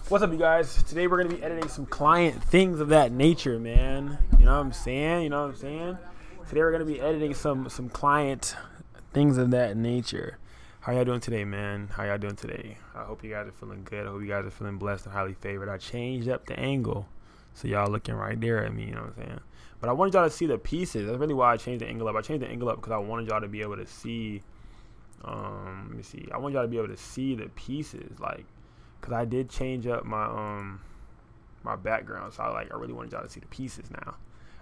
What's up, you guys? Today we're going to be editing some client things of that nature, man. You know what I'm saying? You know what I'm saying? Today we're going to be editing some client things of that nature. How y'all doing today, man? How y'all doing today? I hope you guys are feeling good. I hope you guys are feeling blessed and highly favored. I changed up the angle, so y'all looking right there at me, you know what I'm saying? But I wanted y'all to see the pieces. That's really why I changed the angle up. I changed the angle up because I wanted y'all to be able to see, let me see. I want y'all to be able to see the pieces, like, because I did change up my my background, so I really wanted y'all to see the pieces now.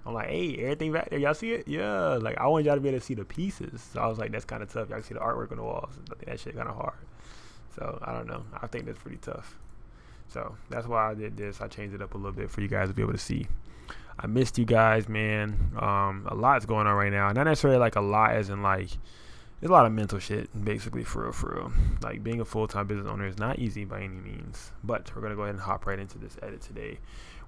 I'm like, hey, everything back there, y'all see it? Yeah, like I wanted y'all to be able to see the pieces. So I was like, that's kind of tough. Y'all can see the artwork on the walls. I think that shit kind of hard. So I don't know. I think that's pretty tough. So that's why I did this. I changed it up a little bit for you guys to be able to see. I missed you guys, man. A lot's going on right now. Not necessarily like a lot as in like, there's a lot of mental shit, basically, for real. Like, being a full-time business owner is not easy by any means. But we're going to go ahead and hop right into this edit today.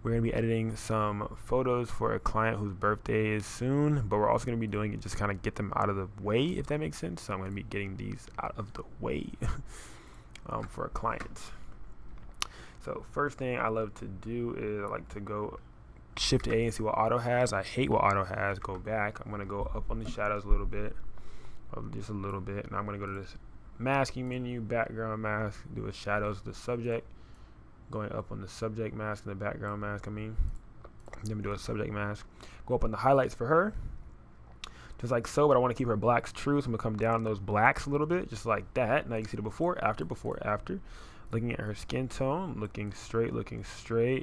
We're going to be editing some photos for a client whose birthday is soon. But we're also going to be doing it just kind of get them out of the way, if that makes sense. So I'm going to be getting these out of the way for a client. So first thing I love to do is I like to go Shift A and see what auto has. I hate what auto has. Go back. I'm going to go up on the shadows a little bit. Just a little bit, and I'm going to go to this masking menu, background mask, do a shadows of the subject, going up on the subject mask and the background mask. Then we do a subject mask, go up on the highlights for her, just like so, but I want to keep her blacks true, so I'm going to come down those blacks a little bit, just like that. Now you can see the before, after, looking at her skin tone, looking straight.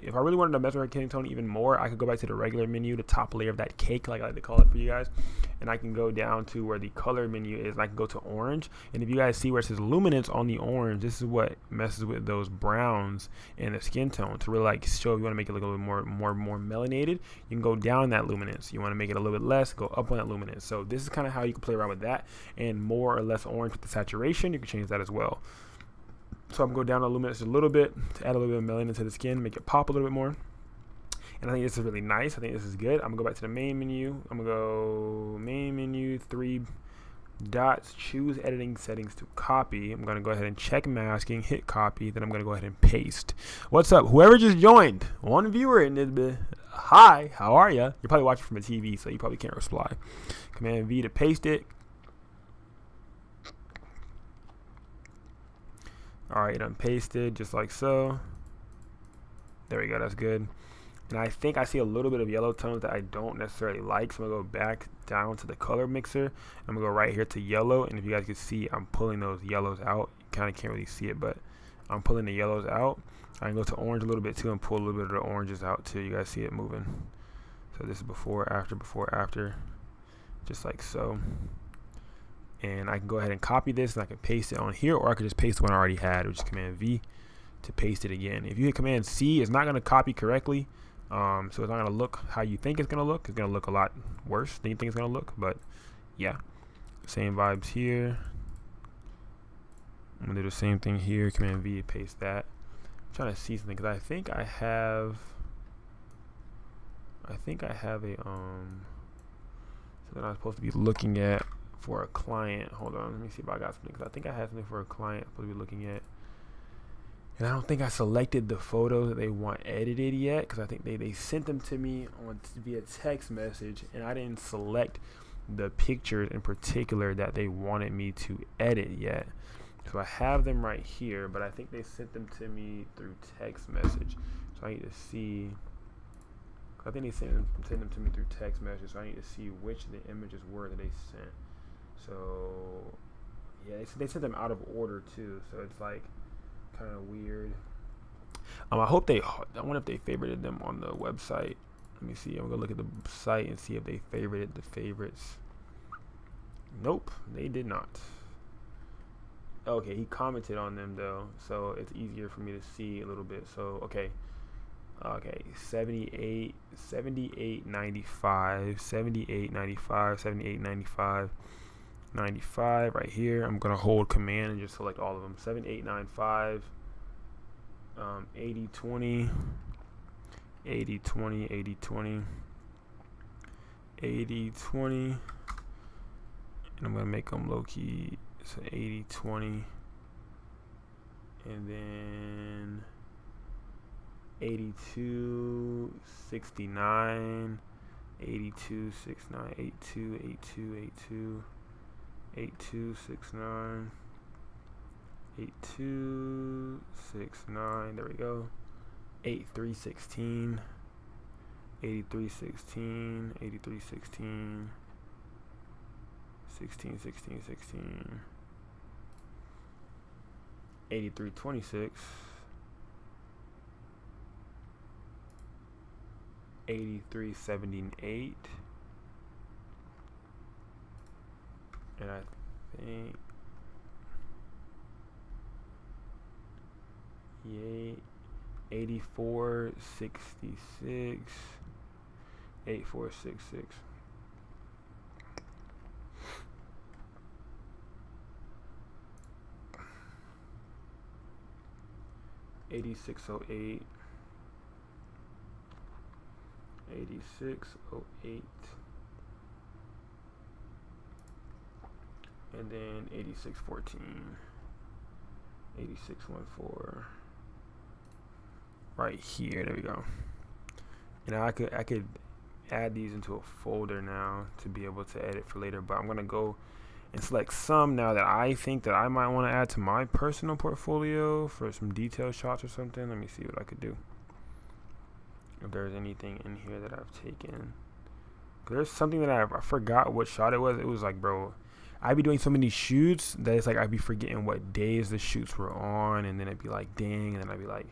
If I really wanted to mess with her skin tone even more, I could go back to the regular menu, the top layer of that cake, like I like to call it for you guys, and I can go down to where the color menu is, and I can go to orange. And if you guys see where it says luminance on the orange, this is what messes with those browns in the skin tone to really like show if you want to make it look a little more melanated. You can go down that luminance. You want to make it a little bit less, go up on that luminance. So this is kind of how you can play around with that, and more or less orange with the saturation. You can change that as well. So I'm going to go down the luminance a little bit to add a little bit of melanin to the skin, make it pop a little bit more. And I think this is really nice. I think this is good. I'm going to go back to the main menu. I'm going to go main menu, 3 dots, choose editing settings to copy. I'm going to go ahead and check masking, hit copy. Then I'm going to go ahead and paste. What's up? Whoever just joined, one viewer in this bit. Hi, how are ya? You're probably watching from a TV, so you probably can't reply. Command V to paste it. Alright, done pasted just like so. There we go, that's good. And I think I see a little bit of yellow tones that I don't necessarily like, so I'm going to go back down to the color mixer. I'm going to go right here to yellow, and if you guys can see, I'm pulling those yellows out. You kind of can't really see it, but I'm pulling the yellows out. I can go to orange a little bit too and pull a little bit of the oranges out too. You guys see it moving. So this is before, after, just like so. And I can go ahead and copy this, and I can paste it on here, or I could just paste the one I already had, which is Command V to paste it again. If you hit Command C, it's not going to copy correctly, so it's not going to look how you think it's going to look. It's going to look a lot worse than you think it's going to look, but yeah, same vibes here. I'm going to do the same thing here, Command V to paste that. I'm trying to see something, because I think I have a something I'm supposed to be looking at for a client. Hold on, let me see if I got something, because I think I have something for a client I'm supposed to be looking at, and I don't think I selected the photos that they want edited yet, because I think they sent them to me via text message, and I didn't select the pictures in particular that they wanted me to edit yet. So I have them right here, but I think they sent them to me through text message, so I need to see. I think they sent them to me through text message, so I need to see which of the images were that they sent. So yeah, they sent them out of order too, so it's like kind of weird. I wonder if they favorited them on the website. Let me see. I'm gonna look at the site and see if they favorited the favorites. Nope, they did not. Okay, he commented on them though, so it's easier for me to see a little bit. So okay, 78, 95, 78, 95, 78, 95. 95 right here. I'm gonna hold command and just select all of them. 7895, 80 20, 80 20, 80 20, 80 20, and I'm gonna make them low key. So 80 20, and then 82, 69, 82, 69, 82, 82, 82, 82, 69, 82, 69, there we go, 83, 16, 83, 16, 83, 16, 16, 16, 16, 83, 26, 83, 78, and I think, yeah, 84, 66, 8466. $86.08, $86.08, and then $86.14, $86.14. Right here, there we go. And I could add these into a folder now to be able to edit for later, but I'm gonna go and select some now that I think that I might want to add to my personal portfolio for some detail shots or something. Let me see what I could do, if there's anything in here that I've taken. There's something that I forgot what shot it was. It was like, bro, I'd be doing so many shoots that it's like I'd be forgetting what days the shoots were on, and then it'd be like, dang, and then I'd be like,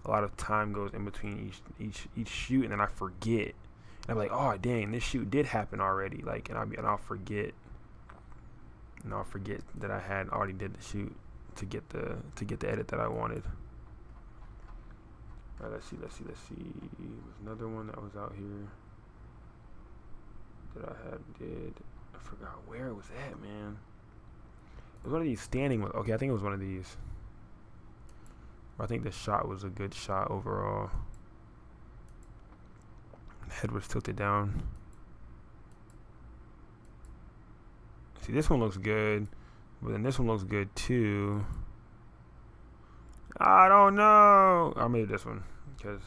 a lot of time goes in between each shoot, and then I forget. And I'm like, oh dang, this shoot did happen already. Like, and I'll forget. And I'll forget that I had already did the shoot to get the edit that I wanted. All right, let's see. There's another one that was out here that I did. I forgot where it was at, man. It was one of these standing ones. Okay, I think it was one of these. I think the shot was a good shot overall. The head was tilted down. See, this one looks good, but then this one looks good too. I don't know. I'll make this one and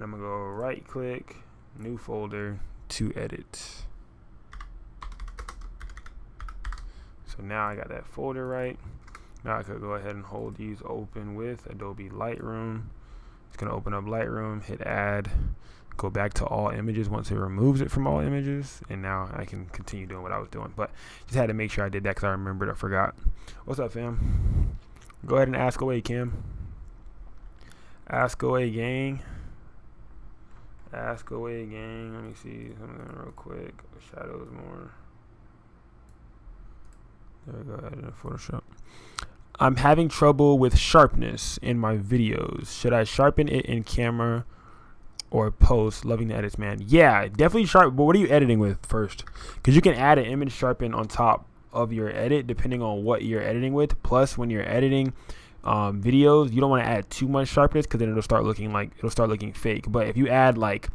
I'm gonna go right click, new folder, to edit. So now I got that folder right. Now I could go ahead and hold these open with Adobe Lightroom. It's gonna open up Lightroom, hit add, go back to all images once it removes it from all images, and now I can continue doing what I was doing. But just had to make sure I did that because I remembered, I forgot. What's up, fam? Go ahead and ask away, Kim. Ask away, gang. Ask away, gang. Let me see something real quick. Shadows more. There we go. Add in Photoshop. I'm having trouble with sharpness in my videos. Should I sharpen it in camera or post? Loving the edits, man. Yeah, definitely sharp. But what are you editing with first? Because you can add an image sharpen on top of your edit depending on what you're editing with. Plus, when you're editing videos, you don't want to add too much sharpness because then it'll start looking fake. But if you add like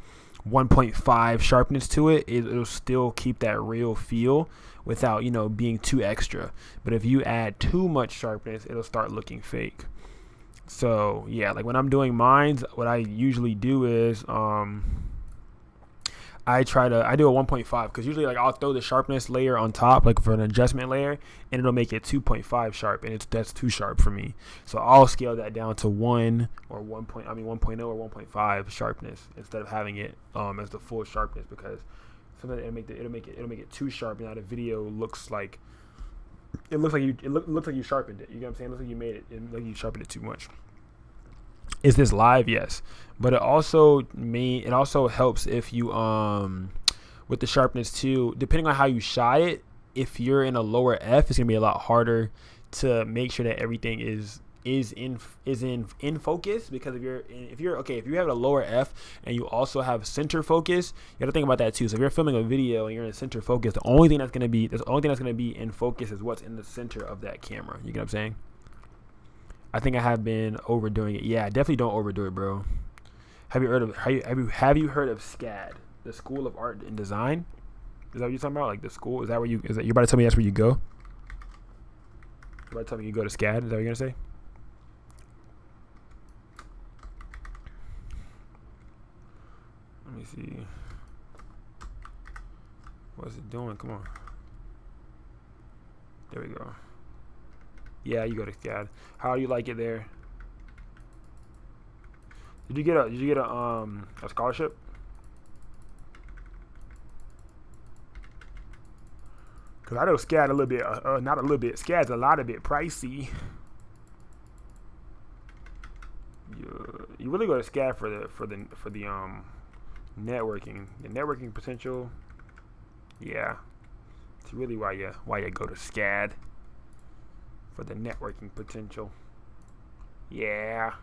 1.5 sharpness to it, it'll still keep that real feel without, you know, being too extra. But if you add too much sharpness, it'll start looking fake. So yeah, like when I'm doing mines, what I usually do is I do a 1.5 because usually like I'll throw the sharpness layer on top like for an adjustment layer, and it'll make it 2.5 sharp, and that's too sharp for me. So I'll scale that down to 1.0 or 1.5 sharpness instead of having it as the full sharpness, because sometimes it'll make it too sharp, and now the video looks like you sharpened it. You know what I'm saying? It looks like you made it, and like you sharpened it too much. Is this live? Yes, but it also helps if you with the sharpness too, depending on how you shot it. If you're in a lower F, it's gonna be a lot harder to make sure that everything is in focus, because if you have a lower F and you also have center focus, you got to think about that too. So if you're filming a video and you're in center focus, the only thing that's gonna be in focus is what's in the center of that camera. You get what I'm saying? I think I have been overdoing it. Yeah, definitely don't overdo it, bro. Have you heard of SCAD, the School of Art and Design? Is that what you're talking about? Like the school? Is that you're about to tell me that's where you go? You're about to tell me you go to SCAD? Is that what you're gonna say? me see. What's it doing? Come on. There we go. Yeah, you go to SCAD. How do you like it there? Did you get a scholarship? Cause I know SCAD a little bit, not a little bit. SCAD's a lot of bit pricey. You really go to SCAD for the networking, the networking potential. Yeah, it's really why you go to SCAD for the networking potential. Yeah,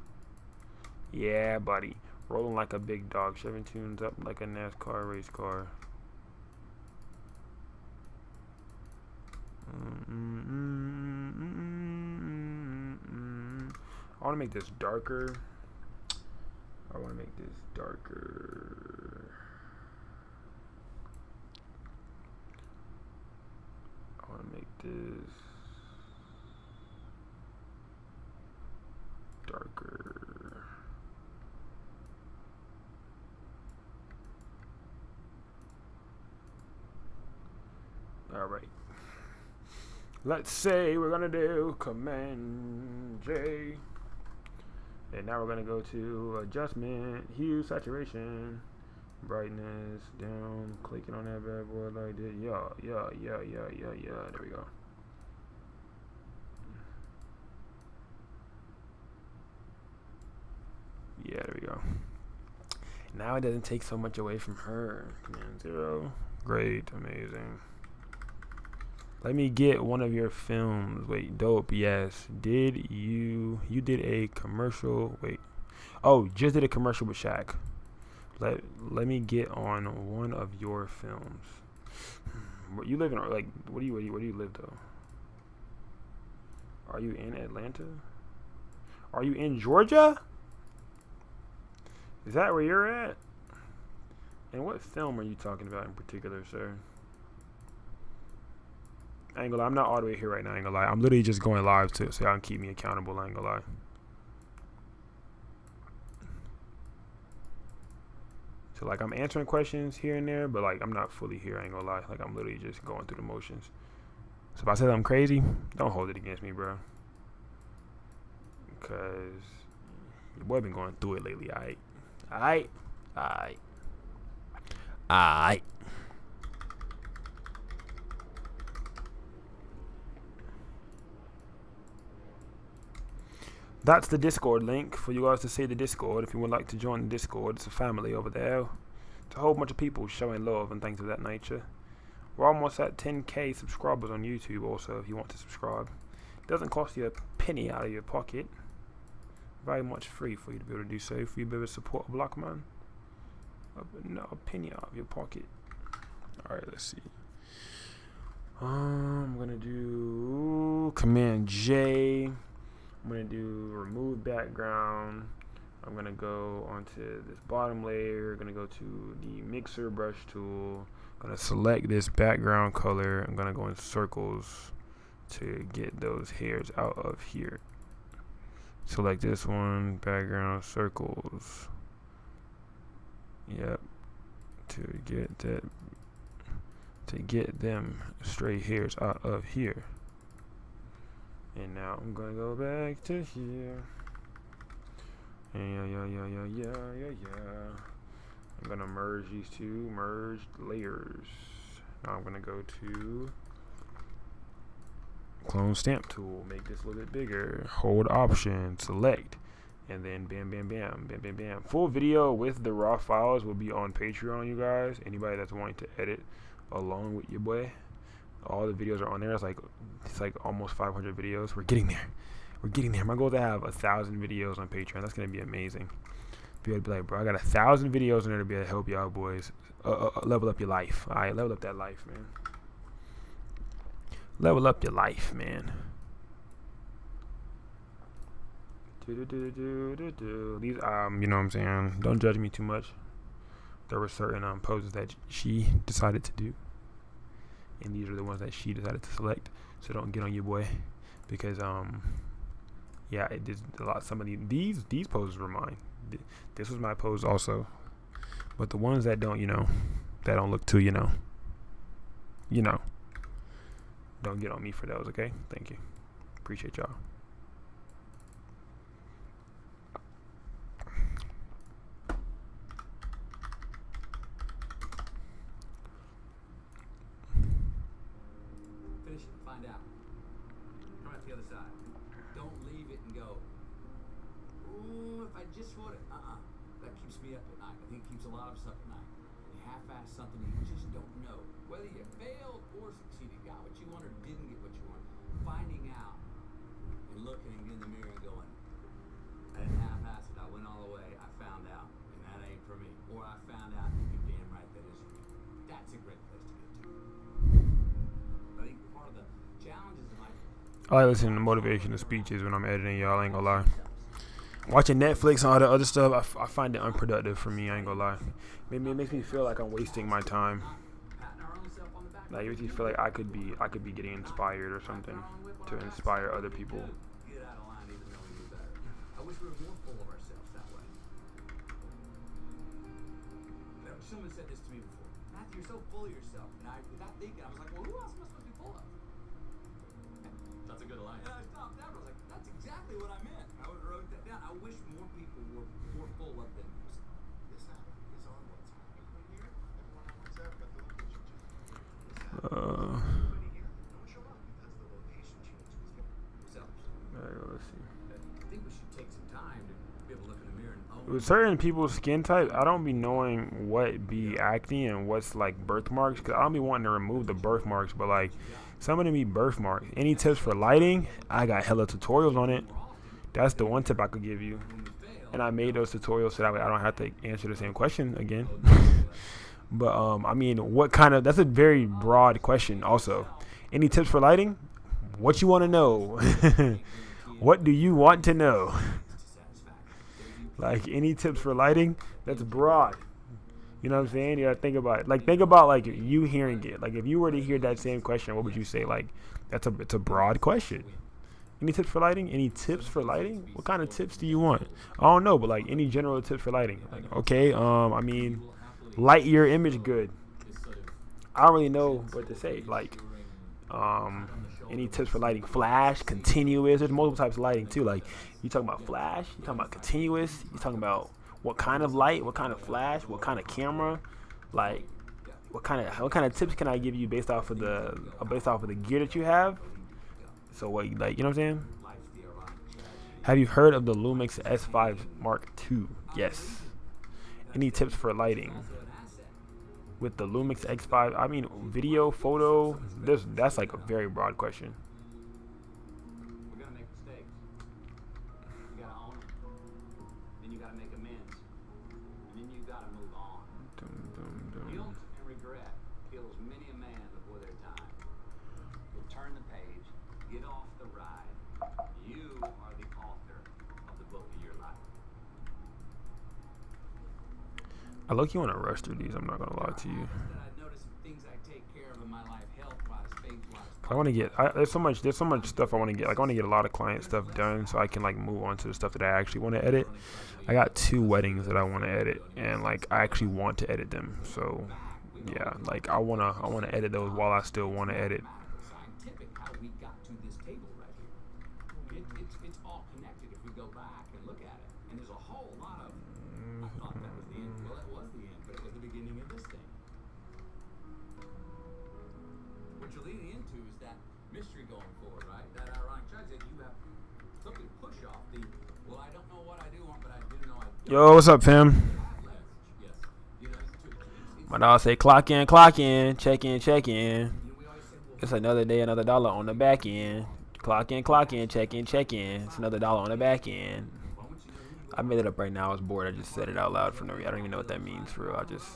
yeah, buddy. Rolling like a big dog, shoving tunes up like a NASCAR race car. I want to make this darker. I want to make this darker. I want to make this darker. All right. Let's say we're gonna do Command J, and now we're gonna go to adjustment, hue, saturation, brightness, down, clicking on that bad boy like this. Yeah. There we go. Yeah, there we go. Now it doesn't take so much away from her. Command 0, great, amazing. Let me get one of your films. Wait, dope. Yes. Did you did a commercial? Wait. Oh, just did a commercial with Shaq. Let me get on one of your films. You live in, like, where do you live though? Are you in Atlanta? Are you in Georgia? Is that where you're at? And what film are you talking about in particular, sir? I ain't gonna lie, I'm not all the way here right now, I ain't gonna lie. I'm literally just going live so y'all can keep me accountable, I ain't gonna lie. So like I'm answering questions here and there, but like I'm not fully here, I ain't gonna lie. Like I'm literally just going through the motions. So if I said I'm crazy, don't hold it against me, bro. Cause your boy been going through it lately, alright. That's the Discord link for you guys to see the Discord. If you would like to join the Discord, it's a family over there. It's a whole bunch of people showing love and things of that nature. We're almost at 10k subscribers on YouTube also, if you want to subscribe. It doesn't cost you a penny out of your pocket. Very much free for you to be able to do so, for you to be able to support a black man. Not a penny out of your pocket. Alright, let's see. I'm going to do Command J. I'm going to do remove background. I'm going to go onto this bottom layer. I'm going to go to the mixer brush tool. I'm going to select this background color. I'm going to go in circles to get those hairs out of here. Select this one, background circles. Yep. To get them straight hairs out of here. And now I'm gonna go back to here. And yeah. I'm gonna merge these two, merged layers. Now I'm gonna go to clone stamp tool, make this a little bit bigger, hold option, select, and then bam. Full video with the raw files will be on Patreon, you guys. Anybody that's wanting to edit along with your boy, all the videos are on there. It's like almost 500 videos. We're getting there. My goal is to have 1,000 videos on Patreon. That's gonna be amazing. Be able to be like, bro, I got 1,000 videos in there to be able to help y'all boys level up your life. All right, level up that life, man. Level up your life, man. These, you know what I'm saying? Don't judge me too much. There were certain poses that she decided to do, and these are the ones that she decided to select. So don't get on your boy, because yeah, it did a lot. Some of these poses were mine. This was my pose also, But the ones that don't, that don't look too, don't get on me for those, okay? Thank you. Appreciate y'all. Finish it, find out. Come out the other side. Don't leave it and go, ooh, if I just would have, that keeps me up at night. I think it keeps a lot of us up at night. You half-ass something you just don't know. Whether you failed or succeeded, got what you want or didn't get what you want. Finding out and looking in the mirror and going, I didn't half-ass it, I went all the way, I found out, and that ain't for me. Or I found out and you're damn right that is for me. That's a great place to get to. I think part of the challenges in life. I like listening to motivational speeches when I'm editing, y'all. I ain't gonna lie. Watching Netflix and all the other stuff, I find it unproductive for me. I ain't gonna lie. Maybe it makes me feel like I'm wasting my time. Like, it makes me feel like I could be getting inspired or something to inspire other people. Get out of line even though we do better. I wish we were more full of ourselves that way. Now, someone said this to me before. Matthew, you're so full of yourself. And without thinking, I was like, well, who else am I supposed to be full of? That's a good line. And I stopped there. I was like, that's exactly what I meant. I wrote that down. I wish more people were more full of themselves. This app is on WhatsApp. Everyone here, everyone on WhatsApp got the location change. Let's see. I think we should take some time to be able to look in the mirror and own. With certain people's skin type, I don't be knowing what be acne and what's like birthmarks, because I don't be wanting to remove the birthmarks, but like some of them be birthmarks. Any tips for lighting? I got hella tutorials on it. That's the one tip I could give you. And I made those tutorials so that way I don't have to answer the same question again. But I mean, what kind of, that's a very broad question also. Any tips for lighting? What you want to know? What do you want to know? Like, any tips for lighting? That's broad. You know what I'm saying? You gotta think about it. Like, think about like you hearing it. Like, if you were to hear that same question, what would you say? Like, it's a broad question. Any tips for lighting? Any tips for lighting? What kind of tips do you want? I don't know, but like any general tips for lighting. Like, okay, I mean, light your image good. I don't really know what to say. Like, any tips for lighting? Flash, continuous. There's multiple types of lighting too. Like, you talking about flash? You talking about continuous? You talking about what kind of light? What kind of flash? What kind of camera? Like, what kind of tips can I give you based off of the gear that you have? So what, like, you know what I'm saying? Have you heard of the Lumix S5 Mark II? Yes. Any tips for lighting? With the Lumix X5, I mean, video, photo, that's like a very broad question. We're gonna make mistakes. You gotta own them. Then you gotta make amends. And then you gotta move on. Guilt and regret kills many a man before their time. You'll turn the page, get off the ride. You are the author of the book of your life. I look, you want to rush through these. I'm not gonna lie to you. I want to get. There's so much stuff I want to get. Like, I want to get a lot of client stuff done so I can like move on to the stuff that I actually want to edit. I got 2 weddings that I want to edit, and like I actually want to edit them. So yeah, like I wanna edit those while I still want to edit. Scientific how we got to this table right here. It's all connected if we go back and look at it. And there's a whole lot of. I thought that was the end. Well, that was the end, but it was the beginning of this thing. What you're leading into is that mystery going forward, right? That ironic judge that you have something to push off the. Well, I don't know what I do want, but I do know I. Yo, what's up, fam? Yes. You know, My dog say clock in, check in. It's another day, another dollar on the back end. Clock in, check in. It's another dollar on the back end. I made it up right now. I was bored. I just said it out loud for no reason. I don't even know what that means for real. I just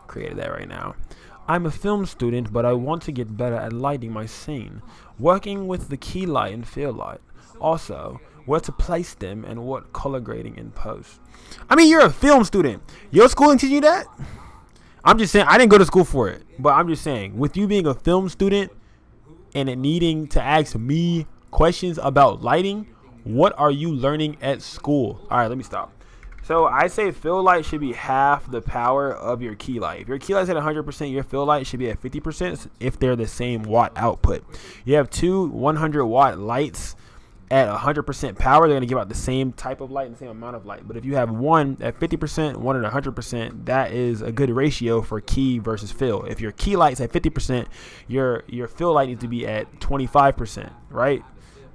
created that right now. I'm a film student, but I want to get better at lighting my scene. Working with the key light and fill light. Also, where to place them and what color grading in post. I mean, you're a film student. Your schooling teach you that? I'm just saying, I didn't go to school for it, but I'm just saying, with you being a film student and it needing to ask me questions about lighting, what are you learning at school? All right, let me stop. So I say fill light should be half the power of your key light. If your key light's at 100%, your fill light should be at 50% if they're the same watt output. You have two 100 watt lights at 100% power, they're going to give out the same type of light and the same amount of light. But if you have one at 50%, one at 100%, that is a good ratio for key versus fill. If your key light's at 50%, your fill light needs to be at 25%, right?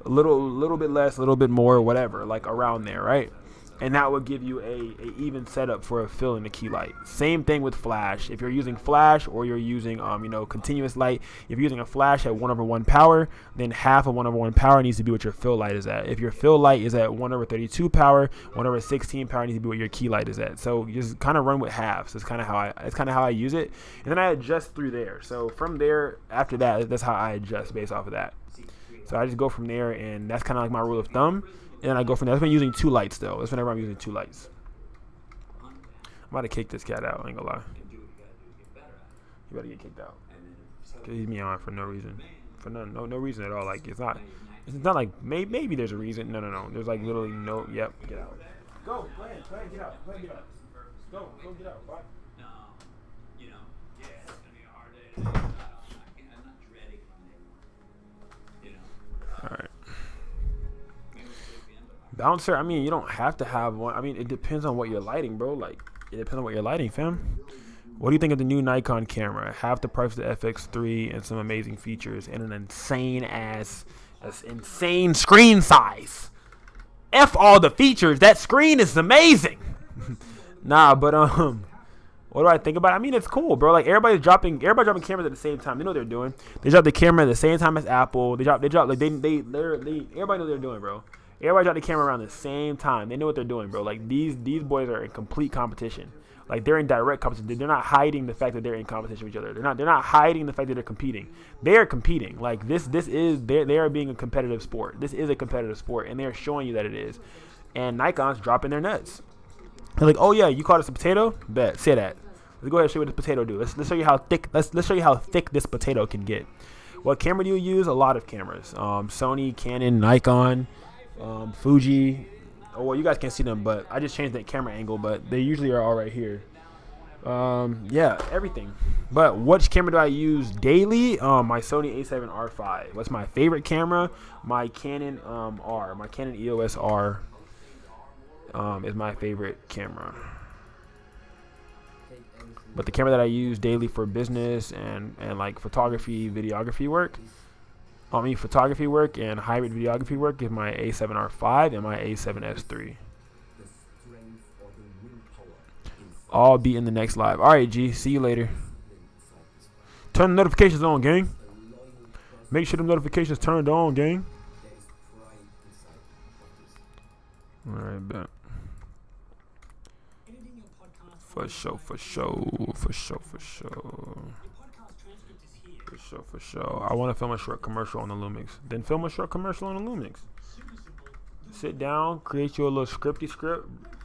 A little bit less, a little bit more, whatever, like around there, right? And that would give you a even setup for a fill in the key light. Same thing with flash. If you're using flash or you're using continuous light, if you're using a flash at 1/1 power, then half of 1/1 power needs to be what your fill light is at. If your fill light is at 1/32 power, 1/16 power needs to be what your key light is at. So you just kind of run with halves. That's kind of how I use it, and then I adjust through there. So from there, after that, that's how I adjust based off of that. So I just go from there, and that's kind of like my rule of thumb. And then I go from there. That's been using 2 lights, though. That's whenever I'm using 2 lights. I'm about to kick this cat out. I ain't gonna lie. You better get kicked out. Cause he's me on for no reason. For no reason at all. Like, it's not like maybe there's a reason. No. There's like literally no. Yep. Get out. Go ahead, get out. Go get out. Go get out. Bye. No, yeah, it's gonna be a hard day today. I'm not dreading it. All right. Bouncer, I mean, you don't have to have one. I mean, it depends on what you're lighting, bro. Like, it depends on what you're lighting, fam. What do you think of the new Nikon camera? Half the price of the FX3 and some amazing features and an insane screen size. F all the features. That screen is amazing. Nah, but what do I think about it? I mean, it's cool, bro. Like, everybody's dropping cameras at the same time. They know what they're doing. They drop the camera at the same time as Apple. Everybody knows what they're doing, bro. Everybody dropped the camera around the same time. They know what they're doing, bro. Like, these boys are in complete competition. Like, they're in direct competition. They're not hiding the fact that they're in competition with each other. They're not hiding the fact that they're competing. They are competing. Like, they are being a competitive sport. This is a competitive sport, and they're showing you that it is. And Nikon's dropping their nuts. They're like, oh yeah, you caught us a potato? Bet. Say that. Let's go ahead and show you what this potato do. Let's show you how thick. Let's show you how thick this potato can get. What camera do you use? A lot of cameras. Sony, Canon, Nikon. Fuji. Oh, well, you guys can't see them, but I just changed that camera angle, but they usually are all right here. Yeah, everything. But which camera do I use daily? My Sony a7R5. What's my favorite camera? My Canon R. My Canon EOS R is my favorite camera. But the camera that I use daily for business and like photography, videography work, photography work and hybrid videography work is my A7R5 and my A7S III. I'll be in the next live. All right, G. See you later. Turn the notifications on, gang. Make sure the notifications turned on, gang. All right, bet. For sure. I want to film a short commercial on the Lumix. Then film a short commercial on the Lumix. Sit down, create you a little script,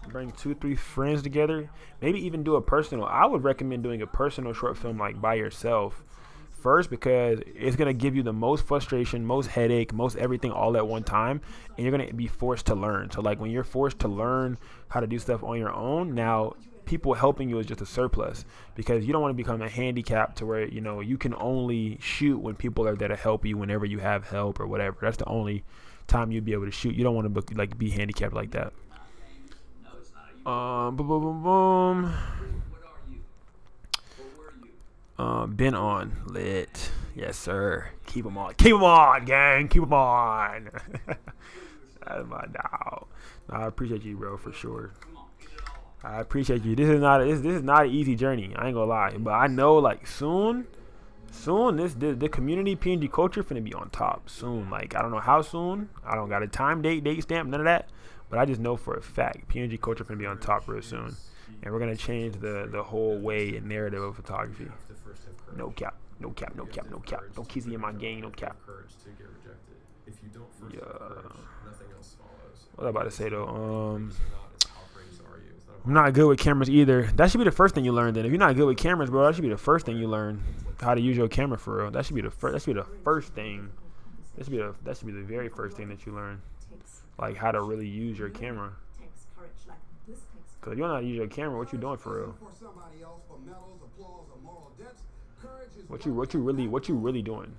bring 2-3 friends together. Maybe even do a personal. I would recommend doing a personal short film like by yourself first, because it's going to give you the most frustration, most headache, most everything all at one time, and you're going to be forced to learn. So like when you're forced to learn how to do stuff on your own, now people helping you is just a surplus, because you don't want to become a handicap to where you can only shoot when people are there to help you whenever you have help or whatever. That's the only time you'd be able to shoot. You don't want to be handicapped like that. Been on lit. Yes, sir. Keep them on, gang. Keep them on. That's my dog. I appreciate you, bro, for sure. I appreciate you. This is not an easy journey. I ain't gonna lie, but I know like soon, the community PNG culture finna be on top soon. Like I don't know how soon. I don't got a date stamp, none of that. But I just know for a fact PNG culture finna be on top real soon, and we're gonna change the whole way and narrative of photography. No cap. Don't kizzy in my game. No cap. Yeah. What was I about to say though? I'm not good with cameras either. That should be the first thing you learn. Then, if you're not good with cameras, bro, that should be the first thing you learn how to use your camera for real. That should be the first. That should be the first thing. That should be the very first thing that you learn, like how to really use your camera. Cause you don't know how to use your camera. What you doing for real? What you really doing?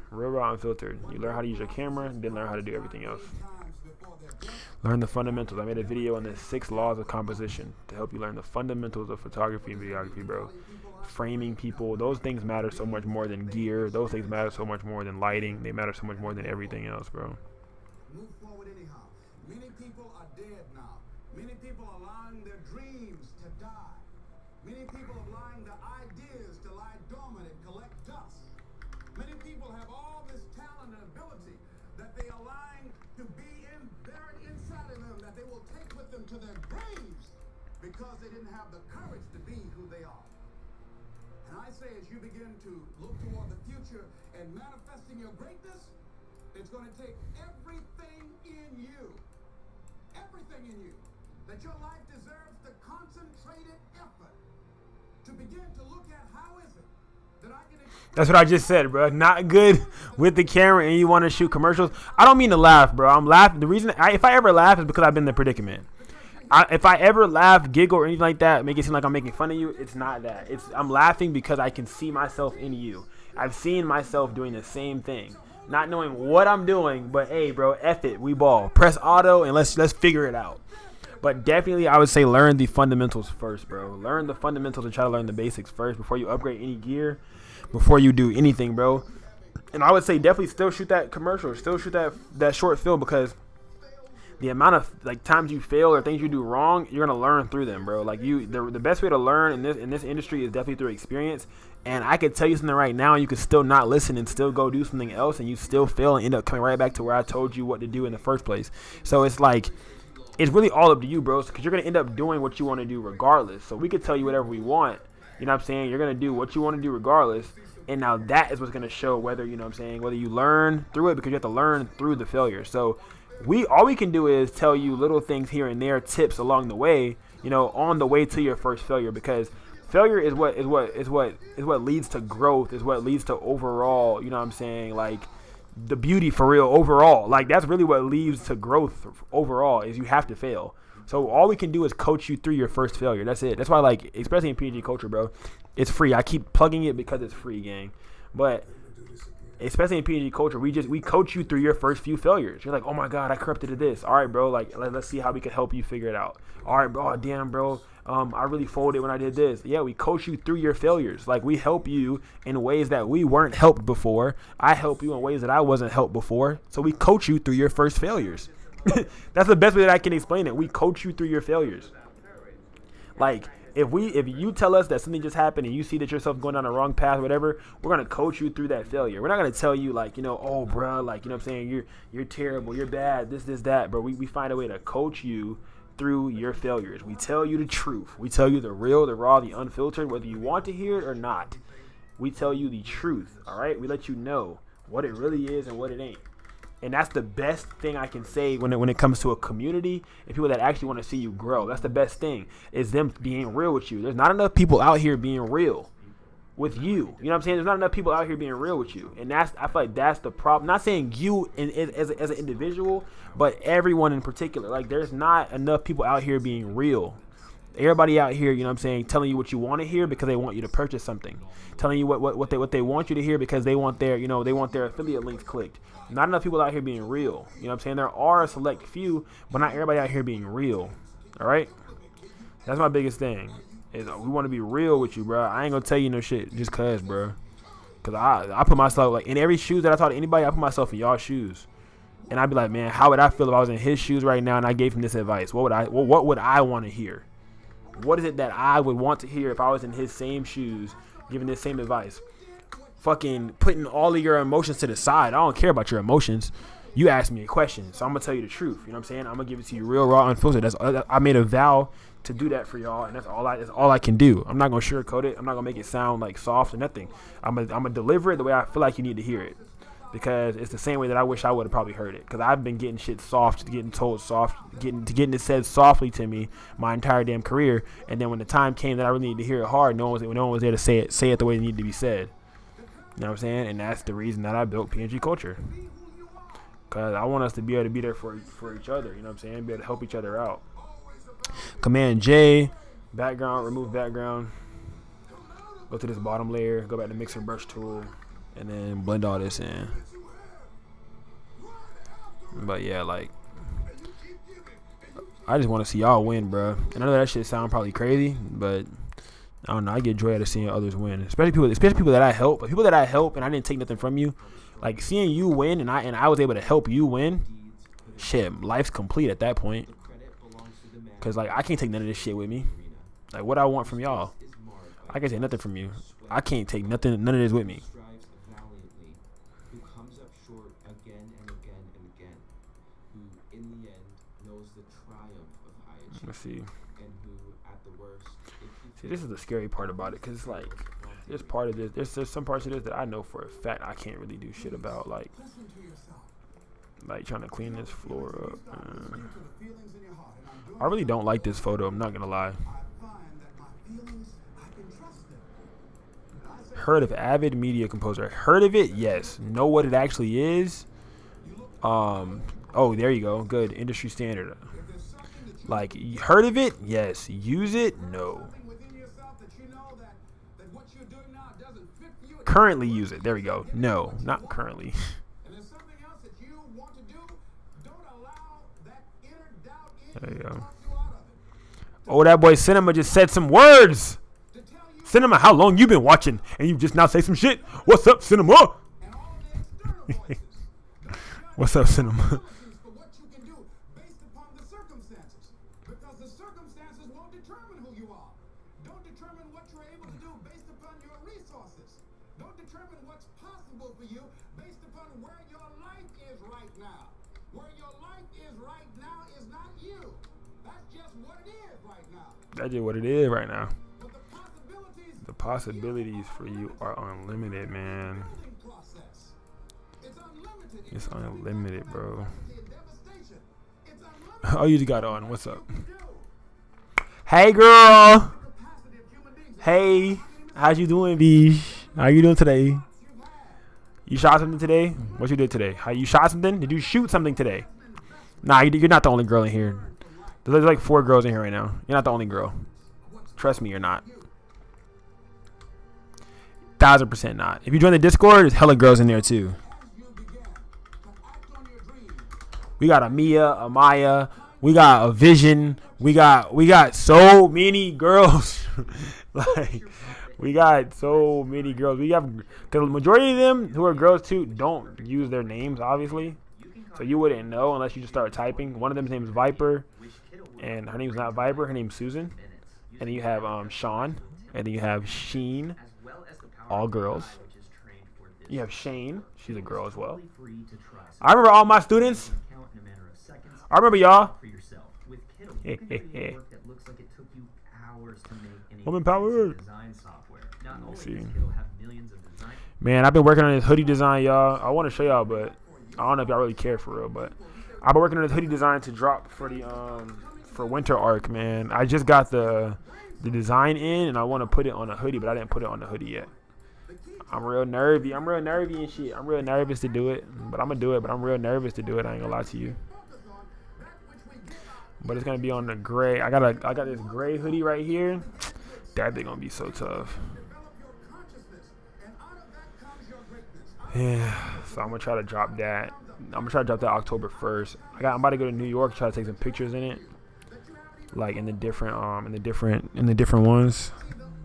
Real raw unfiltered. You learn how to use your camera, then learn how to do everything else. Learn the fundamentals. I made a video on the 6 laws of composition to help you learn the fundamentals of photography and videography, bro. Framing people, those things matter so much more than gear. Those things matter so much more than lighting. They matter so much more than everything else, bro. Move forward anyhow. Many people are dead now. Many people are allowing their dreams to die. Many people are allowing their ideas to lie dormant and collect dust. Many people have all this talent and ability that they are allowing to be buried inside of them, that they will take with them to their graves because they didn't have the courage to be who they are. And I say, as you begin to look toward the future and manifesting your greatness, it's going to take everything in you, that your life deserves the concentrated effort to begin to look at how is it that I can. That's what I just said, bro. Not good with the camera and you want to shoot commercials. I don't mean to laugh, bro. I'm laughing. The reason, if I ever laugh, is because I've been in the predicament. If I ever laugh, giggle, or anything like that, make it seem like I'm making fun of you, it's not that. I'm laughing because I can see myself in you. I've seen myself doing the same thing. Not knowing what I'm doing, but hey, bro, F it, we ball. Press auto and let's figure it out. But definitely, I would say learn the fundamentals first, bro. Learn the fundamentals and try to learn the basics first before you upgrade any gear, before you do anything, bro. And I would say definitely still shoot that commercial, still shoot that short film, because the amount of times you fail or things you do wrong, you're gonna learn through them, bro. The best way to learn in this industry is definitely through experience. And I could tell you something right now, and you could still not listen and still go do something else, and you still fail and end up coming right back to where I told you what to do in the first place. So it's really all up to you, bro, because you're gonna end up doing what you want to do regardless. So we could tell you whatever we want, you know what I'm saying? You're gonna do what you want to do regardless. And now that is what's gonna show whether, you know what I'm saying, whether you learn through it, because you have to learn through the failure. So all we can do is tell you little things here and there, tips along the way, you know, on the way to your first failure, because failure is what leads to growth, is what leads to overall, you know what I'm saying, the beauty for real overall. That's really what leads to growth overall, is you have to fail. So all we can do is coach you through your first failure. That's it. That's why, especially in PNG culture, bro, it's free. I keep plugging it because it's free, gang. But especially in PNG culture, we coach you through your first few failures. You're like, oh my God, I corrupted to this. All right, bro, let's see how we can help you figure it out. All right, bro, damn, bro, I really folded when I did this. Yeah, we coach you through your failures. We help you in ways that we weren't helped before. I help you in ways that I wasn't helped before. So we coach you through your first failures. That's the best way that I can explain it. We coach you through your failures. If you tell us that something just happened and you see that yourself going down the wrong path or whatever, we're going to coach you through that failure. We're not going to tell you oh, bro, you know what I'm saying, you're terrible, you're bad, this, that, bro. We find a way to coach you through your failures. We tell you the truth. We tell you the real, the raw, the unfiltered, whether you want to hear it or not. We tell you the truth, all right? We let you know what it really is and what it ain't. And that's the best thing I can say when it comes to a community and people that actually want to see you grow. That's the best thing, is them being real with you. There's not enough people out here being real with you. You know what I'm saying? There's not enough people out here being real with you. And I feel like that's the problem. Not saying you as an individual, but everyone in particular. There's not enough people out here being real. Everybody out here, you know what I'm saying, telling you what you want to hear because they want you to purchase something. Telling you what they want you to hear because they want their affiliate links clicked. Not enough people out here being real. You know what I'm saying? There are a select few, but not everybody out here being real. All right? That's my biggest thing. Is we want to be real with you, bro. I ain't going to tell you no shit just cuz, bro. Because I put myself, in every shoes that I talk to anybody, I put myself in y'all shoes. And I'd be like, man, how would I feel if I was in his shoes right now and I gave him this advice? What would I want to hear? What is it that I would want to hear if I was in his same shoes, giving this same advice? Fucking putting all of your emotions to the side. I don't care about your emotions. You asked me a question, so I'm going to tell you the truth. You know what I'm saying? I'm going to give it to you real, raw, unfiltered. I made a vow to do that for y'all, and that's all I can do. I'm not going to sugarcoat it. I'm not going to make it sound soft or nothing. I'm going to deliver it the way I feel like you need to hear it. Because it's the same way that I wish I would have probably heard it. Because I've been getting shit soft, getting told soft, getting it said softly to me my entire damn career. And then when the time came that I really needed to hear it hard, no one was there to say it the way it needed to be said. You know what I'm saying? And that's the reason that I built PNG Culture. Cause I want us to be able to be there for each other. You know what I'm saying? Be able to help each other out. Command J, background, remove background. Go to this bottom layer. Go back to mixer brush tool, and then blend all this in. But yeah, like, I just want to see y'all win, bro. And I know that shit sound probably crazy, but I don't know. I get joy out of seeing others win, especially people that I help. People that I help and I didn't take nothing from you. Like seeing you win and I was able to help you win. Shit, life's complete at that point. Cause like I can't take none of this shit with me. Like what I want from y'all, I can't take nothing from you. I can't take none of this with me. Let's see. See, this is the scary part about it, cause it's like there's part of this. There's some parts of this that I know for a fact I can't really do shit about, like trying to clean this floor up. I really don't like this photo. I'm not gonna lie. Heard of Avid Media Composer? Heard of it? Yes. Know what it actually is? Oh, there you go. Good industry standard. Like, heard of it? Yes. Use it? No. Currently use it. There we go. No, not currently. There you go. Oh, that boy Cinema just said some words. Cinema, how long you been watching? And you just now say some shit? What's up, Cinema? What's up, Cinema? That's just what it is right now. The possibilities for you are unlimited, man. It's unlimited, bro. Oh, you just got on. What's up? Hey, girl. Hey, how's you doing, B? How you doing today? You shot something today? What you did today? How you shot something? Did you shoot something today? Nah, you're not the only girl in here. There's like 4 girls in here right now. You're not the only girl. Trust me, you're not. 1000% not. If you join the Discord, there's hella girls in there too. We got a Mia, a Maya. We got a Vision. We got so many girls. Like, we got so many girls. We have, because the majority of them who are girls too don't use their names, obviously. So you wouldn't know unless you just start typing. One of them's name is Viper, and her name's not Viper. Her name's Susan. And then you have Sean, and then you have Sheen, all girls. You have Shane. She's a girl as well. I remember all my students. I remember y'all. Hey, hey, hey. Woman power. Let's see. Man, I've been working on this hoodie design, y'all. I want to show y'all, but I don't know if y'all really care for real. But I've been working on this hoodie design to drop for the for winter arc, man. I just got the design in, and I want to put it on a hoodie, but I didn't put it on the hoodie yet. I'm real nervy. I'm real nervy and shit. I'm real nervous to do it, but I'm gonna do it. But I'm real nervous to do it. I ain't gonna lie to you. But it's gonna be on the gray. I got this gray hoodie right here. That thing gonna be so tough. Yeah. So I'm gonna try to drop that. I'm gonna try to drop that October 1st. I'm about to go to New York, try to take some pictures in it, like in the different ones.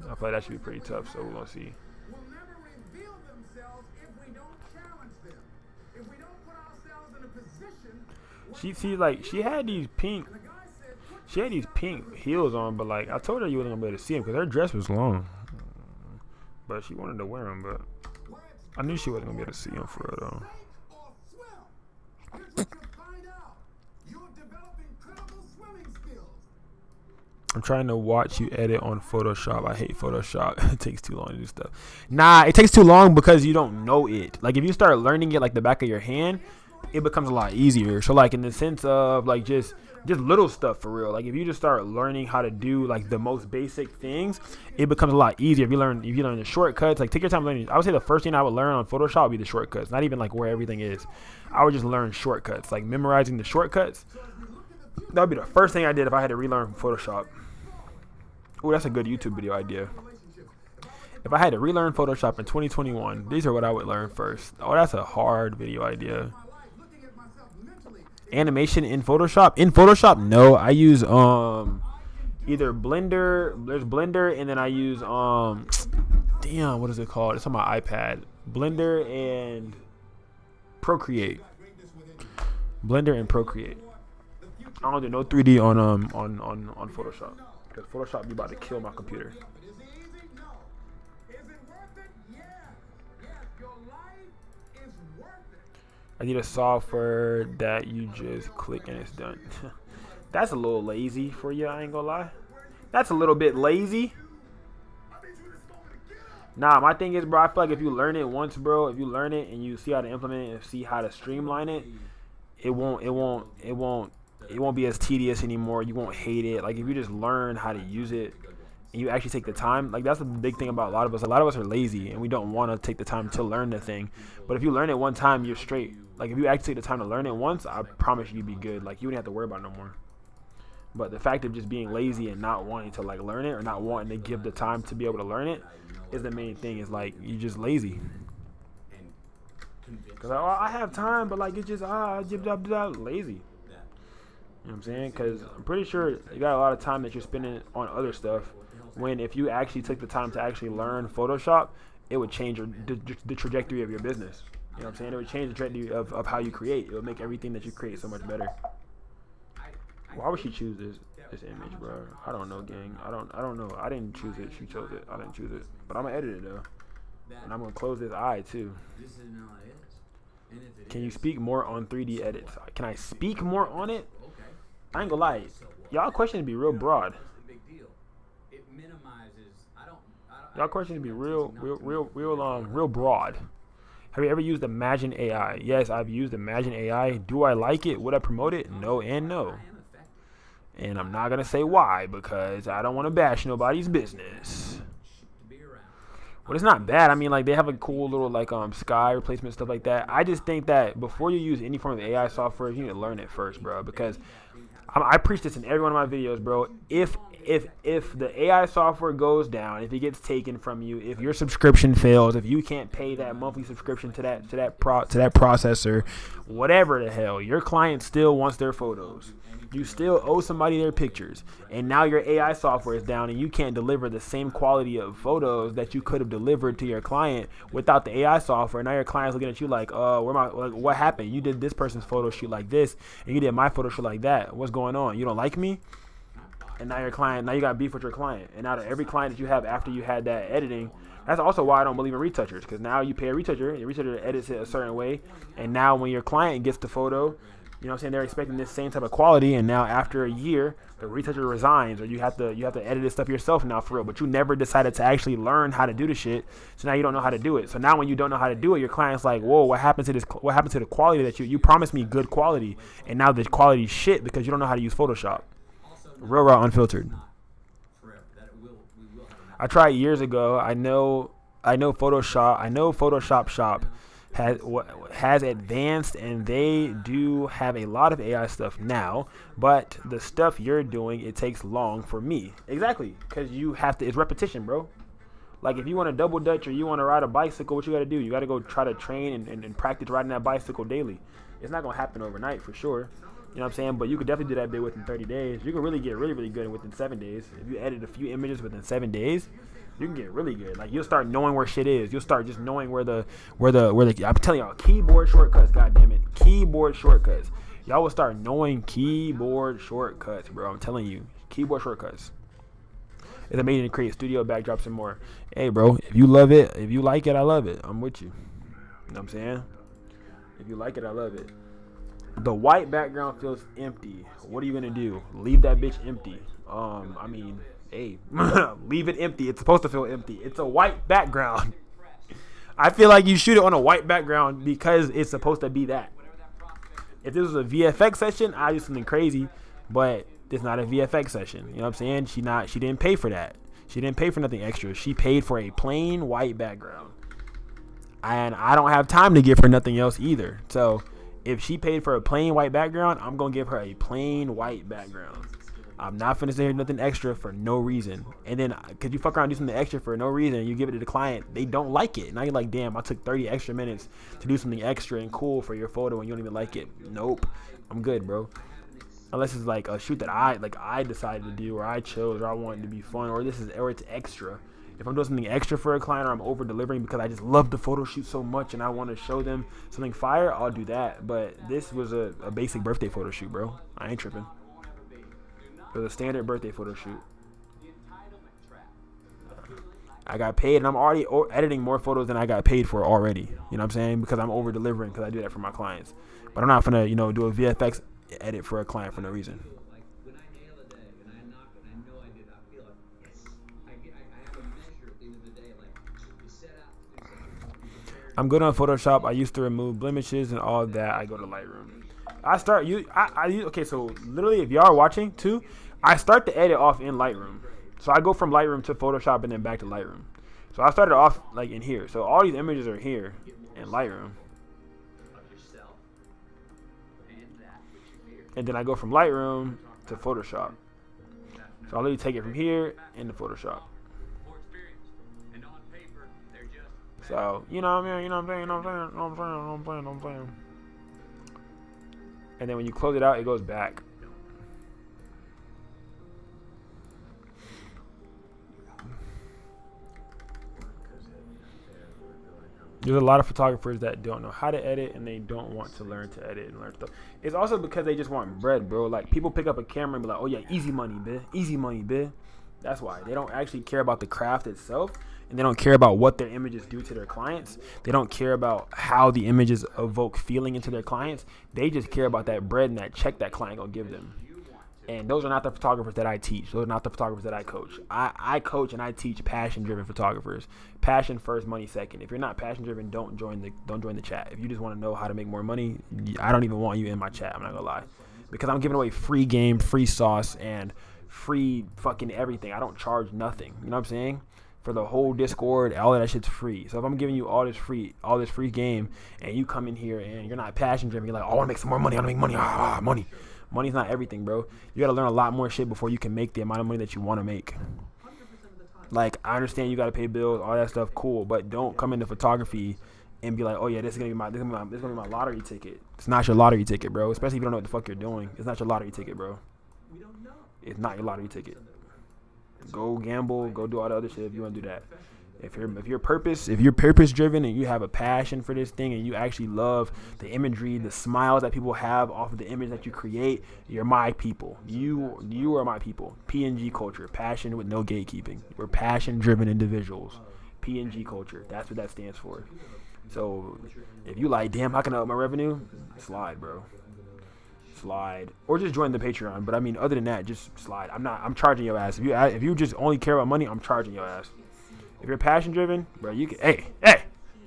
I feel like that should be pretty tough. So we're gonna see. She had these pink heels on, but like I told her you wasn't gonna be able to see them because her dress was long. But she wanted to wear them, but I knew she wasn't gonna be able to see them for her though. I'm trying to watch you edit on Photoshop. I hate Photoshop. It takes too long to do stuff. Nah, it takes too long because you don't know it. Like if you start learning it like the back of your hand, it becomes a lot easier. So like in the sense of like just little stuff for real. Like if you just start learning how to do like the most basic things, it becomes a lot easier. If you learn the shortcuts, like take your time learning. I would say the first thing I would learn on Photoshop would be the shortcuts, not even like where everything is. I would just learn shortcuts, like memorizing the shortcuts. That would be the first thing I did if I had to relearn Photoshop. Oh, that's a good YouTube video idea. If I had to relearn Photoshop in 2021, these are what I would learn first. Oh, that's a hard video idea. Animation in Photoshop? In Photoshop, no. I use either Blender. There's Blender, and then I use damn, what is it called? It's on my iPad. Blender and Procreate. Blender and Procreate. I don't do no 3D on Photoshop because Photoshop be about to kill my computer. I need a software that you just click and it's done. That's a little lazy for you, I ain't gonna lie. That's a little bit lazy. Nah, my thing is, bro, I feel like if you learn it once, bro, if you learn it and you see how to implement it and see how to streamline it, it won't be as tedious anymore. You won't hate it. Like if you just learn how to use it and you actually take the time, like that's the big thing about a lot of us. A lot of us are lazy and we don't want to take the time to learn the thing. But if you learn it one time, you're straight. Like if you actually take the time to learn it once, I promise you'd be good. Like you wouldn't have to worry about it no more. But the fact of just being lazy and not wanting to like learn it or not wanting to give the time to be able to learn it is the main thing. Is like you're just lazy. Cause I have time, but like it's just lazy. You know what I'm saying? Because I'm pretty sure you got a lot of time that you're spending on other stuff. When if you actually took the time to actually learn Photoshop, it would change the trajectory of your business. You know what I'm saying? It would change the trajectory of how you create. It would make everything that you create so much better. Why would she choose this image, bro? I don't know, gang. I don't know. I didn't choose it. She chose it. I didn't choose it. But I'm gonna edit it though, and I'm gonna close this eye too. Can you speak more on 3D edits? Can I speak more on it? I ain't gonna lie. Y'all questions be real broad. Y'all questions be real broad. Have you ever used Imagine AI? Yes, I've used Imagine AI. Do I like it? Would I promote it? No and no. And I'm not gonna say why because I don't want to bash nobody's business. But it's not bad. I mean, like they have a cool little like sky replacement stuff like that. I just think that before you use any form of AI software, you need to learn it first, bro. Because I preach this in every one of my videos, bro. If the AI software goes down, if it gets taken from you, if your subscription fails, if you can't pay that monthly subscription to that processor, whatever the hell, your client still wants their photos. You still owe somebody their pictures, and now your AI software is down, and you can't deliver the same quality of photos that you could have delivered to your client without the AI software. Now your client's looking at you like, what happened? You did this person's photo shoot like this, and you did my photo shoot like that. What's going on? You don't like me? And now you got beef with your client. And out of every client that you have after you had that editing, that's also why I don't believe in retouchers, because now you pay a retoucher, your retoucher edits it a certain way, and now when your client gets the photo, you know what I'm saying, they're expecting this same type of quality, and now after a year, the retoucher resigns, or you have to edit this stuff yourself now for real, but you never decided to actually learn how to do the shit, so now you don't know how to do it. So now when you don't know how to do it, your client's like, whoa, what happened to this? What happened to the quality that you promised me good quality, and now the quality shit because you don't know how to use Photoshop. Real raw, unfiltered. I tried years ago. I know Photoshop. I know Photoshop Shop has advanced, and they do have a lot of AI stuff now, but the stuff you're doing, it takes long for me. Exactly, because you have to, it's repetition, bro. Like if you want to double dutch or you want to ride a bicycle, what you got to do? You got to go try to train and practice riding that bicycle daily. It's not going to happen overnight for sure. You know what I'm saying? But you could definitely do that bit within 30 days. You can really get really good within 7 days. If you edit a few images within 7 days, you can get really good. Like you'll start knowing where shit is. You'll start just knowing where the I'm telling y'all, keyboard shortcuts, goddammit. Keyboard shortcuts. Y'all will start knowing keyboard shortcuts, bro. I'm telling you. Keyboard shortcuts. It's amazing to create studio backdrops and more. Hey bro, if you love it, if you like it, I love it. I'm with you. You know what I'm saying? If you like it, I love it. The white background feels empty. What are you gonna do? Leave that bitch empty. I mean, hey, leave it empty. It's supposed to feel empty. It's a white background. I feel like you shoot it on a white background because it's supposed to be that. If this was a VFX session, I'd do something crazy, but it's not a VFX session. You know what I'm saying? She didn't pay for that. She didn't pay for nothing extra. She paid for a plain white background. And I don't have time to give her nothing else either. So if she paid for a plain white background, I'm going to give her a plain white background. I'm not finna say nothing extra for no reason. And then, cause you fuck around and do something extra for no reason, you give it to the client, they don't like it. Now you're like, damn, I took 30 extra minutes to do something extra and cool for your photo and you don't even like it. Nope, I'm good, bro. Unless it's like a shoot that I decided to do, or I chose, or I want it to be fun, or it's extra. If I'm doing something extra for a client, or I'm over delivering because I just love the photo shoot so much and I want to show them something fire, I'll do that. But this was a basic birthday photo shoot, bro. I ain't tripping. It was a standard birthday photo shoot. I got paid, and I'm already editing more photos than I got paid for already. You know what I'm saying? Because I'm over delivering, because I do that for my clients. But I'm not gonna, do a VFX edit for a client for no reason. I'm good on Photoshop. I used to remove blemishes and all that. I go to Lightroom. Okay, so literally, if y'all are watching too, I start the edit off in Lightroom. So I go from Lightroom to Photoshop and then back to Lightroom. So I started off like in here. So all these images are here in Lightroom. And then I go from Lightroom to Photoshop. So I'll literally take it from here into Photoshop. So, you know what I mean? I'm saying. And then when you close it out, it goes back. There's a lot of photographers that don't know how to edit, and they don't want to learn to edit and learn stuff. It's also because they just want bread, bro. Like, people pick up a camera and be like, oh yeah, easy money, bitch. Easy money, bitch. That's why. They don't actually care about the craft itself, and they don't care about what their images do to their clients. They don't care about how the images evoke feeling into their clients. They just care about that bread and that check that client gonna give them. And those are not the photographers that I teach. Those are not the photographers that I coach. I coach and I teach passion-driven photographers. Passion first, money second. If you're not passion-driven, don't join the chat. If you just want to know how to make more money, I don't even want you in my chat. I'm not gonna lie, because I'm giving away free game, free sauce, and free fucking everything. I don't charge nothing. You know what I'm saying? For the whole Discord, all of that shit's free. So if I'm giving you all this free game, and you come in here and you're not passion-driven, you're like, oh, I want to make some more money. I want to make money. Money. Money's not everything, bro. You got to learn a lot more shit before you can make the amount of money that you want to make. Like, I understand you got to pay bills, all that stuff, cool. But don't come into photography and be like, oh yeah, this is gonna be my lottery ticket. It's not your lottery ticket, bro. Especially if you don't know what the fuck you're doing. It's not your lottery ticket, bro. It's not your lottery ticket. Go gamble. Go do all the other shit if you want to do that. If you're purpose driven and you have a passion for this thing and you actually love the imagery, the smiles that people have off of the image that you create, you're my people. You are my people. PNG culture, passion with no gatekeeping. We're passion driven individuals. PNG culture. That's what that stands for. So if you like, damn, how can I up my revenue? Slide, bro. Slide, or just join the Patreon. But I mean, other than that, just slide. I'm charging your ass. If you just only care about money, I'm charging your ass. If you're passion driven, bro, you can, hey,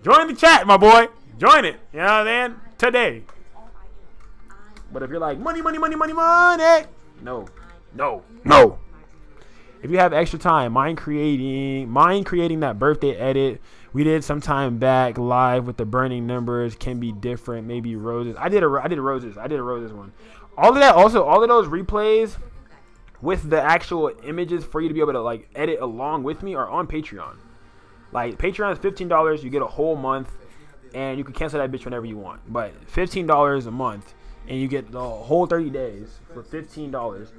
join the chat, my boy. Join it. You know what I'm saying? Today. But if you're like, money. No. If you have extra time, mind creating that birthday edit. We did some time back live with the burning numbers, can be different, maybe roses. I did a roses one. All of those replays with the actual images for you to be able to like edit along with me are on Patreon. Like, Patreon is $15. You get a whole month, and you can cancel that bitch whenever you want. But $15 a month, and you get the whole 30 days for $15.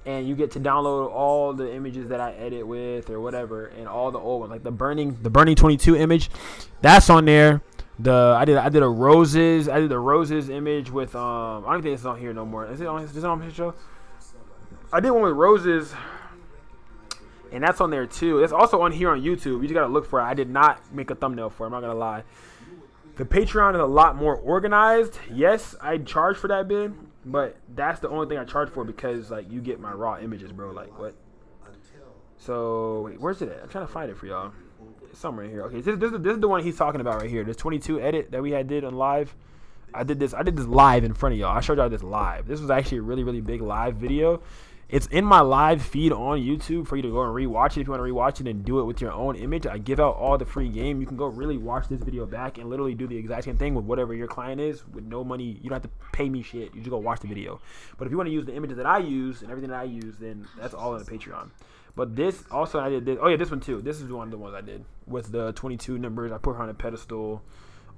And you get to download all the images that I edit with or whatever, and all the old ones, like the burning 22 image, that's on there. I did the roses image with I don't think it's on here no more. Is it on the show? I did one with roses, and that's on there too. It's also on here on YouTube. You just gotta look for it. I did not make a thumbnail for it, I'm not gonna lie. The Patreon is a lot more organized. Yes, I charge for that bid, but that's the only thing I charge for, because like you get my raw images, bro. Like, what? So wait, where's it at? I'm trying to find it for y'all. It's somewhere in here. Okay, this is the one he's talking about right here. This 22 edit that we did on live. I did this live in front of y'all. I showed y'all this live. This was actually a really, really big live video. It's in my live feed on YouTube for you to go and rewatch it if you want to rewatch it and do it with your own image. I give out all the free game. You can go really watch this video back and literally do the exact same thing with whatever your client is with no money. You don't have to pay me shit. You just go watch the video. But if you want to use the images that I use and everything that I use, then that's all on the Patreon. But this also, I did this. Oh yeah, this one too. This is one of the ones I did with the 22 numbers. I put her on a pedestal,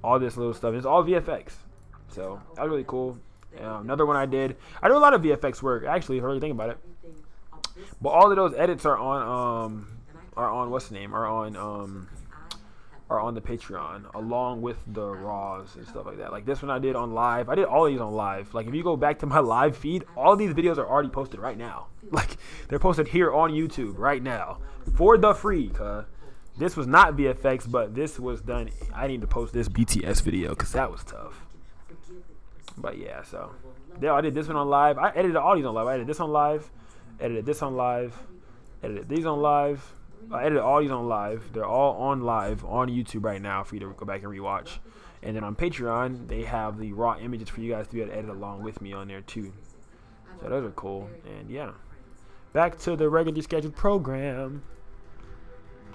all this little stuff. It's all VFX. So that was really cool. Another one I do a lot of VFX work actually if I really think about it, but all of those edits are on what's the name are on the Patreon along with the raws and stuff like that. Like this one I did on live. I did all of these on live. Like if you go back to my live feed, all of these videos are already posted right now. Like they're posted here on YouTube right now for the free. This was not VFX, but this was done. I need to post this BTS video because that was tough. But yeah, so yeah, I did this one on live. I edited all these on live. I edited this on live, edited this on live, edited these on live. I edited all these on live. They're all on live on YouTube right now for you to go back and rewatch. And then on Patreon, they have the raw images for you guys to be able to edit along with me on there too. So those are cool. And yeah, back to the regularly scheduled program.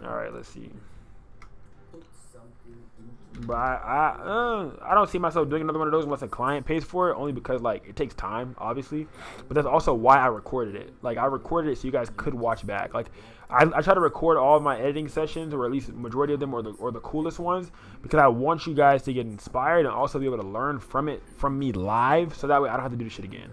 All right, let's see. But I don't see myself doing another one of those unless a client pays for it, only because like it takes time, obviously. But that's also why I recorded it. Like I recorded it so you guys could watch back. Like I try to record all of my editing sessions, or at least the majority of them, or the coolest ones, because I want you guys to get inspired and also be able to learn from me live, so that way I don't have to do this shit again.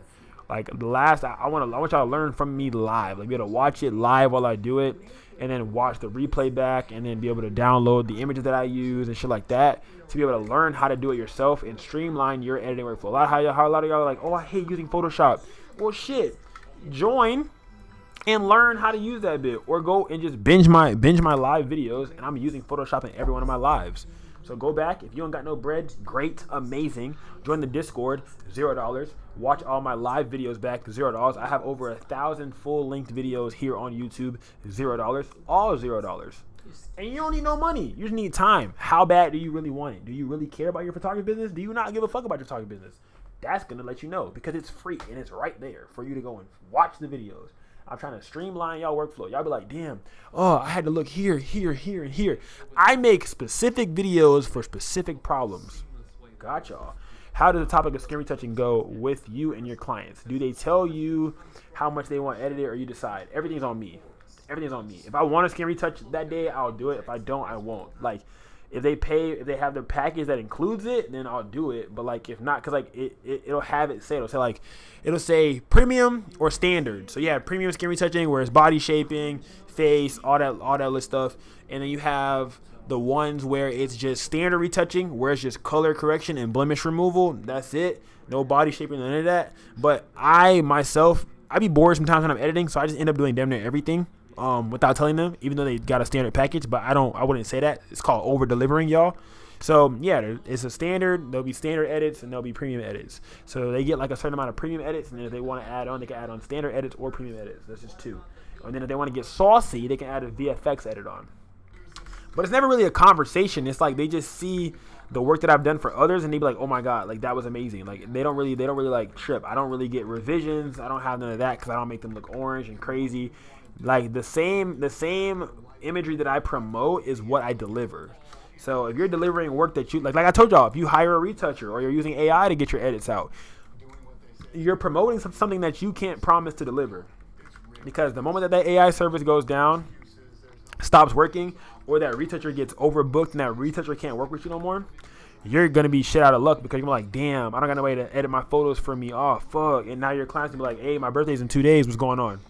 Like the last, I want y'all to learn from me live, like be able to watch it live while I do it, and then watch the replay back, and then be able to download the images that I use and shit like that, to be able to learn how to do it yourself and streamline your editing workflow. A lot of y'all are like, oh, I hate using Photoshop. Well, shit, join and learn how to use that bit, or go and just binge my live videos, and I'm using Photoshop in every one of my lives. So go back. If you don't got no bread, great, amazing. Join the Discord, $0. Watch all my live videos back, $0. I have over 1,000 full-length videos here on YouTube, $0. All $0. And you don't need no money. You just need time. How bad do you really want it? Do you really care about your photography business? Do you not give a fuck about your photography business? That's going to let you know, because it's free and it's right there for you to go and watch the videos. I'm trying to streamline y'all workflow. Y'all be like, damn, oh, I had to look here, here, here, and here. I make specific videos for specific problems. Got y'all. How does the topic of skin retouching go with you and your clients? Do they tell you how much they want edited, or you decide? Everything's on me. Everything's on me. If I want a skin retouch that day, I'll do it. If I don't, I won't. Like, if they have their package that includes it, then I'll do it. But like, if not, because like it'll have it say, it'll say premium or standard. So you have premium skin retouching, where it's body shaping, face, all that little stuff, and then you have the ones where it's just standard retouching, where it's just color correction and blemish removal. That's it. No body shaping, none of that. But I be bored sometimes when I'm editing, so I just end up doing damn near everything. Without telling them, even though they got a standard package, but I wouldn't say that. It's called over delivering, y'all. So yeah, it's a standard. There'll be standard edits and there'll be premium edits. So they get like a certain amount of premium edits, and then if they want to add on, they can add on standard edits or premium edits. That's just two. And then if they want to get saucy, they can add a VFX edit on. But it's never really a conversation. It's like they just see the work that I've done for others, and they be like, oh my god, like that was amazing. Like they don't really like trip. I don't really get revisions. I don't have none of that, because I don't make them look orange and crazy. Like the same imagery that I promote is what I deliver. So if you're delivering work that you like I told y'all, if you hire a retoucher or you're using AI to get your edits out, you're promoting something that you can't promise to deliver. Because the moment that AI service goes down, stops working, or that retoucher gets overbooked and that retoucher can't work with you no more, you're gonna be shit out of luck, because you're like, damn, I don't got no way to edit my photos for me. Oh fuck. And now your clients gonna be like, hey, my birthday's in 2 days, what's going on?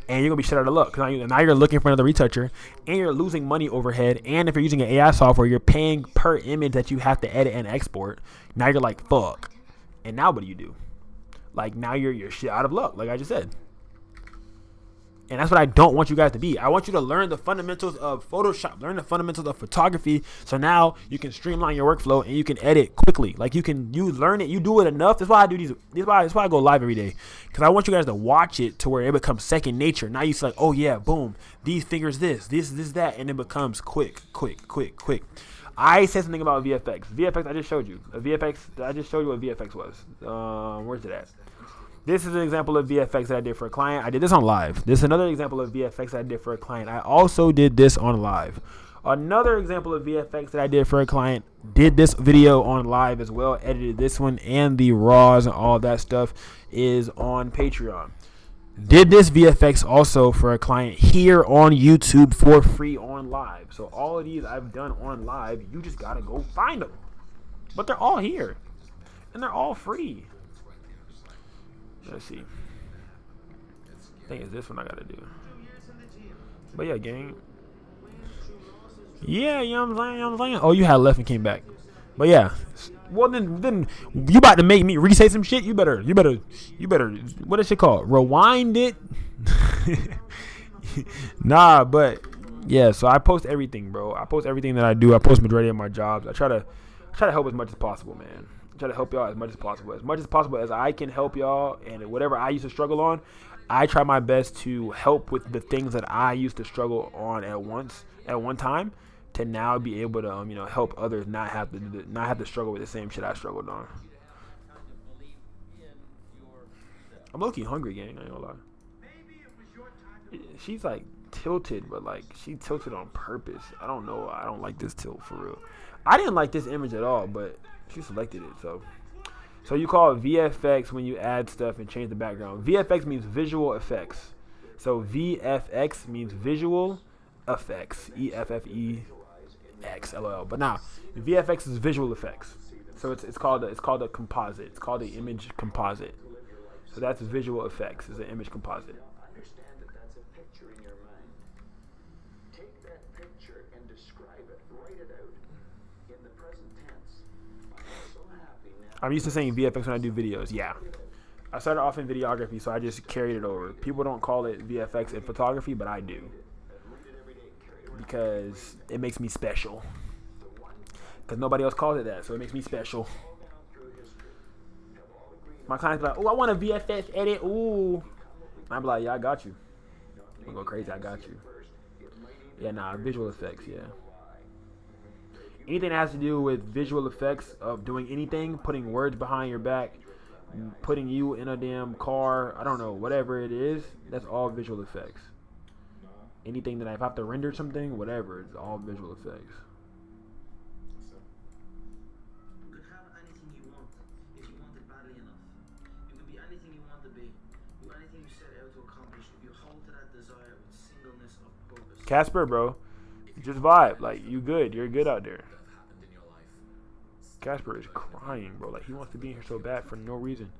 And you're going to be shit out of luck. Now you're looking for another retoucher, and you're losing money overhead. And if you're using an AI software, you're paying per image that you have to edit and export. Now you're like, fuck. And now what do you do? Like, now you're shit out of luck, like I just said. And that's what I don't want you guys to be. I want you to learn the fundamentals of Photoshop, learn the fundamentals of photography, so now you can streamline your workflow and you can edit quickly. Like you learn it, you do it enough. That's why I do these. That's why I go live every day, because I want you guys to watch it to where it becomes second nature. Now you say like, oh yeah, boom, these fingers, this, that, and it becomes quick. I said something about VFX. VFX, I just showed you. I just showed you what VFX was. Where's it at? This is an example of VFX that I did for a client. I did this on live. This is another example of VFX that I did for a client. I also did this on live. Another example of VFX that I did for a client, did this video on live as well, edited this one, and the raws and all that stuff is on Patreon. Did this VFX also for a client here on YouTube for free on live. So all of these I've done on live. You just got to go find them. But they're all here. And they're all free. Let's see. I think it's this one I got to do. But yeah, gang. Yeah, you know what I'm saying? Oh, you had left and came back. But yeah. Well, then you about to make me re-say some shit. You better. What is it called? Rewind it. Nah, but yeah. So I post everything, bro. I post everything that I do. I post majority of my jobs. I try to help as much as possible, man. I try to help y'all as much as possible as I can help y'all. And whatever I used to struggle on, I try my best to help with the things that I used to struggle on at one time. To now be able to help others not have to struggle with the same shit I struggled on. I'm low-key hungry, gang. I ain't gonna lie. She's like tilted, but like she tilted on purpose. I don't know. I don't like this tilt for real. I didn't like this image at all, but she selected it. So you call it VFX when you add stuff and change the background. VFX means visual effects. So VFX means visual effects. EFFEXLOL. But now VFX is visual effects. So it's called a composite. It's called the image composite. So that's visual effects. It's an image composite. Understand that that's a picture in your mind. Take that picture and describe it. Write it out in the present tense. I'm so happy now. I'm used to saying VFX when I do videos. Yeah. I started off in videography, so I just carried it over. People don't call it VFX in photography, but I do. Because it makes me special. Because nobody else calls it that, so it makes me special. My clients be like, "Oh, I want a VFX edit." Ooh. And I'm like, "Yeah, I got you." I'm gonna go crazy. I got you. Yeah, nah, visual effects. Yeah. Anything that has to do with visual effects of doing anything, putting words behind your back, putting you in a damn car, I don't know, whatever it is, that's all visual effects. Anything that I have to render something, whatever, it's all visual effects. You could have anything you want if you want it badly enough. You could be anything you want to be. Do anything you set out to accomplish if you hold to that desire with singleness of purpose. Casper, bro, just vibe. Like, you good. You're good out there. Casper is crying, bro. Like, he wants to be in here so bad for no reason.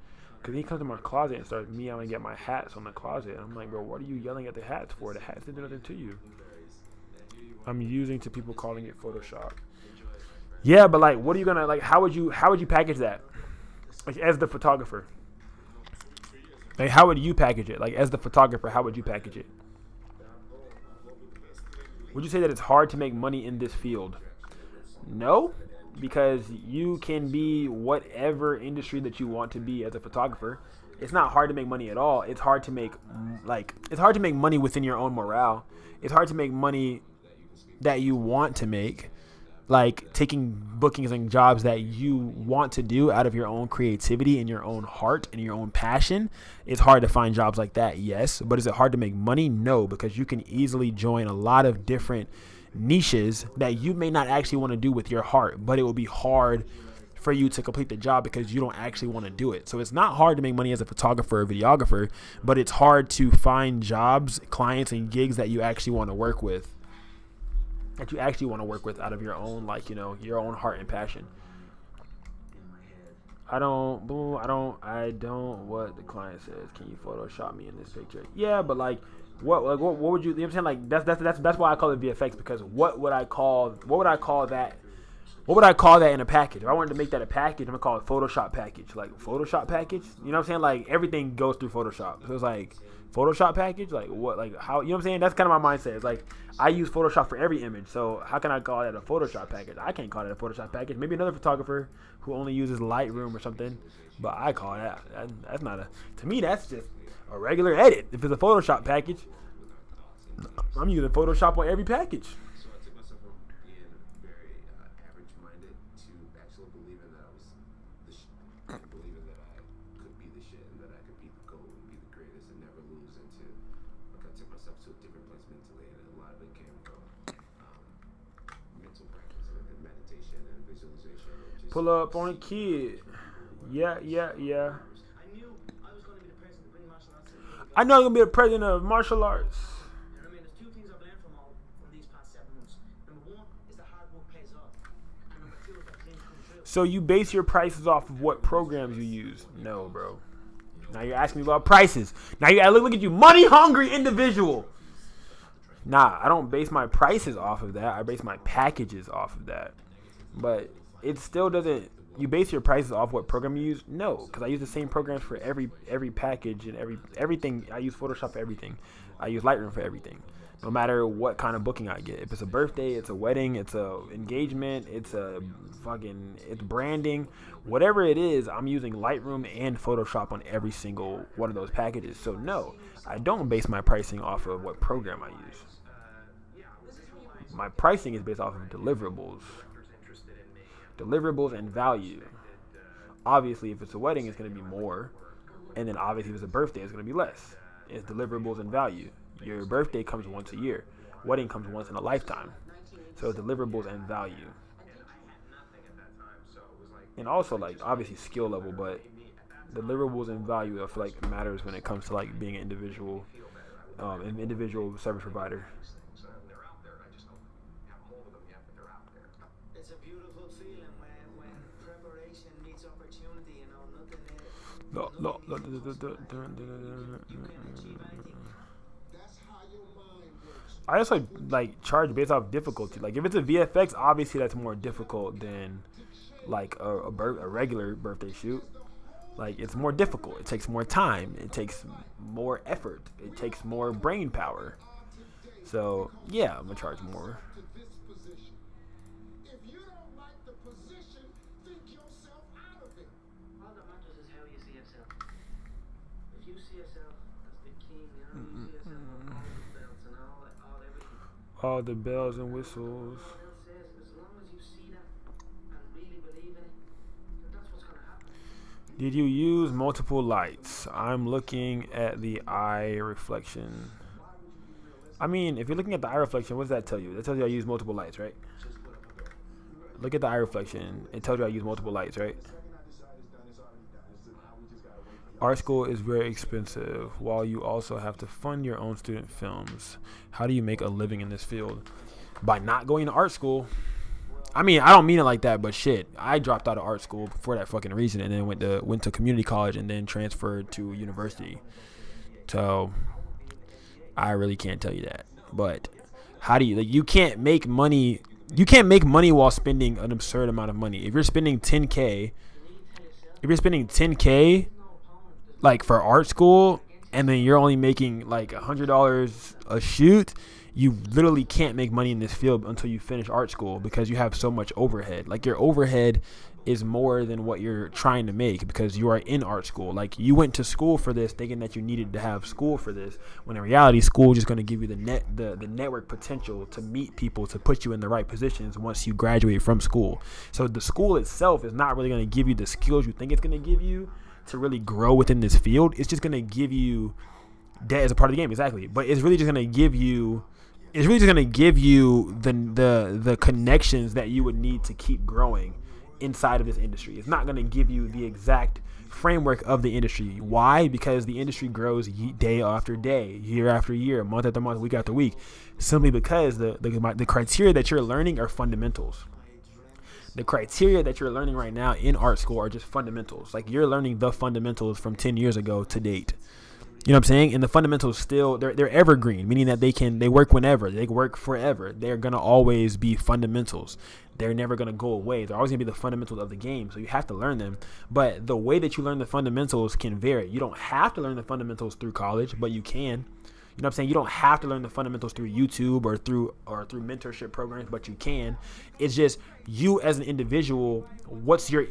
Because he comes to my closet and starts meowing at my hats on the closet. And I'm like, bro, what are you yelling at the hats for? The hats didn't do nothing to you. I'm using to people calling it Photoshop. Yeah, but like, what are you gonna like? How would you package that? Like, as the photographer, like, how would you package it? Like, as the photographer, how would you package it? Would you say that it's hard to make money in this field? No. Because you can be whatever industry that you want to be as a photographer. It's not hard to make money at all. It's hard to make money within your own morale. It's hard to make money that you want to make, like taking bookings and jobs that you want to do out of your own creativity and your own heart and your own passion. It's hard to find jobs like that, yes. But is it hard to make money? No, because you can easily join a lot of different niches that you may not actually want to do with your heart, but it will be hard for you to complete the job because you don't actually want to do it. So it's not hard to make money as a photographer or videographer, but it's hard to find jobs, clients, and gigs that you actually want to work with, out of your own, like, your own heart and passion. I don't what the client says. Can you Photoshop me in this picture? Yeah, but like, what would you know what I'm saying? Like, that's why I call it VFX, because what would I call that in a package? If I wanted to make that a package, I'm gonna call it Photoshop package. Like, Photoshop package, you know what I'm saying? Like, everything goes through Photoshop. So it's like, Photoshop package, like what, like how, you know what I'm saying? That's kind of my mindset. It's like, I use Photoshop for every image, so how can I call that a Photoshop package? I can't call it a Photoshop package. Maybe another photographer who only uses Lightroom or something, but I call that's not to me, that's just a regular edit. If it's a Photoshop package, I'm using Photoshop on every package. to a different place mentally, and a lot of it came from mental practice, and meditation and visualization. And just Pull up on a kid. Yeah. I knew I was going to be the person to bring martial arts to the people. I know I'm gonna be the president of martial arts. You know what I mean? There's two things I've learned from these past 7 months. Number one is the hard work pays off, and number two is that dreams come true. So you base your prices off of what programs you use? No, bro. Now you're asking me about prices. Now you gotta look at you, money hungry individual. Nah, I don't base my prices off of that. I base my packages off of that. But it still doesn't. You base your prices off what program you use? No, because I use the same programs for every package and everything. I use Photoshop for everything. I use Lightroom for everything. No matter what kind of booking I get. If it's a birthday, it's a wedding, it's a engagement, it's branding, whatever it is, I'm using Lightroom and Photoshop on every single one of those packages. So no, I don't base my pricing off of what program I use. My pricing is based off of deliverables and value. Obviously, if it's a wedding, it's going to be more. And then obviously, if it's a birthday, it's going to be less. It's deliverables and value. Your birthday comes once a year. Wedding comes once in a lifetime. So it's deliverables and value. And also, like, obviously skill level, but deliverables and value, I feel like matters when it comes to like being an individual service provider. It's a beautiful feeling when preparation meets opportunity. You know, I just like charge based off difficulty. Like if it's a VFX, obviously that's more difficult than like a regular birthday shoot. Like it's more difficult. It takes more time. It takes more effort. It takes more brain power. So yeah, I'm gonna charge more. all that matters is how you see yourself. If you see yourself as the king, you know, you see yourself with all the belts and all everything. All the bells and whistles. What else says, as long as you see that and really believe in it, that's what's going to happen. Did you use multiple lights? I'm looking at the eye reflection. I mean, if you're looking at the eye reflection, what does that tell you? That tells you I use multiple lights, right? Look at the eye reflection. It tells you I use multiple lights, right? Art school is very expensive, while you also have to fund your own student films. How do you make a living in this field? By not going to art school. I mean, I don't mean it like that, but shit, I dropped out of art school for that fucking reason, and then went to community college, and then transferred to university. So I really can't tell you that. But how do you? Like, you can't make money. You can't make money while spending an absurd amount of money. If you're spending 10K, like for art school, and then you're only making like $100 a shoot, you literally can't make money in this field until you finish art school, because you have so much overhead. Like your overhead is more than what you're trying to make, because you are in art school. Like you went to school for this thinking that you needed to have school for this, when in reality school is just going to give you the network potential to meet people, to put you in the right positions once you graduate from school. So the school itself is not really going to give you the skills you think it's going to give you to really grow within this field. It's just going to give you that as a part of the game, exactly. But it's really just going to give you the connections that you would need to keep growing inside of this industry. It's not going to give you the exact framework of the industry. Why? Because the industry grows day after day, year after year, month after month, week after week, simply because the criteria that you're learning are fundamentals. The criteria that you're learning right now in art school are just fundamentals. Like you're learning the fundamentals from 10 years ago to date. You know what I'm saying? And the fundamentals still, they're evergreen, meaning that they work whenever, they work forever. They're going to always be fundamentals. They're never going to go away. They're always going to be the fundamentals of the game. So you have to learn them. But the way that you learn the fundamentals can vary. You don't have to learn the fundamentals through college, but you can. You know what I'm saying? You don't have to learn the fundamentals through YouTube or through mentorship programs, but you can. It's just you as an individual, what's your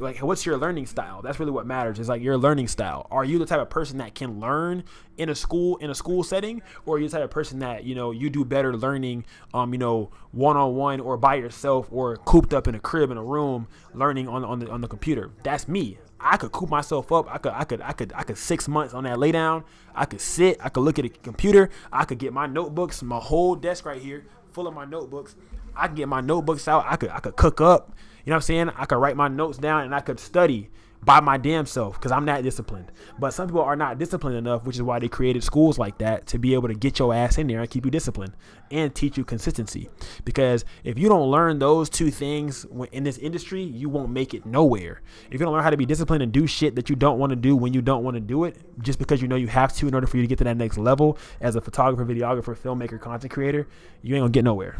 learning style? That's really what matters. It's like your learning style. Are you the type of person that can learn in a school setting, or are you the type of person that, you do better learning one-on-one or by yourself or cooped up in a crib in a room learning on the computer? That's me. I could coop myself up. I could 6 months on that lay down. I could sit. I could look at a computer. I could get my notebooks, my whole desk right here, full of my notebooks. I can get my notebooks out. I could cook up. You know what I'm saying? I could write my notes down and I could study by my damn self because I'm that disciplined. But some people are not disciplined enough, which is why they created schools like that to be able to get your ass in there and keep you disciplined and teach you consistency. Because if you don't learn those two things in this industry, you won't make it nowhere. If you don't learn how to be disciplined and do shit that you don't want to do when you don't want to do it, just because you know you have to in order for you to get to that next level as a photographer, videographer, filmmaker, content creator, you ain't gonna get nowhere.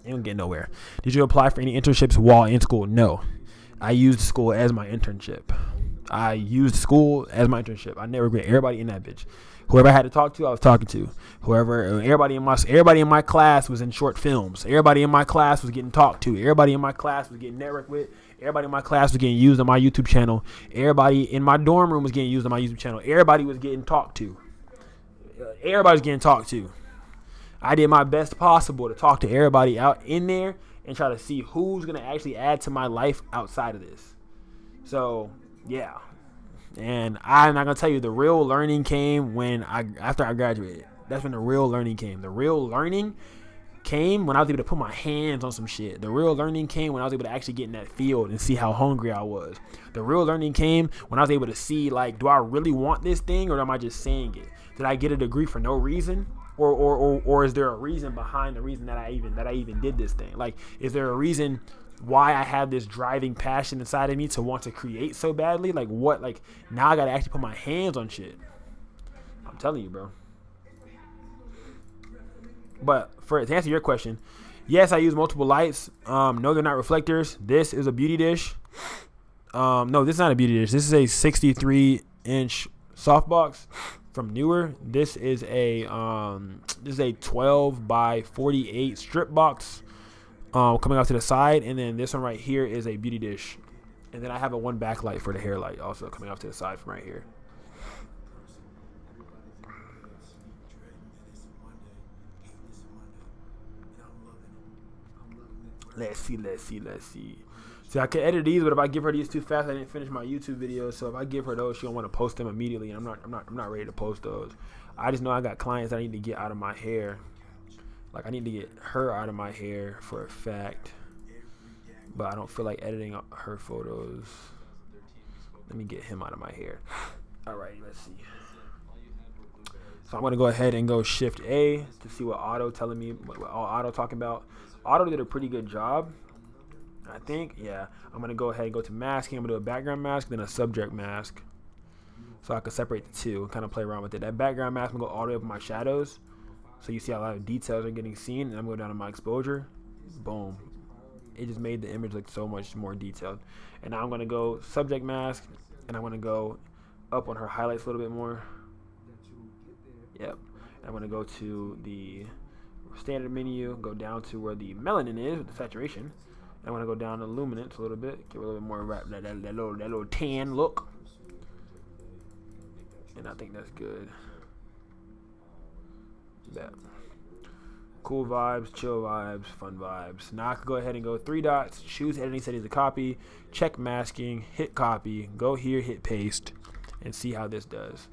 You ain't gonna get nowhere. Did you apply for any internships while in school? No. I used school as my internship. I never regret everybody in that bitch. Whoever I had to talk to, I was talking to. Everybody in my class was in short films. Everybody in my class was getting talked to. Everybody in my class was getting networked with. Everybody in my class was getting used on my YouTube channel. Everybody in my dorm room was getting used on my YouTube channel. Everybody was getting talked to. Everybody's getting talked to. I did my best possible to talk to everybody out in there and try to see who's going to actually add to my life outside of this. So, yeah. And I'm not going to tell you, the real learning came after I graduated. That's when the real learning came. The real learning came when I was able to put my hands on some shit. The real learning came when I was able to actually get in that field and see how hungry I was. The real learning came when I was able to see, like, do I really want this thing or am I just saying it? Did I get a degree for no reason? Or is there a reason behind the reason that I even did this thing? Like, is there a reason why I have this driving passion inside of me to want to create so badly? Like, what? Like, now I gotta actually put my hands on shit. I'm telling you, bro. But to answer your question, yes, I use multiple lights. No, they're not reflectors. This is a beauty dish. No, this is not a beauty dish. This is a 63-inch softbox from Newer. This is a 12 by 48 strip box coming out to the side, and then this one right here is a beauty dish, and then I have a one backlight for the hair light also coming off to the side from right here. Let's see. See, I could edit these, but if I give her these too fast, I didn't finish my YouTube videos. So if I give her those, she'll want to post them immediately. And I'm not ready to post those. I just know I got clients I need to get out of my hair. Like, I need to get her out of my hair for a fact. But I don't feel like editing her photos. Let me get him out of my hair. All right, let's see. So I'm going to go ahead and go Shift A to see what Auto telling me, what Auto talking about. Auto did a pretty good job, I think. Yeah, I'm going to go ahead and go to masking. I'm going to do a background mask, then a subject mask. So I can separate the two and kind of play around with it. That background mask, I'm going to go all the way up in my shadows. So you see how a lot of details are getting seen. And I'm going down to my exposure. Boom. It just made the image look so much more detailed. And now I'm going to go subject mask. And I'm going to go up on her highlights a little bit more. Yep. And I'm going to go to the standard menu. Go down to where the melanin is, with the saturation. I'm going to go down to luminance a little bit. Give it a little bit more of that little tan look. And I think that's good. That. Cool vibes, chill vibes, fun vibes. Now I can go ahead and go 3 dots, choose editing settings to copy, check masking, hit copy, go here, hit paste, and see how this does.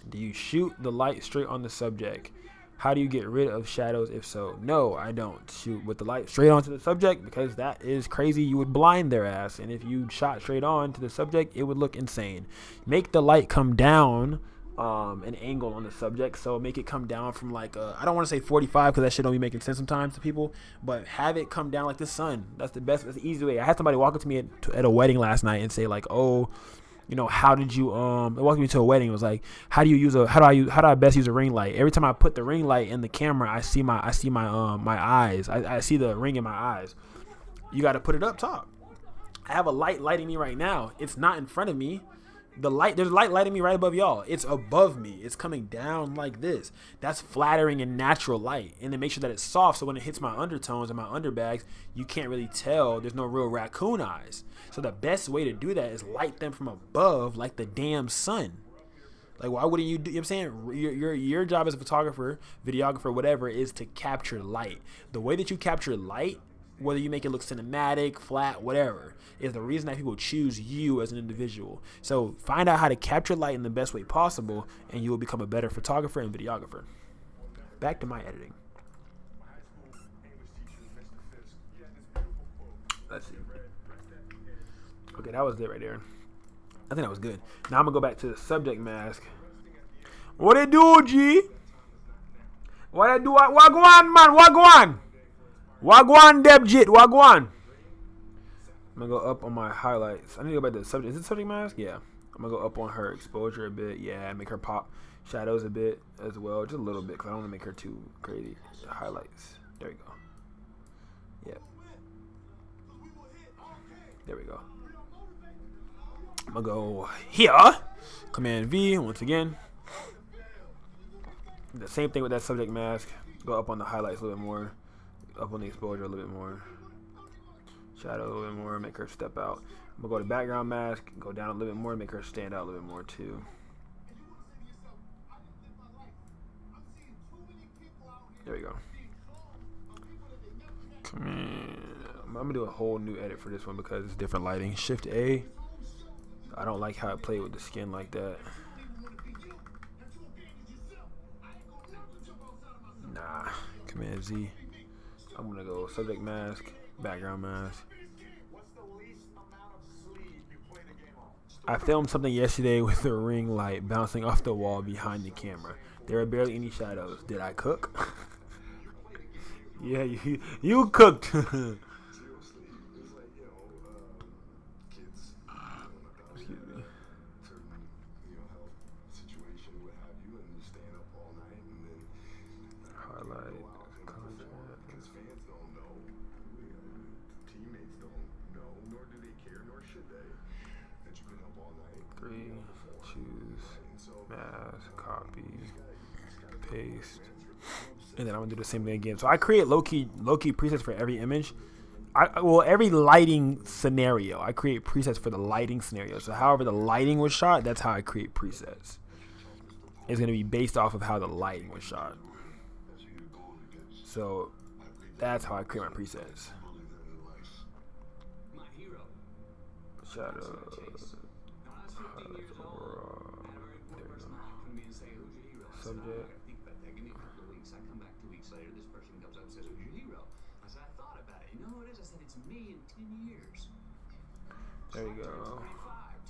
Do you shoot the light straight on the subject? How do you get rid of shadows if so? No, I don't shoot with the light straight onto the subject because that is crazy. You would blind their ass. And if you shot straight on to the subject, it would look insane. Make the light come down an angle on the subject. So make it come down from like, I don't want to say 45 because that shit don't be making sense sometimes to people. But have it come down like the sun. That's the best. That's the easy way. I had somebody walk up to me at a wedding last night and say like, oh, you know, how did you it walked me to a wedding. It was like, how do I best use a ring light? Every time I put the ring light in the camera, I see my eyes. I see the ring in my eyes. You got to put it up top. I have a light lighting me right now. It's not in front of me. There's a light lighting me right above y'all. It's above me. It's coming down like this. That's flattering and natural light. And then make sure that it's soft so when it hits my undertones and my underbags, you can't really tell. There's no real raccoon eyes. So the best way to do that is light them from above like the damn sun. Like, why wouldn't you do, you know what I'm saying? Your job as a photographer, videographer, whatever, is to capture light. The way that you capture light whether you make it look cinematic, flat, whatever, is the reason that people choose you as an individual. So find out how to capture light in the best way possible, and you will become a better photographer and videographer. Back to my editing. Let's see. Okay, that was it right there. I think that was good. Now I'm gonna go back to the subject mask. What it do, G? What it do? Wagwan, man. Wagwan. Wagwan, Debjit. Wagwan. I'm gonna go up on my highlights. I need to go back to the subject. Is it subject mask? Yeah. I'm gonna go up on her exposure a bit. Yeah, make her pop shadows a bit as well, just a little bit, because I don't want to make her too crazy. Highlights. There we go. Yep. There we go. I'm gonna go here. Command V once again. The same thing with that subject mask. Go up on the highlights a little bit more. Up on the exposure a little bit more. Shadow a little bit more. Make her step out. I'm gonna go to background mask. Go down a little bit more. Make her stand out a little bit more too. There we go. Come on. I'm gonna do a whole new edit for this one because it's different lighting. Shift A. I don't like how it played with the skin like that. Nah. Command Z. I'm gonna go subject mask, background mask. I filmed something yesterday with a ring light bouncing off the wall behind the camera. There are barely any shadows. Did I cook? Yeah, you cooked. Paste, and then I'm gonna do the same thing again. So I create low-key presets for every image. Every lighting scenario, I create presets for the lighting scenario. So however the lighting was shot, that's how I create presets. It's gonna be based off of how the lighting was shot. So that's how I create my presets. Shadow. Subject. There you go.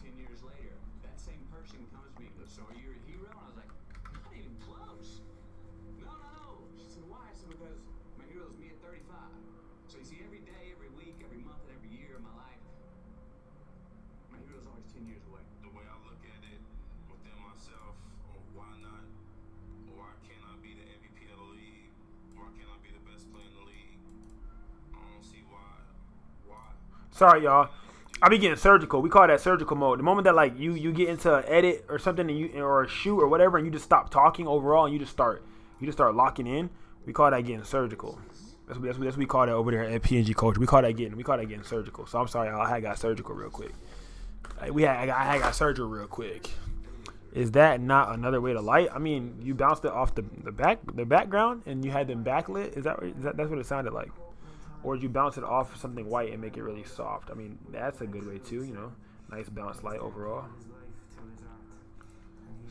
10 years later, that same person comes to me and goes, "So are you a hero?" And I was like, "Not even close." No. She said, "Why?" I said, "Because my hero is me at 35. So you see, every day, every week, every month, and every year of my life, my hero is always 10 years away." The way I look at it within myself, or why not, or why can't I be the MVP of the league? Why can't I be the best player in the league? I don't see why. Sorry, y'all. I be getting surgical. We call that surgical mode. The moment that like you get into an edit or something, and or a shoot or whatever, and you just stop talking overall, and you just start locking in. We call that getting surgical. That's what we call that over there at PNG culture. We call that getting surgical. So I'm sorry, I had got surgical real quick. I had got surgery real quick. Is that not another way to light? I mean, you bounced it off the background, and you had them backlit. That's what it sounded like? Or did you bounce it off something white and make it really soft? I mean, that's a good way too, you know. Nice bounce light overall.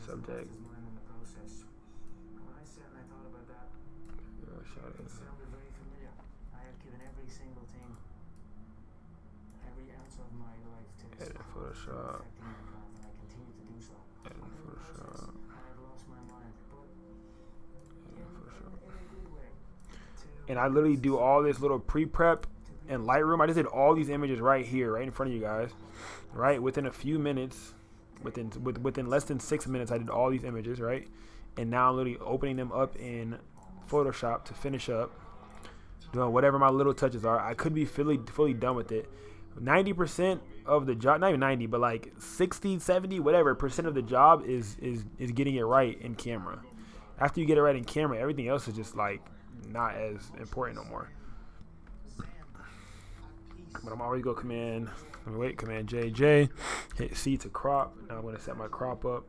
Subject. Edit Photoshop. Edit Photoshop. And I literally do all this little pre-prep in Lightroom. I just did all these images right here, right in front of you guys, right? Within a few minutes, within less than 6 minutes, I did all these images, right? And now I'm literally opening them up in Photoshop to finish up, doing whatever my little touches are. I could be fully done with it. 90% of the job, not even 90, but like 60, 70, whatever percent of the job is getting it right in camera. After you get it right in camera, everything else is just like not as important no more. But I'm always go Command J, hit C to crop. Now I'm gonna set my crop up.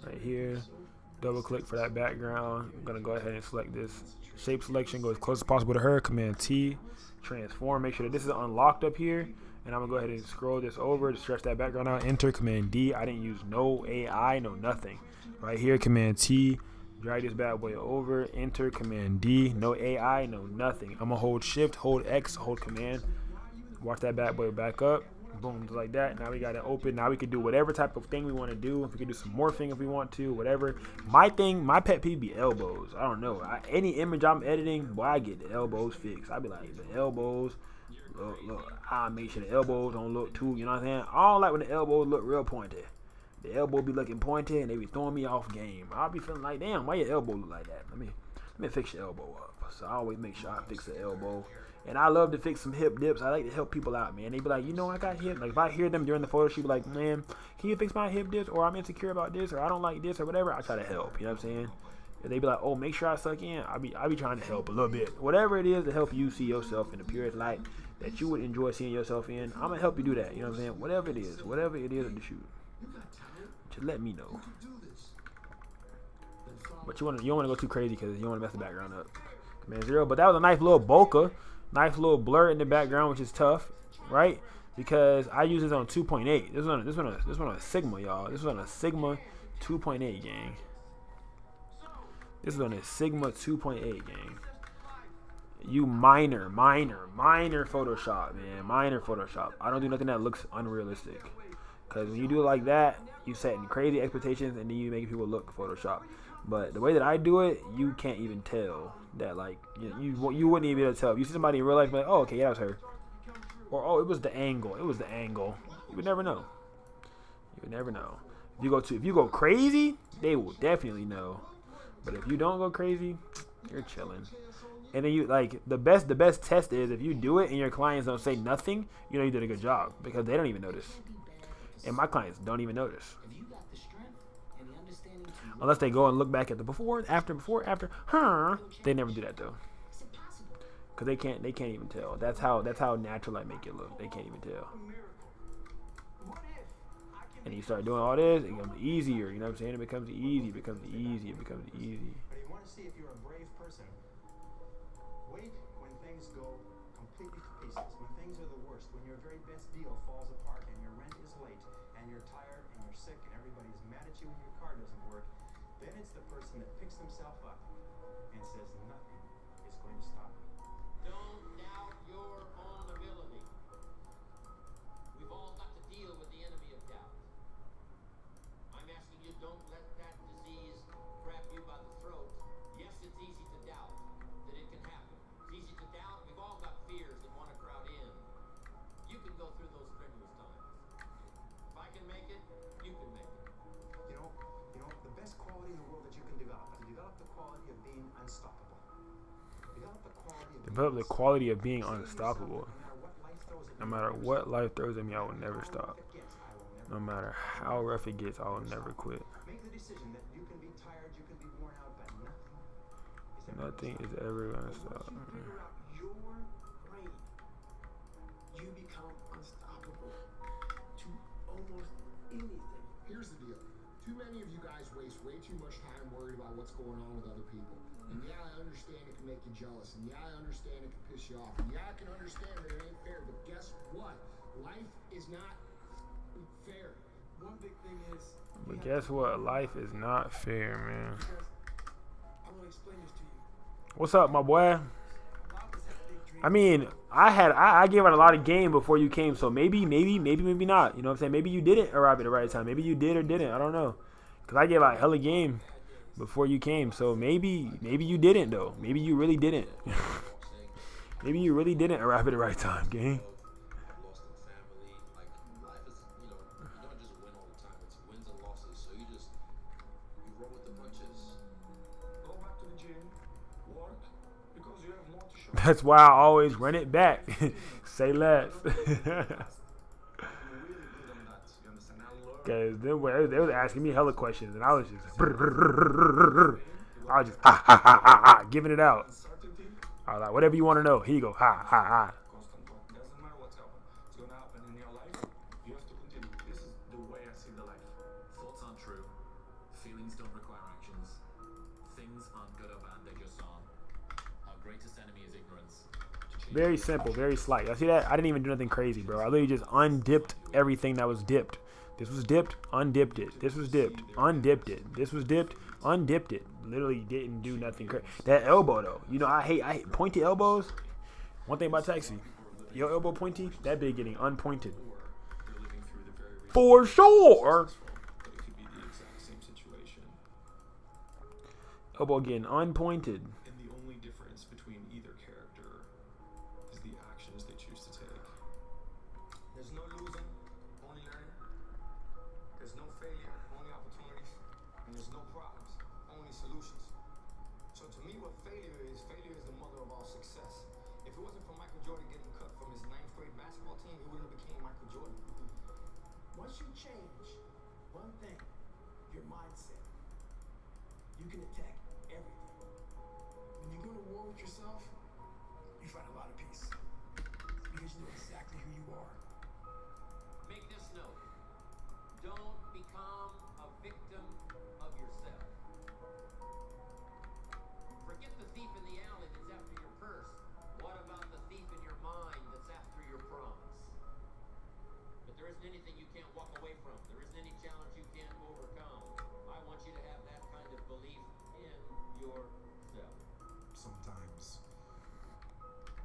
Right here. Double click for that background. I'm gonna go ahead and select this shape selection. Go as close as possible to her. Command T, transform. Make sure that this is unlocked up here. And I'm gonna go ahead and scroll this over to stretch that background out. Enter, Command D. I didn't use no AI, no nothing. Right here, Command T. Drag this bad boy over. Enter, Command D. No AI, no nothing. I'm gonna hold Shift, hold X, hold Command. Watch that bad boy back up. Boom, just like that. Now we got it open. Now we can do whatever type of thing we want to do. If we can do some morphing if we want to, whatever. My pet peeve be elbows. I don't know. Any image I'm editing, boy, I get the elbows fixed. I be like, the elbows, look, I make sure the elbows don't look too, you know what I'm saying? I don't like when the elbows look real pointy. The elbow be looking pointy and they be throwing me off game. I'll be feeling like, damn, why your elbow look like that? Let me fix your elbow up. So I always make sure I fix the elbow. And I love to fix some hip dips. I like to help people out, man. They be like, you know, I got hip. Like, if I hear them during the photo shoot, be like, man, can you fix my hip dips? Or I'm insecure about this, or I don't like this, or whatever. I try to help. You know what I'm saying? If they be like, oh, make sure I suck in. I be trying to help a little bit. Whatever it is to help you see yourself in the purest light that you would enjoy seeing yourself in, I'm gonna help you do that. You know what I'm saying? Whatever it is at the shoot, just let me know. But you don't want to go too crazy because you don't want to mess the background up. Command 0. But that was a nice little bokeh. Nice little blur in the background, which is tough, right? Because I use this on 2.8. This one on a Sigma, y'all. This was on a Sigma 2.8, gang. This is on a Sigma 2.8, gang. You minor Photoshop, man. Minor Photoshop. I don't do nothing that looks unrealistic. Because when you do it like that, you setting crazy expectations and then you make people look Photoshop. But the way that I do it, you can't even tell that, like, you wouldn't even be able to tell. If you see somebody in real life, like, oh, okay, yeah, that was her. Or, oh, it was the angle. You would never know. If you go crazy, they will definitely know. But if you don't go crazy, you're chilling. And then the best test is if you do it and your clients don't say nothing, you know you did a good job because they don't even notice. And my clients don't even notice. Unless they go and look back at the before, after. They never do that though. Cause they can't even tell. That's how natural I make it look. They can't even tell. And you start doing all this, it becomes easier. You know what I'm saying? It becomes easy. But you want to see if you're a brave person. Wait when things go completely to pieces. When things are the worst. When your very best deal falls apart and your rent is late and you're tired and you're sick and everybody's mad at you and your car doesn't work. Then it's the person that picks themselves up and says nothing is going to stop me. Don't doubt your own ability. We've all got to deal with the enemy of doubt. I'm asking you, don't let that disease grab you by the throat. Yes, it's easy to doubt that it can happen. It's easy to doubt. We've all got fears that want to crowd in. You can go through those strenuous times. If I can make it, you can make it. You know, the best quality in the world that you can develop the quality of being unstoppable. Develop the quality of being unstoppable. No matter what life throws at me, I will never stop. No matter how rough it gets, I will never quit. Make the decision that you can be tired, you can be worn out, but nothing is ever gonna stop. Once you figure out your brain, you become unstoppable to almost anything. Here's the deal. Too many of you guys waste way too much time worried about what's going on with other people. And yeah, I understand it can make you jealous. And yeah, I understand it can piss you off. And yeah, I can understand that it ain't fair. But guess what? Life is not fair. One big thing is... But guess what? Life is not fair, man. I want to explain this to you. What's up, my boy? I mean, I gave out a lot of game before you came, so maybe not. You know what I'm saying? Maybe you didn't arrive at the right time. Maybe you did or didn't. I don't know. Because I gave out hella game before you came, so maybe you didn't, though. Maybe you really didn't. Maybe you really didn't arrive at the right time, gang. Lost in family. Like, life is, you don't just win all the time. It's wins and losses. So you roll with the punches. Go back to the gym, work, because you have more to show. That's why I always run it back. Say less. Because they was asking me hella questions, and I was just giving it out. I was like, whatever you want to know, here you go. Constant talk. Doesn't matter what's happening. It's going to happen in your life. You have to continue. This is the way I see the life. Thoughts aren't true. Feelings don't require actions. Things aren't good or bad, they just are. Our greatest enemy is ignorance. Very simple, very slight. I see that? I didn't even do nothing crazy, bro. I literally just undipped everything that was dipped. This was dipped, undipped it. This was dipped, undipped it. This was dipped, undipped it. Literally didn't do nothing crazy. That elbow, though. You know, I hate pointy elbows. One thing about Taxi, your elbow pointy, that big getting unpointed. For sure. But it could be the exact same situation. Elbow getting unpointed. And the only difference between either character is the actions they choose to take. There's no losing, only learning. There's no failure, only opportunities. And there's no problems, only solutions. So to me, what failure is the mother of all success. If it wasn't for Michael Jordan getting cut from his 9th grade basketball team, he wouldn't have became Michael Jordan. Once you change one thing, your mindset, you can attack everything. When you go to war with yourself, you find a lot of peace. Because you know exactly who you are. Make this note. Don't become a victim of yourself. Forget the thief in the alley that's after your purse. What about the thief in your mind that's after your promise? But there isn't anything you can't walk away from. There isn't any challenge you can't overcome. I want you to have that kind of belief in yourself. Sometimes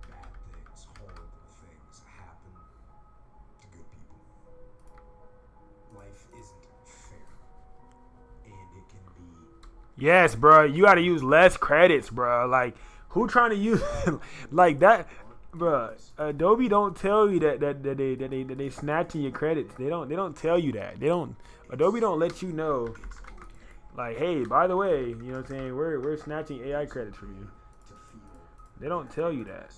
bad things, horrible things happen to good people. Life isn't fair, and it can be. Yes, bro. You got to use less credits, bro. Like, who trying to use like that, bro? Adobe don't tell you that they snatching your credits. They don't tell you that. Adobe don't let you know. Like, hey, by the way, you know what I'm saying? We're snatching AI credits from you. They don't tell you that.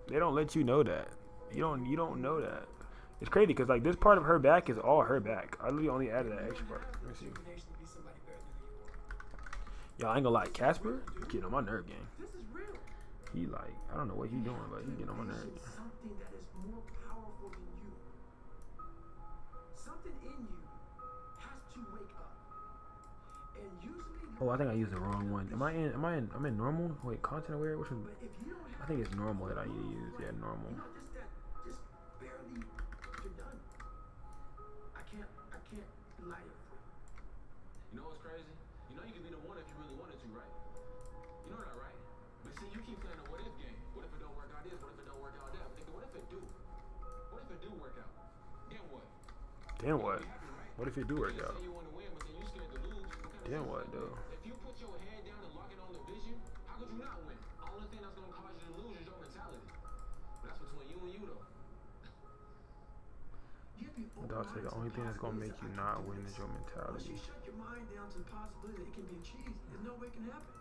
They don't let you know that. You don't know that. It's crazy because like this part of her back is all her back. I literally only added that extra part. Let me see. Yo, I ain't gonna lie, Casper getting on my nerve game. This is real. He like, I don't know what he doing, but he getting on my nerve. Something that is more powerful than you. Something in you has to wake up. And usually Oh, I think I used the wrong one. I'm in normal? Wait, content aware? Which one? I think it's normal that I need to use. Yeah, normal. just barely you're done. I can't light it for you. You know what's crazy? You know you can be the one if you really wanted to, right? You know that, right? But see, you keep playing the what if game. What if it don't work out this? What if it don't work out that? I'm thinking, what if it do? What if it do work out? Then what? Then what? What if it do work out? You want to win, but then you scared to lose. Then what, though? If you put your head down and lock it on the vision, how could you not win? The only thing that's gonna cause you to lose is your mentality. But that's between you and you, though. Dog say the only thing that's gonna make you not win is your Once mentality. you shut your mind down to the possibility that it can be achieved, there's no way it can happen.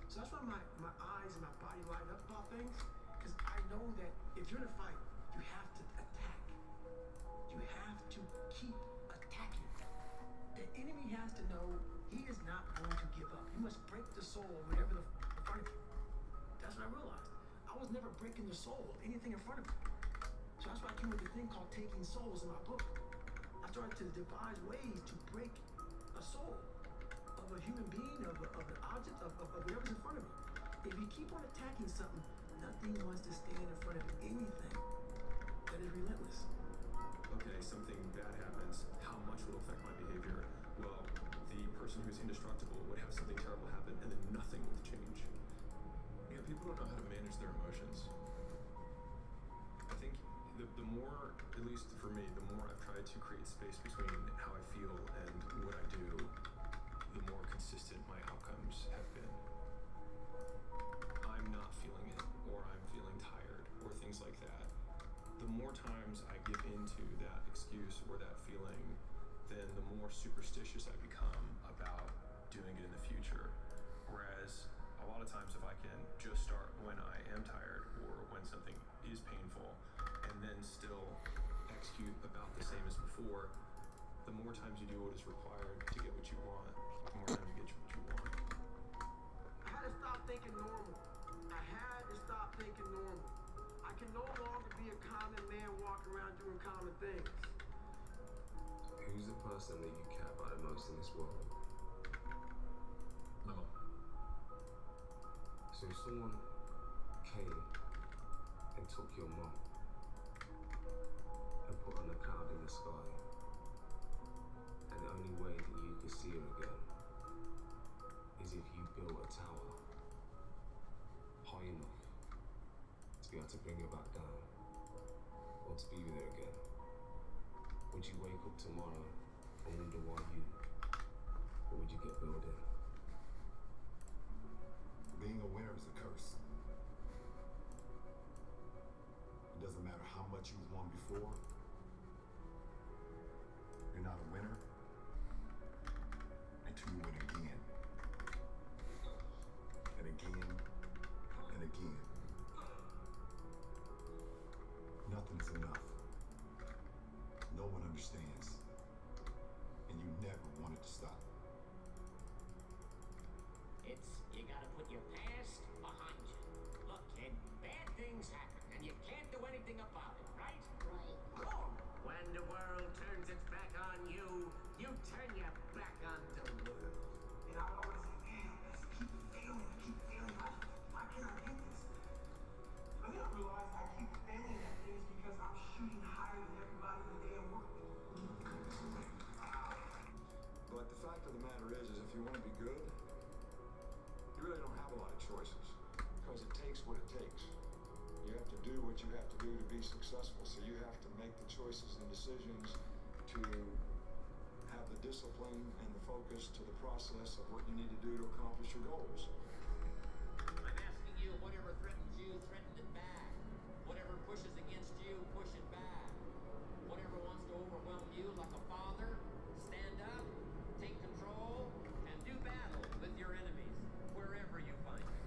So that's why my eyes and my body light up about things, because I know that if you're in a fight, you have to attack. You have to keep attacking. The enemy has to know he is not going to give up. You must break the soul of whatever in front of you. That's what I realized. I was never breaking the soul of anything in front of me. So that's why I came with a thing called Taking Souls in my book. I started to devise ways to break a soul of a human being, of an object, of whatever's in front of me. If you keep on attacking something, nothing wants to stand in front of anything that is relentless. Okay, something bad happens. How much will affect my behavior? Well, the person who's indestructible would have something terrible happen, and then nothing would change. Yeah, people don't know how to manage their emotions. I think the more, at least for me, the more I've tried to create space between how I feel and what I do, the more consistent my outcomes have been. I'm not feeling it, or I'm feeling tired, or things like that. The more times I give into that excuse or that feeling, then the more superstitious I become about doing it in the future. Whereas a lot of times if I can just start when I am tired or when something is painful and then still execute about the same as before, the more times you do what is required to get what you want, the more times you get what you want. I had to stop thinking normal. I had to stop thinking normal. I can no longer be a common man walking around doing common things. Who's the person that you care about the most in this world? So if someone came and took your mom and put an cloud in the sky, and the only way that you could see her again is if you built a tower high enough to be able to bring her back down or to be with her again, would you wake up tomorrow and wonder why you, or would you get built in? Being a winner is a curse. It doesn't matter how much you've won before. You're not a winner until you win again. And again. And again. Nothing's enough. No one understands. And you never want it to stop. You gotta put your past behind you. Look, kid, bad things happen, and you can't do anything about it, right? Right. Boom! When the world turns its back on you, you turn your back on the world. And I would always say, man, I just keep failing. Why can't I get this? But then I realized I keep failing at things because I'm shooting higher than everybody in the damn world. But the fact of the matter is if you want to be good, you really don't have a lot of choices, because it takes what it takes. You have to do what you have to do to be successful, so you have to make the choices and decisions to have the discipline and the focus to the process of what you need to do to accomplish your goals. I'm asking you, whatever threatens you, threaten it back. Whatever pushes against you, push it back. Whatever wants to overwhelm you like a father, stand up, take control, and do battle with your enemies, wherever you find them.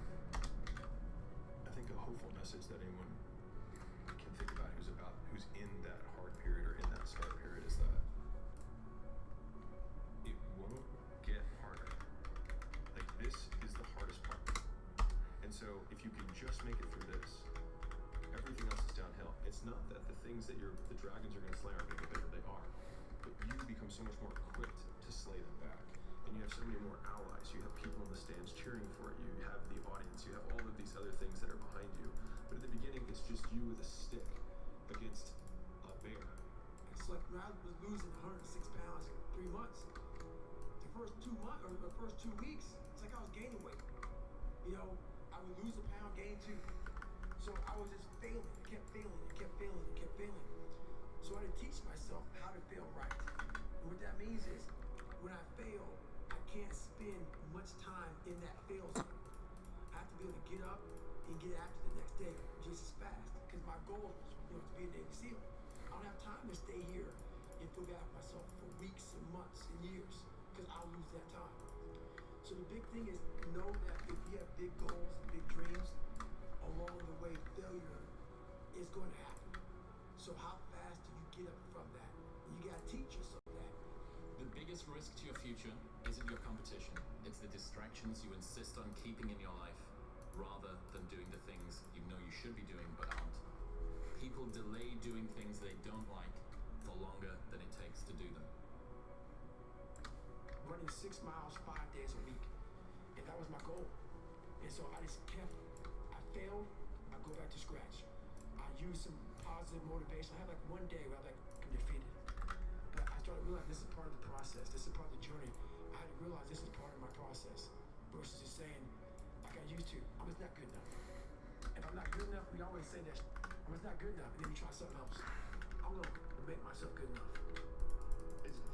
I think a hopeful message that anyone can think about who's in that hard period or in that start period is that it won't get harder. Like, this is the hardest part. And so if you can just make it through this, everything else is downhill. It's not that the things that the dragons are going to slay aren't going to get bigger, they are. But you become so much more equipped to slay them back. And you have so many more allies. You have people in the stands cheering for it. You have the audience. You have all of these other things that are behind you. But in the beginning, it's just you with a stick against a bear. It's like when I was losing 106 pounds in 3 months. The first 2 months or the first 2 weeks, it's like I was gaining weight. You know, I would lose a pound, gain 2. So I was just failing. I kept failing. So I had to teach myself how to fail right. And what that means is, when I fail, I can't spend much time in that fail zone. I have to be able to get up and get after the next day just as fast. Because my goal was, to be a Navy SEAL. I don't have time to stay here and feel bad for myself for weeks and months and years, because I'll lose that time. So the big thing is, know that if you have big goals and big dreams, along the way failure is going to happen. So how fast do you get up from that? And you got to teach yourself that. The biggest risk to your future isn't your competition. It's the distractions you insist on keeping in your life, rather than doing the things you know you should be doing but aren't. People delay doing things they don't like for longer than it takes to do them. Running 6 miles 5 days a week, and that was my goal. And so I just kept, I failed, I go back to scratch. I use some positive motivation. I had like one day where I was like, I'm defeated. But I started realizing this is part of the process. This is part of the journey. I had to realize this is part of my process versus just saying, like I used to, I'm just not good enough. If I'm not good enough, we always say that, I'm just not good enough, and then we try something else. I'm going to make myself good enough.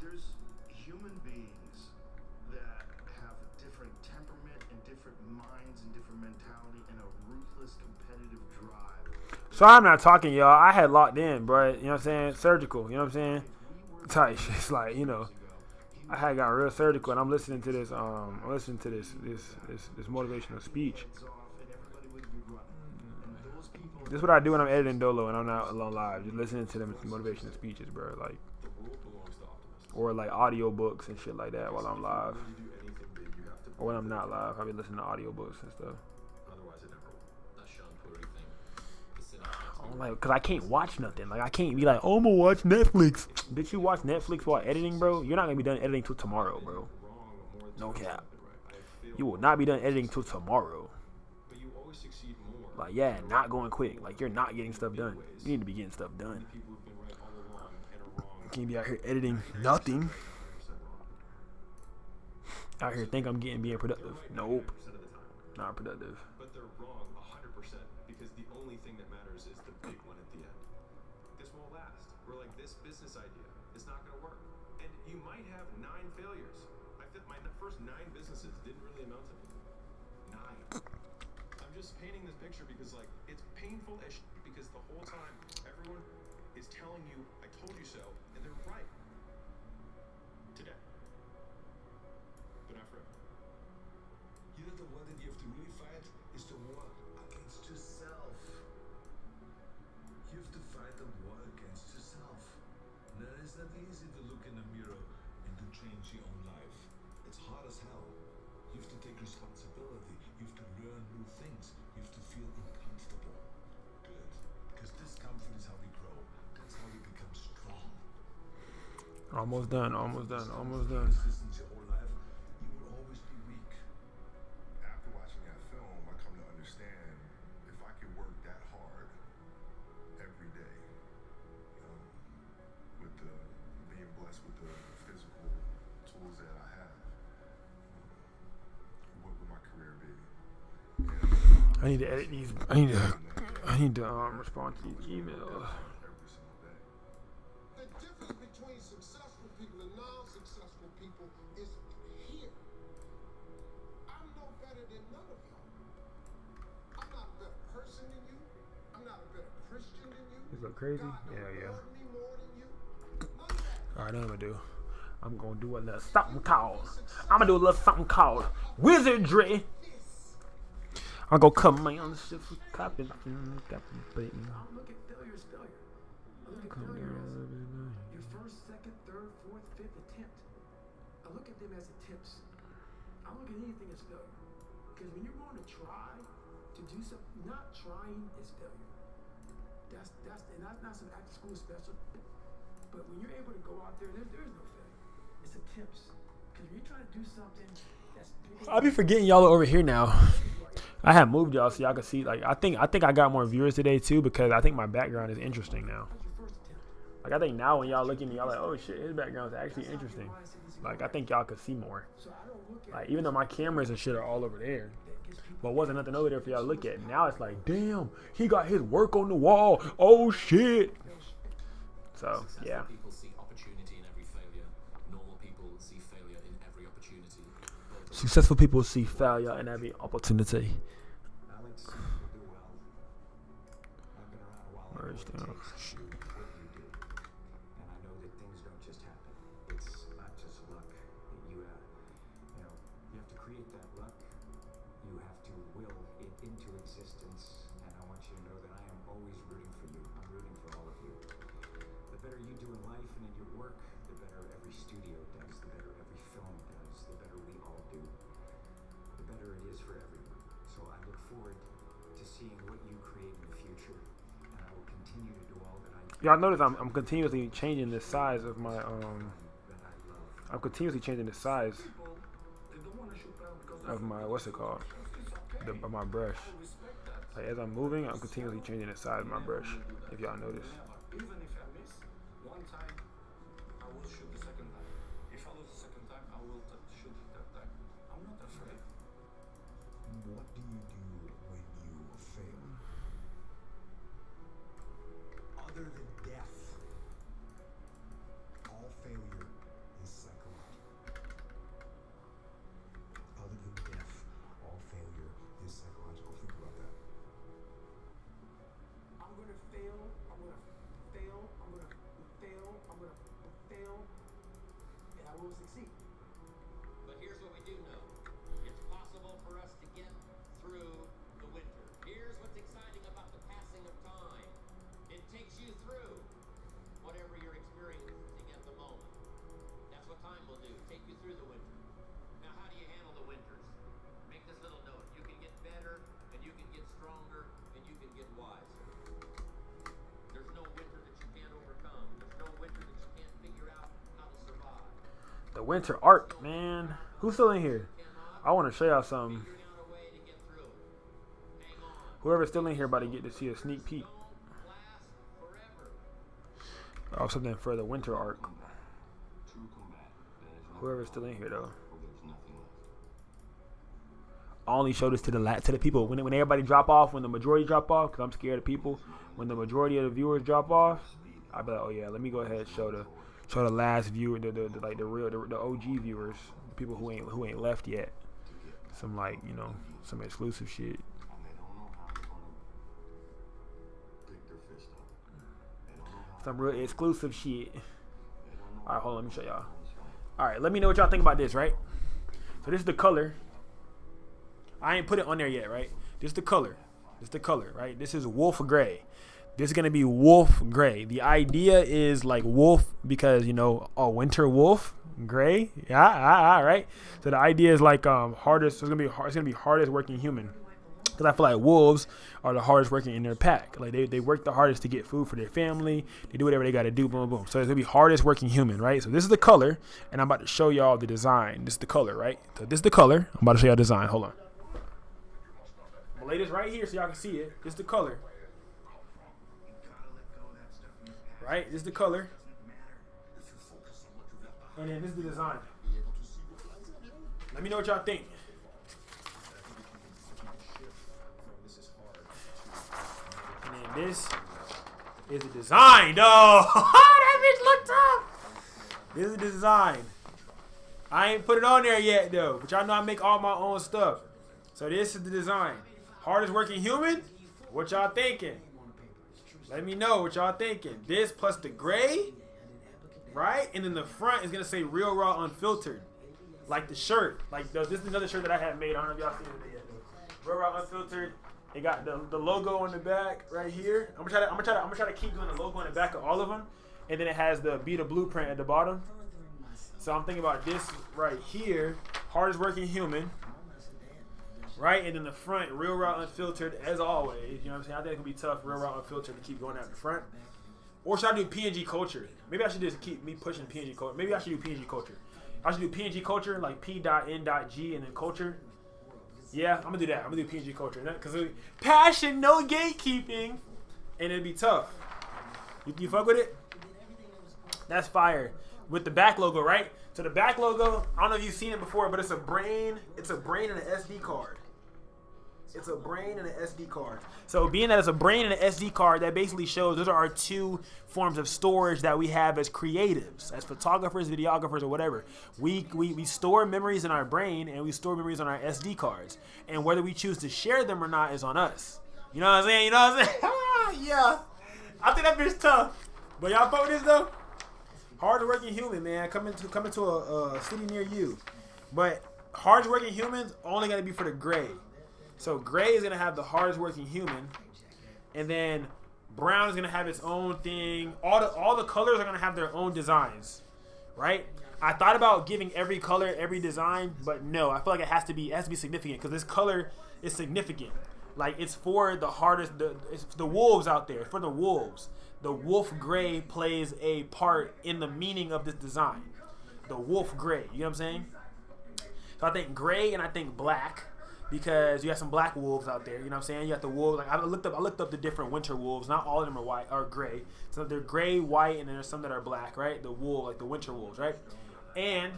There's human beings that have a different temperament and different minds and different mentality and a ruthless competitive drive. So I'm not talking, y'all. I had locked in, bro. You know what I'm saying? Surgical. You know what I'm saying? Tight. It's like, I had got real surgical, and I'm listening to this. This motivational speech. This is what I do when I'm editing Dolo and I'm not alone live. Just listening to them motivational speeches, bro. Like, or like audio books and shit like that while I'm live. Or when I'm not live, I'll be listening to audiobooks and stuff. Like, cause I can't watch nothing. Like, I can't be like, oh, I'm gonna watch Netflix. Bitch, you watch Netflix while editing, bro? You're not gonna be done editing till tomorrow, bro. No cap. You will not be done editing till tomorrow. But you Like, yeah, not going quick. Like, you're not getting stuff done. You need to be getting stuff done. People who've been right all along and are wrong. You can't be out here editing nothing. Out here think I'm being productive. Nope. Not productive. But they're wrong 100% because the only thing that matters is the big one at the end. This won't last. We're like, this business idea is not going to work. And you might have 9 failures. I think my first 9 businesses didn't really amount to anything. 9. I'm just painting this picture because, like, it's painful as because the whole time everyone is telling you, I told you so, and they're right. Today. But not forever. You know, the one that you have to really fight is the war against yourself. You have to fight the war against yourself. Now, it's not easy to look in the mirror and to change your own life. It's hard as hell. You have to take responsibility. You have to learn new things. You have to feel uncomfortable. Good. Because discomfort is how we grow. That's how we become strong. Almost done. Almost done. Almost done. Resistance your whole life, you will always be weak. After watching that film, I come to understand if I could work that hard every day, with being blessed with the physical tools that I have, what would my career be? I need to edit these. I need to respond to these emails. Every single day. The difference between successful people and non-successful people is here. I'm no better than none of y'all. I'm not a better person than you. I'm not a better Christian than you. This look crazy? God don't Yeah. love me more than you. None of that. Alright, I'm gonna do. I'm gonna do a little something called. I'm gonna do a little something called wizardry. I'm gonna come on the shit for copy. I don't look at failure as failure. I look at failure as your first, second, third, fourth, fifth attempt. I look at them as attempts. I don't look at anything as failure. Because when you're going to try to do something, not trying is failure. That's not some after school special. But when you're able to go out there is no failure. It's attempts. Because when you're trying to do something that's bigger. I'll be forgetting y'all are over here now. I have moved y'all so y'all can see. Like I think I got more viewers today too because I think my background is interesting now. Like I think now when y'all look at me, y'all like, oh shit, his background is actually interesting. Like I think y'all could see more. Like even though my cameras and shit are all over there, but wasn't nothing over there for y'all to look at. Now it's like, damn, he got his work on the wall. Oh shit. So yeah. People see opportunity in every failure. Normal people see failure in every opportunity. Successful people see failure in every opportunity. I like to see people do well. I've been around a while. I know what it takes to do what you do. And I know that things don't just happen. It's not just luck. You have to create that luck. You have to will it into existence. And I want you to know that I am always rooting for you. I'm rooting for all of you. The better you do in life and in your work, the better every studio does, the better every film does, the better we all do. The better it is for everyone. So I look forward to seeing what you create in the future, and I will continue to do all that I can. Y'all notice I'm continuously changing the size of my I'm continuously changing the size of my what's it called? Of my brush. Like as I'm moving, I'm continuously changing the size of my brush. If y'all notice. Even if I miss one time, I will shoot the second time. If I lose the second time, I will shoot the third time. I'm not afraid. What do you do when you fail? Other than death, all failure is psychological. Other than death, all failure is psychological. Think about that. I'm gonna fail, I'm gonna fail, I'm gonna fail, I'm gonna fail, and I will succeed. But here's what we do know. It's possible for us to get through the winter. Here's what's exciting about the passing of time. It takes you through whatever you're experiencing at the moment. That's what time will do. Take you through the winter. Now, how do you handle the winters? Make this little note. You can get better, and you can get stronger, and you can get wiser. There's no winter that you can't overcome. There's no winter that you can't figure out how to survive. The winter art, man. Who's still in here? I want to show y'all something. Whoever's still in here about to get to see a sneak peek. Oh, something for the winter arc. Whoever's still in here though. I only show this to the people when everybody drop off, when the majority drop off, because I'm scared of people. When the majority of the viewers drop off, I'll be like, oh yeah, let me go ahead and show the last viewer, the OG viewers, the people who ain't left yet. Some like, you know, some exclusive shit. Some real exclusive shit. Alright, hold on, let me show y'all. Alright, let me know what y'all think about this, right? So this is the color. I ain't put it on there yet, right? This is the color. This is the color, right? This is wolf gray. This is going to be wolf gray. The idea is like wolf because, you know, winter wolf gray. Yeah, right? So the idea is like hardest. So it's going to be hardest working human. Because I feel like wolves are the hardest working in their pack. Like they work the hardest to get food for their family. They do whatever they got to do, boom, boom. So it's going to be hardest working human, right? So this is the color, and I'm about to show y'all the design. This is the color, right? So this is the color. I'm about to show y'all the design. Hold on. I'm going to lay this right here so y'all can see it. This is the color. Right? This is the color. And then this is the design. Let me know what y'all think. This is the design, though. That bitch look tough. This is the design. I ain't put it on there yet, though. But y'all know I make all my own stuff. So this is the design. Hardest working human? What y'all thinking? Let me know what y'all thinking. This plus the gray, right? And then the front is going to say Real Raw Unfiltered. Like the shirt. Like this is another shirt that I have made. I don't know if y'all seen it yet. Real Raw Unfiltered. It got the logo on the back right here. I'm gonna try to keep doing the logo on the back of all of them, and then it has the Be the Blueprint at the bottom. So I'm thinking about this right here, hardest working human, right, and then the front, Real Raw Unfiltered as always. You know what I'm saying? I think it could be tough, Real Raw Unfiltered, to keep going out the front. Or should I do PNG culture? Maybe I should just keep me pushing PNG culture. Maybe I should do PNG culture. I should do PNG culture like P.N.G and then culture. Yeah, I'm gonna do that. I'm gonna do PNG culture, because passion, no gatekeeping, and it'd be tough. You fuck with it? That's fire. With the back logo, right? So the back logo, I don't know if you've seen it before, but it's a brain. It's a brain and an SD card. It's a brain and an SD card. So being that it's a brain and an SD card, that basically shows those are our two forms of storage that we have as creatives, as photographers, videographers, or whatever. We store memories in our brain and we store memories on our SD cards. And whether we choose to share them or not is on us. You know what I'm saying? You know what I'm saying? Yeah. I think that bitch tough. But y'all fuck with this though? Hard working human, man. Coming to a city near you. But hard working humans only gonna be for the gray. So gray is gonna have the hardest working human, and then brown is gonna have its own thing. All the colors are gonna have their own designs, right? I thought about giving every color every design, but no, I feel like it has to be significant, because this color is significant. Like it's for the hardest, it's the wolves out there. For the wolves, the wolf gray plays a part in the meaning of this design. The wolf gray, you know what I'm saying? So I think gray and I think black. Because you have some black wolves out there, you know what I'm saying? You have the wolves. Like I looked up the different winter wolves. Not all of them are white or gray. So they're gray, white, and then there's some that are black, right? The wool, like the winter wolves, right? And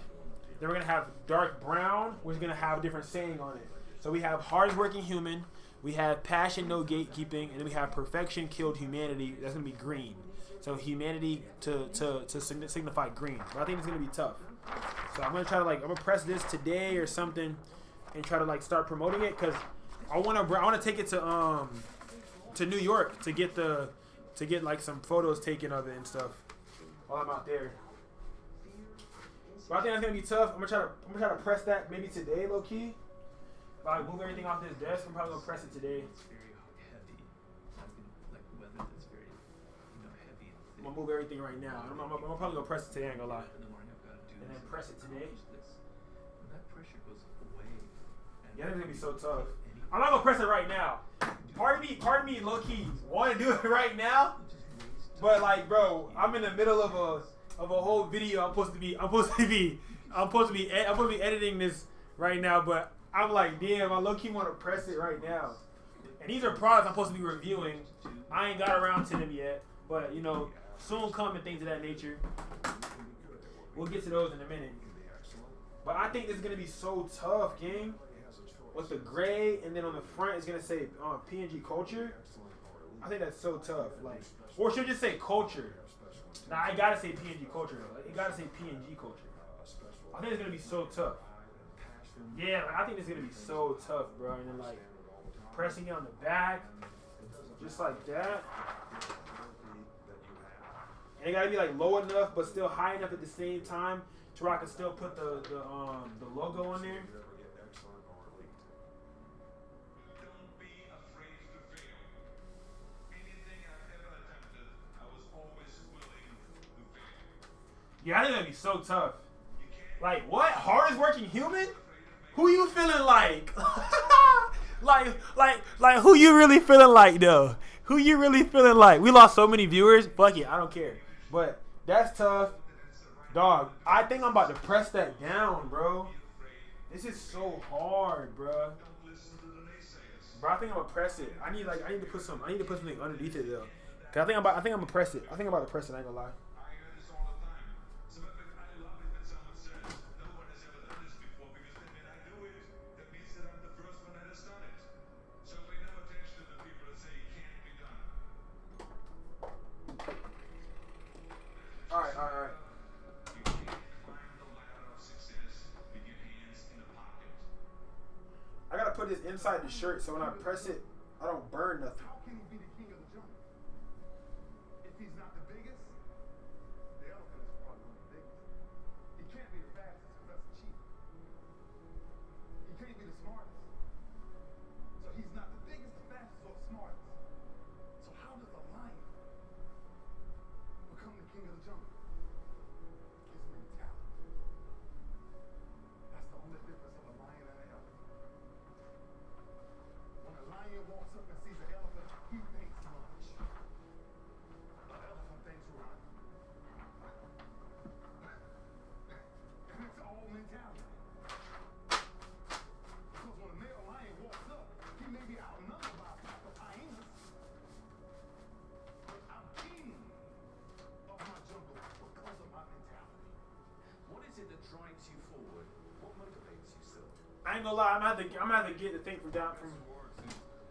then we're gonna have dark brown, which is gonna have a different saying on it. So we have hardest working human, we have passion, no gatekeeping, and then we have perfection killed humanity. That's gonna be green. So humanity to signify green. But I think it's gonna be tough. So I'm gonna press this today or something, and try to like start promoting it, because I want to take it to New York to get like some photos taken of it and stuff while I'm out there. But I think that's gonna be tough. I'm gonna try to press that maybe today, low key. If I move everything off this desk, I'm probably gonna press it today. It's very heavy. Like weather that's very heavy. I'm gonna move everything right now. I'm probably gonna press it today. I ain't gonna lie. And then press it today. That pressure goes away. Yeah, it's gonna be so tough. I'm not gonna press it right now. Part of me, low key, want to do it right now, but like, bro, I'm in the middle of a whole video. I'm supposed to be editing this right now, but I'm like, damn, I low key want to press it right now And these are products I'm supposed to be reviewing. I ain't got around to them yet, but you know, soon come and things of that nature. We'll get to those in a minute. But I think this is gonna be so tough, gang. With the gray, and then on the front it's gonna say PNG culture. I think that's so tough. Like, or should just say culture. Nah, I gotta say PNG culture though. Like, it gotta say PNG culture. I think it's gonna be so tough. Yeah, like, I think it's gonna be so tough, bro. And then like pressing it on the back, just like that. And it gotta be like low enough, but still high enough at the same time to where I can still put the logo on there. Yeah, I think that'd be so tough. Like, what? Hardest working human? Who you feeling like? like, who you really feeling like, though? Who you really feeling like? We lost so many viewers. Fuck it, I don't care. But that's tough. Dog, I think I'm about to press that down, bro. This is so hard, bro. Bro, I think I'm gonna press it. I need to put something underneath it, though. Cause I think I'm gonna press it. I think I'm about to press it, I ain't gonna lie. Alright. I gotta put this inside the shirt so when I press it, I don't burn nothing. How can he be the king of the jungle? If he's not the biggest, the elephant is probably one of the biggest. He can't be the fastest because that's cheap. He can't be the smartest. So he's not the biggest, the fastest, or the smartest. So how does a lion become the king of the jungle? His mentality. That's the only difference of a lion and an elephant. When a lion walks up and sees an elephant, he thinks much. An elephant thinks run. And it's all mentality. Because when a male lion walks up, he may be outnumbered by a pack of hyenas. But I'm king of my jungle because of my mentality. What is it that drives you forward? What motivates you still? I ain't gonna lie, I'm gonna have to get the thing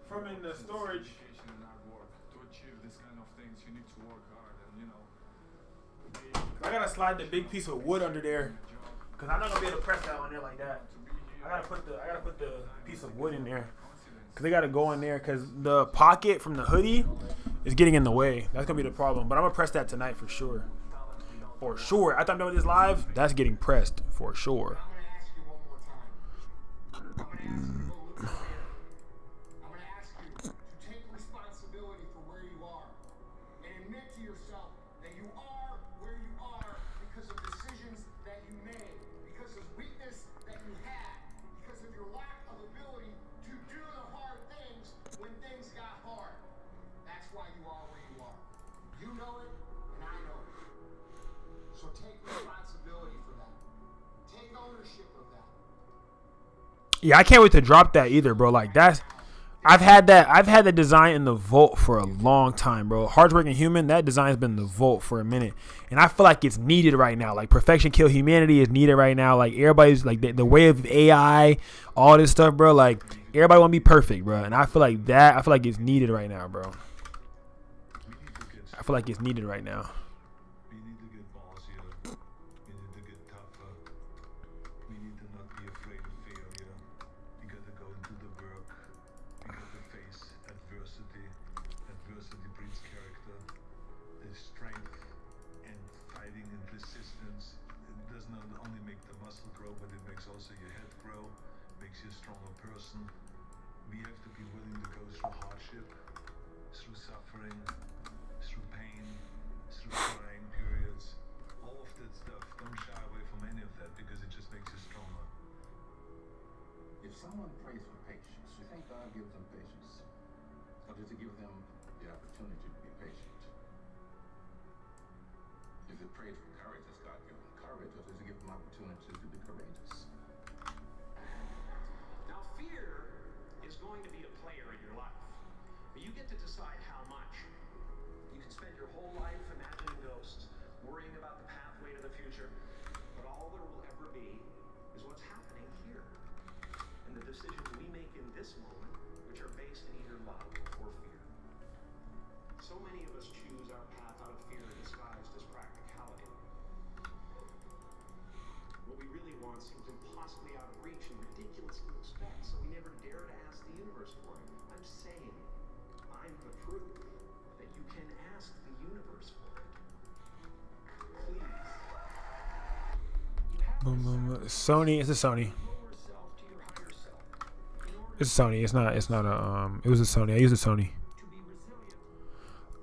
from in the storage. To achieve this kind of things, you need to work hard, and I gotta slide the big piece of wood under there, cause I'm not gonna be able to press that on there like that. I gotta put the piece of wood in there, cause they gotta go in there, cause the pocket from the hoodie is getting in the way. That's gonna be the problem. But I'm gonna press that tonight for sure. For sure. After I'm done with this live, that's getting pressed for sure. I'm going to ask you to take responsibility for where you are and admit to yourself that you are where you are because of decisions that you made, because of weakness that you had, because of your lack of ability to do the hard things when things got hard. That's why you are where you are. You know it, and I know it. So take responsibility for that. Take ownership of that. Yeah, I can't wait to drop that either, bro. Like that's, I've had that design in the vault for a long time, bro. Hardworking human, that design's been in the vault for a minute, and I feel like it's needed right now. Like perfection kill humanity is needed right now. Like everybody's like the way of AI, all this stuff, bro. Like everybody want to be perfect, bro, and I feel like it's needed right now, bro. I feel like it's needed right now. We need to get ballsier. We need to get tougher. We need to not be afraid of failure. We got to go into the work. We got to face adversity. Adversity breeds character. There's strength and fighting and resistance. It does not only make the muscle grow, but it makes also your head grow. Makes you a stronger person. We have to be willing to go through hardship, through suffering, through pain, through crying periods, all of that stuff. Don't shy away from any of that because it just makes you stronger. If someone prays for patience, do you think God gives them patience? Or does he give them the opportunity to be patient? If they prayed for courage, does God give them courage, or does he give them opportunity to be courageous? Now, fear is going to be a player in your life. decide how much. You can spend your whole life imagining ghosts, worrying about the pathway to the future, but all there will ever be is what's happening here, and the decisions we make in this moment, which are based in either love or fear. So many of us choose our path out of fear disguised as practicality. What we really want seems impossibly out of reach and ridiculous to expect, so we never dare to ask the universe for it. I'm saying, I'm the proof that you can ask the universe for it. Please. Sony. It's a Sony. It's a Sony. It's not a It was a Sony. I used a Sony.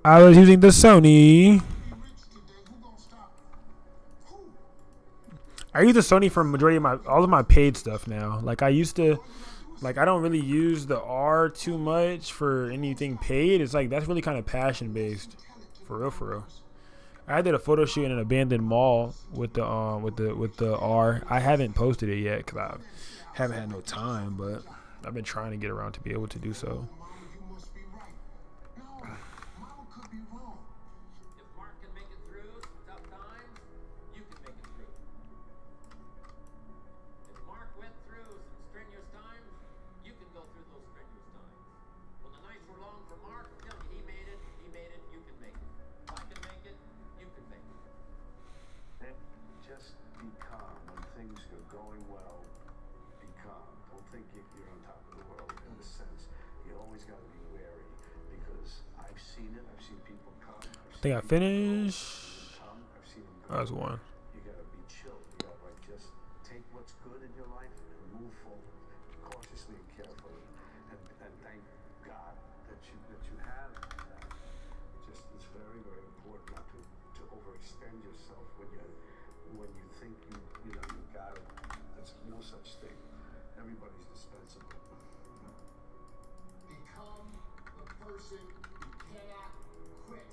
I was using the Sony. I use the Sony for majority of all of my paid stuff now. Like I used to, like I don't really use the R too much for anything paid. It's like that's really kind of passion based, for real, for real. I did a photo shoot in an abandoned mall with the R. I haven't posted it yet because I haven't had no time, but I've been trying to get around to be able to do so. If Mark can make it through tough times, you can make it through. If Mark went through some strenuous times, you can go through those strenuous times. When the nights were long for Mark, tell me he made it, you can make it. If I can make it, you can make it. And just be calm when things are going well. Be calm. Don't think you're on top of the world in the sense. You always got to be wary because I've seen it. I've seen people come. I think I finished. That was one. You got to be chill. You got to like just take what's good in your life and move forward cautiously and carefully. And thank God that you have that. Just it's very, very important not to overextend yourself when you think you got it. There's no such thing. Everybody's dispensable. Become the person who cannot quit.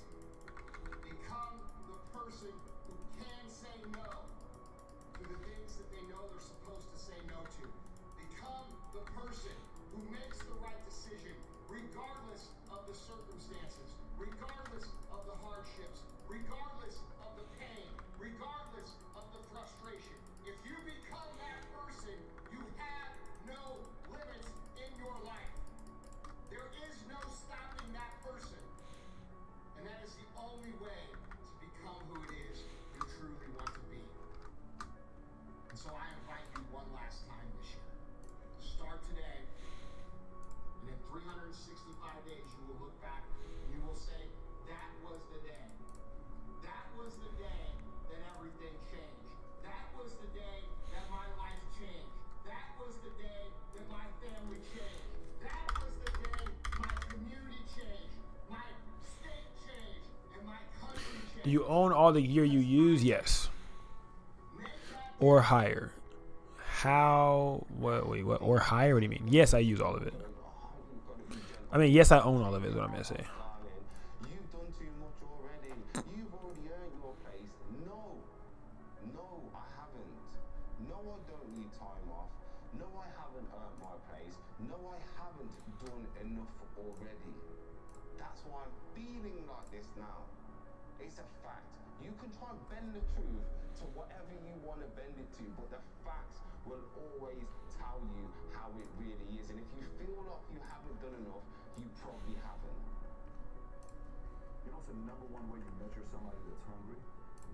Become the person who can say no to the things that they know they're supposed to say no to. Become the person who makes the right decision regardless of the circumstances, regardless of the hardships, regardless of the pain, regardless of the frustration. If you become that person, you have no limits in your life. There is no stopping that person. And that is the only way to become who it is you truly want to be. And so I invite you one last time this year. Start today. And in 365 days, you will look back and you will say, that was the day. That was the day that everything changed. That was the day that my life changed. That was the day that my family changed. That was the day my community changed. My state changed. And my country changed. Do you own all the gear you use? Yes. Or hire. How? What? Wait, what? Or hire? What do you mean? Yes, I use all of it. I mean, yes, I own all of it is what I'm going to say. You've done too much already. You've already earned your place. No, I haven't. No, I don't need time off. No, I haven't earned my place. No, I haven't done enough already. That's why I'm feeling like this now. It's a fact. You can try and bend the truth to whatever you want to bend it to, but the facts will always tell you how it really is. And if you feel like you haven't done enough, you probably haven't. You know what's the number one way you measure somebody that's hungry?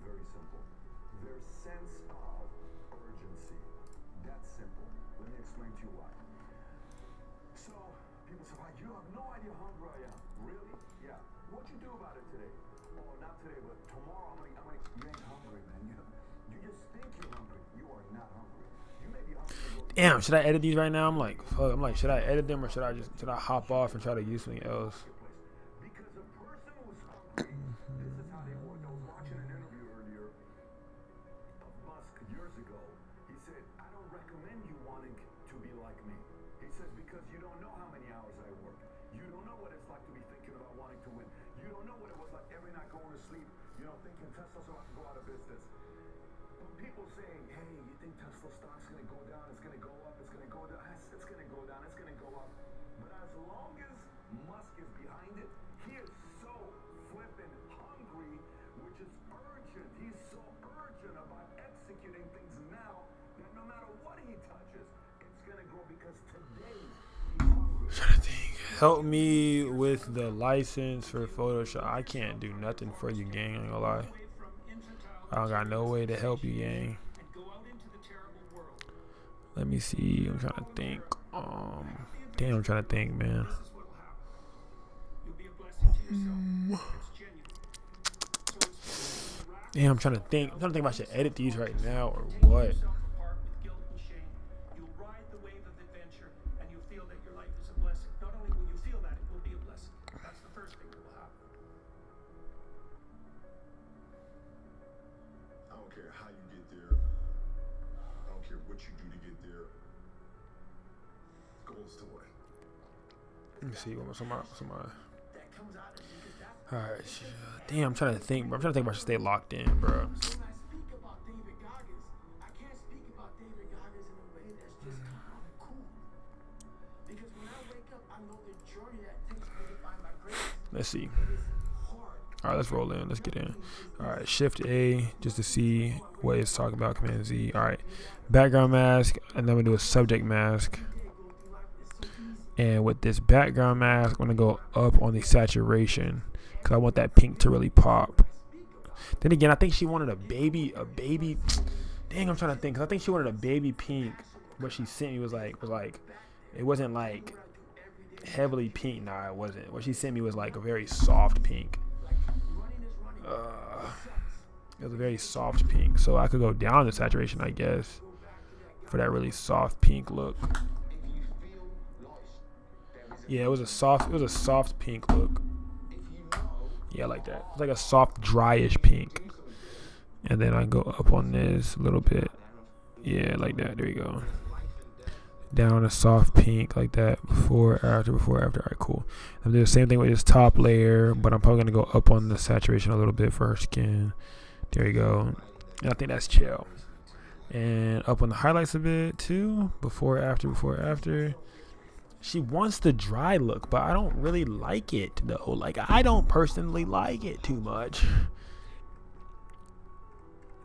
Very simple. Their sense of urgency. That's simple. Let me explain to you why. So, people say, "Why, you have no idea how hungry I am." Really? Yeah. What'd you do about it today? Oh, not today, but tomorrow you ain't hungry, man. You just think you're hungry. You are not hungry. You may be hungry to go. Damn, should I edit these right now? I'm like, should I edit them or should I hop off and try to use something else? Because a person who's hungry, this is how they work. I was watching an interview earlier of Musk years ago. He said, "I don't recommend you wanting to be like me." He says, because you don't know how many hours I work. You don't know what it's like to be thinking about wanting to win. You don't know what it was like every night going to sleep, thinking Tesla's about to go out of business. When people saying, "Hey, you think Tesla stock's going to go down, it's going to go up, it's going to go down, it's going to go down, it's going to go up." But as long as Musk is behind it, Trying to think. Help me with the license for Photoshop. I can't do nothing for you, gang. I ain't gonna lie. I don't got no way to help you, gang. Let me see. I'm trying to think. Damn, I'm trying to think, man. Damn, I'm trying to think. I'm trying to think if I should edit these right now or what. You'll ride the wave of adventure, and you'll feel that your life is a blessing. Not only will you feel that, it will be a blessing. That's the first thing that will happen. I don't care how you get there. I don't care what you do to get there. Goals to win. Let me see. What some Alright. Damn, I'm trying to think, bro. I'm trying to think if I should stay locked in, bro. Let's see. All right, let's roll in. Let's get in. All right, Shift A just to see what it's talking about. Command Z. All right, background mask, and then we do a subject mask. And with this background mask, I'm gonna go up on the saturation because I want that pink to really pop. Then again, I think she wanted a baby. Dang, I'm trying to think. Cause I think she wanted a baby pink. What she sent me was like, it wasn't like heavily pink. Nah, it wasn't. What she sent me was like a very soft pink. It was a very soft pink. So I could go down the saturation, I guess, for that really soft pink look. Yeah, it was a soft pink look. Yeah, like that. It's like a soft, dryish pink. And then I go up on this a little bit. Yeah, like that. There you go. Down a soft pink like that. Before, after. All right, cool. I'm doing the same thing with this top layer, but I'm probably gonna go up on the saturation a little bit for her skin. There you go. And I think that's chill. And up on the highlights a bit too. Before, after. She wants the dry look, but I don't really like it though. Like, I don't personally like it too much.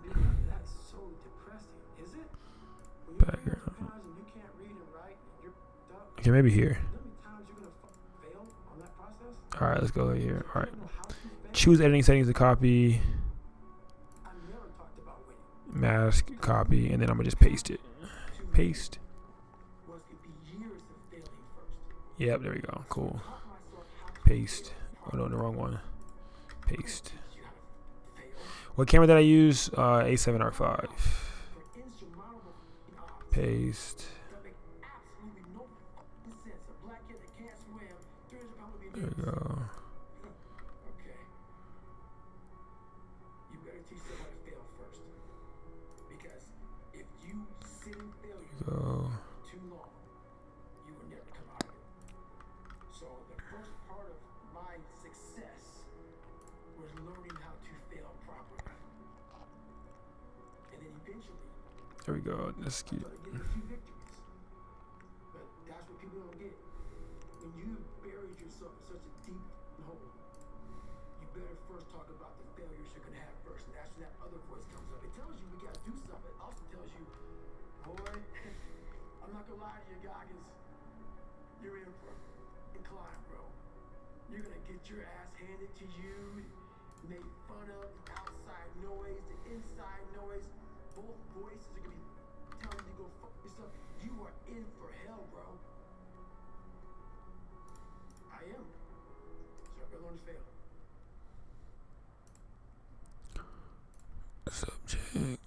That's so depressing, is it? Background. Okay, maybe here. All right, let's go here. All right. Choose editing settings to copy. Mask, copy, and then I'm gonna just paste it. Paste. Yep, there we go. Cool. Paste. Oh no, the wrong one. Paste. What camera did I use? A7R5. Paste. There we go. Go. So the first part of my success was learning how to fail properly. And then eventually, There we go. That's cute. get a few victories. But that's what people don't get. When you buried yourself in such a deep hole, you better first talk about the failures you're gonna have first. And that's when that other voice comes up. It tells you we gotta do something. It also tells you, boy, I'm not gonna lie to you, Goggins. You're in for a climb, bro. You're gonna get your ass handed to you, made fun of, the outside noise, the inside noise. Both voices are gonna be telling you to go fuck yourself. You are in for hell, bro. I am. So I gotta learn to fail. Subject.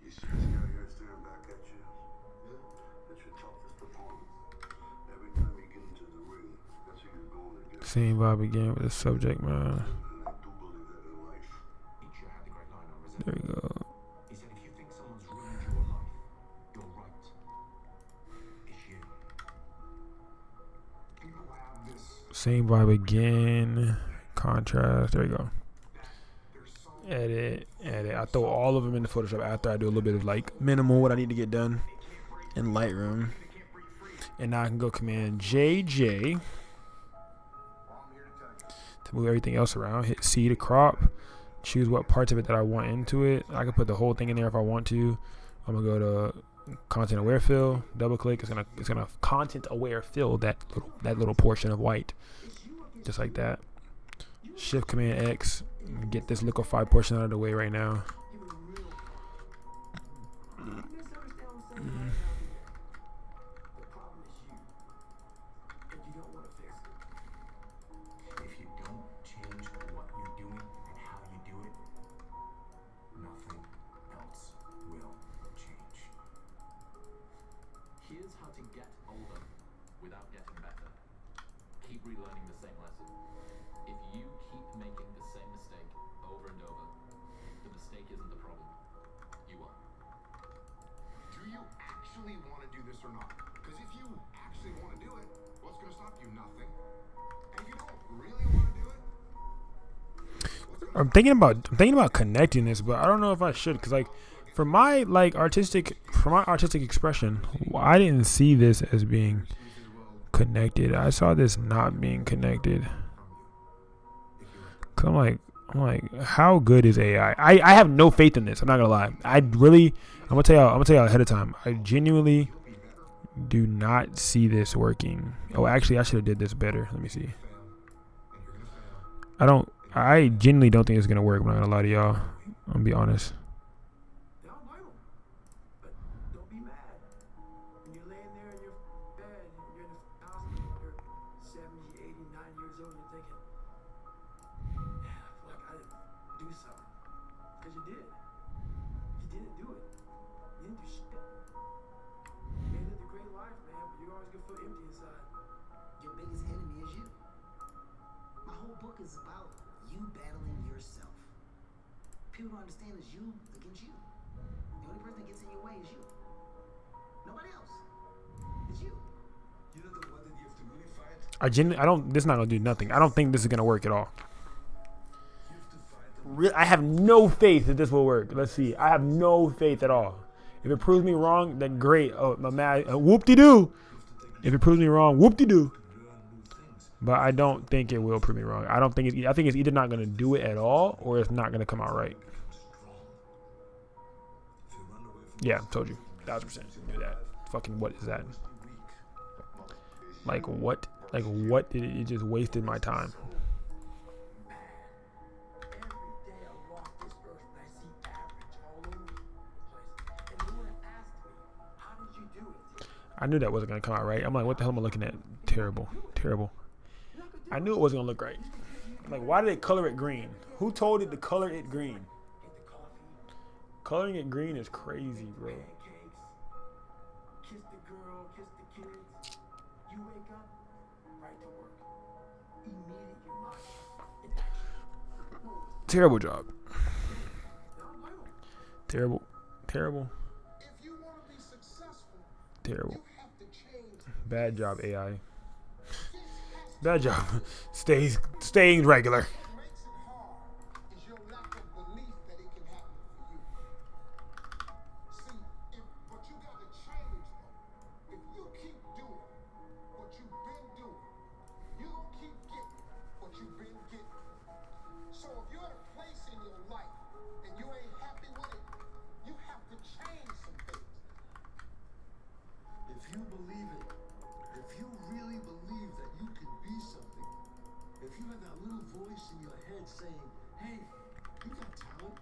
You see this guy here staring back at you? Yeah. That's your toughest opponent. Every time you get into the ring, that's who you're going to get. Same vibe again with the subject, man. There we go. He said if you think someone's ruined your life, you're right. It's you. People have this. Same vibe again. Contrast. There we go. Edit. I throw all of them into Photoshop after I do a little bit of like minimal what I need to get done in Lightroom. And now I can go Command JJ to move everything else around. Hit C to crop. choose what parts of it that I want into it. I can put the whole thing in there if I want to. I'm gonna go to content aware fill, double click. It's gonna content aware fill that little portion of white, just like that. Shift Command X, get this liquify portion out of the way right now. If you don't change what you're doing and how you do it, nothing else will change. Here's how to get older without getting better. Keep relearning the same lesson. If you keep making the same mistake over and over, the mistake isn't the problem. You are. Do you actually want to do this or not? Because if you actually want to do it, what's going to stop you? Nothing. And if you don't really want to do it, I'm thinking about connecting this, but I don't know if I should, because like for my artistic expression, I didn't see this as being connected. I saw this not being connected. Cause I'm like, how good is AI? I have no faith in this. I'm not gonna lie. I'm gonna tell y'all ahead of time. I genuinely do not see this working. Oh, actually, I should have did this better. Let me see. I genuinely don't think it's gonna work. I'm not gonna lie to y'all. I'm gonna be honest. Don't blame them. But don't be mad. When you're laying there in your bed, you're in the hospital, you're 70, 80, 90 years old, and you're thinking, man, I feel like I didn't do something. Because you did. You didn't do it. You didn't do shit. You may live a great life, man, but you're always gonna feel empty inside. Your biggest enemy is you. My whole book is about you battling yourself. People don't understand it's you against you. The only person that gets in your way is you. Nobody else. It's you. You know the one that you have to really fight? This is not gonna do nothing. I don't think this is gonna work at all. I have no faith that this will work. Let's see. I have no faith at all. If it proves me wrong, then great. Oh, my man, whoop-de-doo. If it proves me wrong, whoop-de-doo. But I don't think it will prove me wrong. I think it's either not gonna do it at all or it's not gonna come out right. Yeah, told you. 1000%. Do that. Fucking what is that? Like what? Like what did it just wasted my time? I knew that wasn't gonna come out right. I'm like, what the hell am I looking at? Terrible. Terrible. I knew it wasn't gonna look right. I'm like, why did it color it green? Who told it to color it green? Coloring it green is crazy, bro. Kiss the girl, kiss the kids. You wake up, right to work. Immediate your mind in action. Terrible job. Terrible. Terrible. if you want to be successful, Terrible. you have to change. Bad job, AI. Bad job. Staying regular. What makes it hard is your lack of belief that it can happen for you. See, but you got to change though. If you keep doing what you've been doing, you gonna keep getting what you've been getting. So if you're at a place in your life and you ain't happy with it, you have to change some things. If you believe it, if you really believe that you can be something, if you have that little voice in your head saying, hey, you got talent,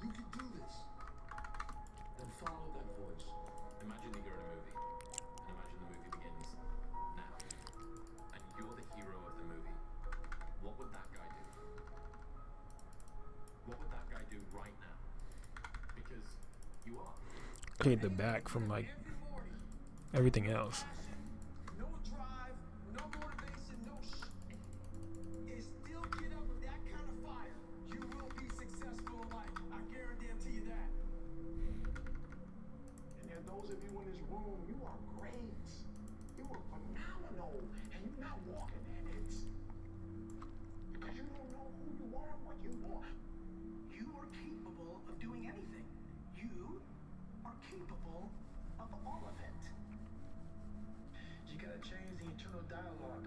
you can do this, then follow that voice. Imagine that you're in a movie, and imagine the movie begins now, and you're the hero of the movie. What would that guy do? What would that guy do right now? Because you are. Take the back from like everything else. No drive, no motivation, no shit. And still get up with that kind of fire. You will be successful in life. I guarantee you that. And then those of you in this room, you are great. You are phenomenal. And you're not walking in it. Because you don't know who you are and what you want. You are capable of doing anything. You are capable of all of it. You gotta change the internal dialogue.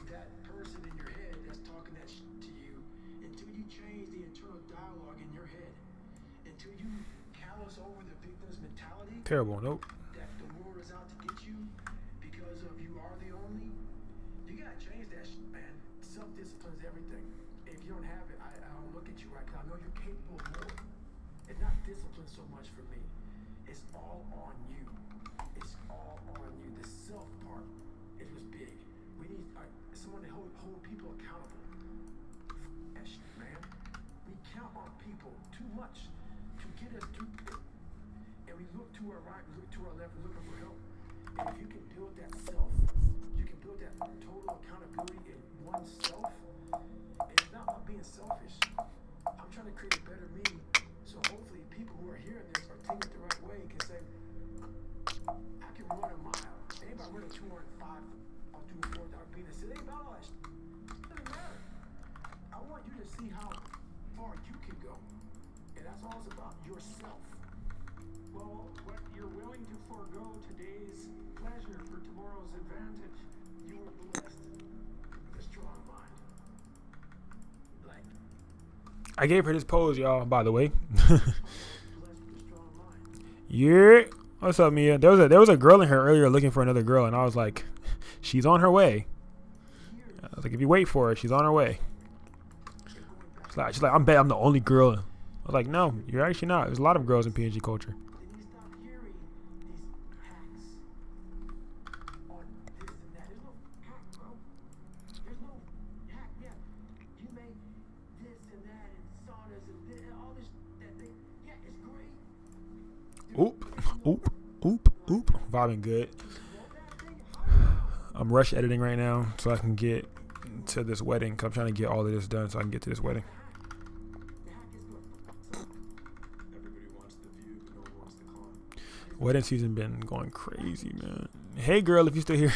That person in your head that's talking that shit to you, until you change the internal dialogue in your head. Until you callous over the victim's mentality. Terrible. Nope. That the world is out to get you because of you are the only. You gotta change that shit, man. Self-discipline is everything. If you don't have it, I don't look at you right, because I know you're capable of more. It's not discipline so much for me. It's all on you. It's all on you. The self part, it was big. We need someone to hold people accountable. That shit, man. We count on people too much to get us to, and we look to our right, we look to our left, we're looking for help. And if you can build that self, you can build that total accountability in oneself. And it's not about being selfish. I'm trying to create a better me. So hopefully people who are hearing this or taking it the right way can say, I can run a mile. Anybody running 205, I'll do 4,000 meters. It ain't about all that shit. It doesn't matter. I want you to see how far you can go. And that's all it's about, yourself. Well, what you're willing to forego today's pleasure for tomorrow's advantage, you were blessed with a strong mind. Like, I gave her this pose, y'all, by the way. Yeah. What's up, Mia? There was a girl in here earlier looking for another girl, and I was like, she's on her way. I was like, if you wait for her, she's on her way. She's like, I'm the only girl. I was like, no, you're actually not. There's a lot of girls in PNG culture. Oop. Vibing good. I'm rush editing right now so I can get to this wedding. 'Cause I'm trying to get all of this done so I can get to this wedding. Wedding season been going crazy, man. Hey, girl, if you still here.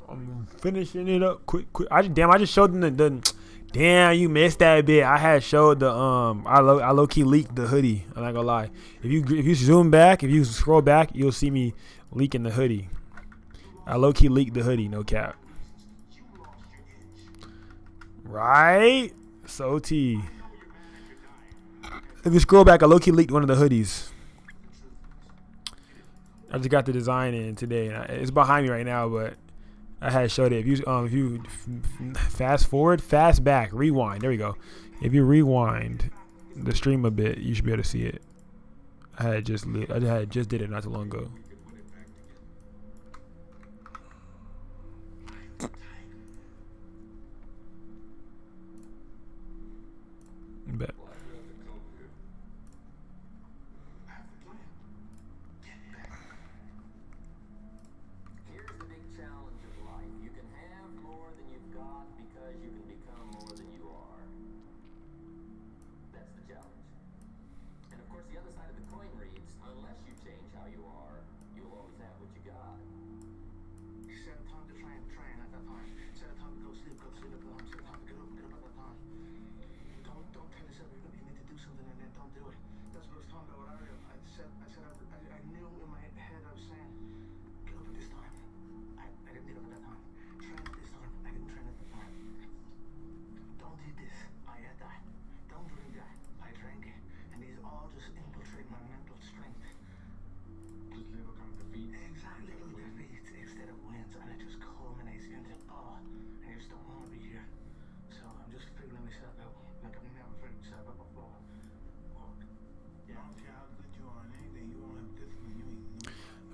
I'm finishing it up quick. I just showed them the damn, you missed that bit. I had showed the I low key leaked the hoodie. I'm not gonna lie. If you zoom back, if you scroll back, you'll see me leaking the hoodie. I low key leaked the hoodie, no cap. Right? So T. If you scroll back, I low key leaked one of the hoodies. I just got the design in today. It's behind me right now, but I had showed it. If you fast forward, fast back, rewind. There we go. If you rewind the stream a bit, you should be able to see it. I just did it not too long ago. Bet.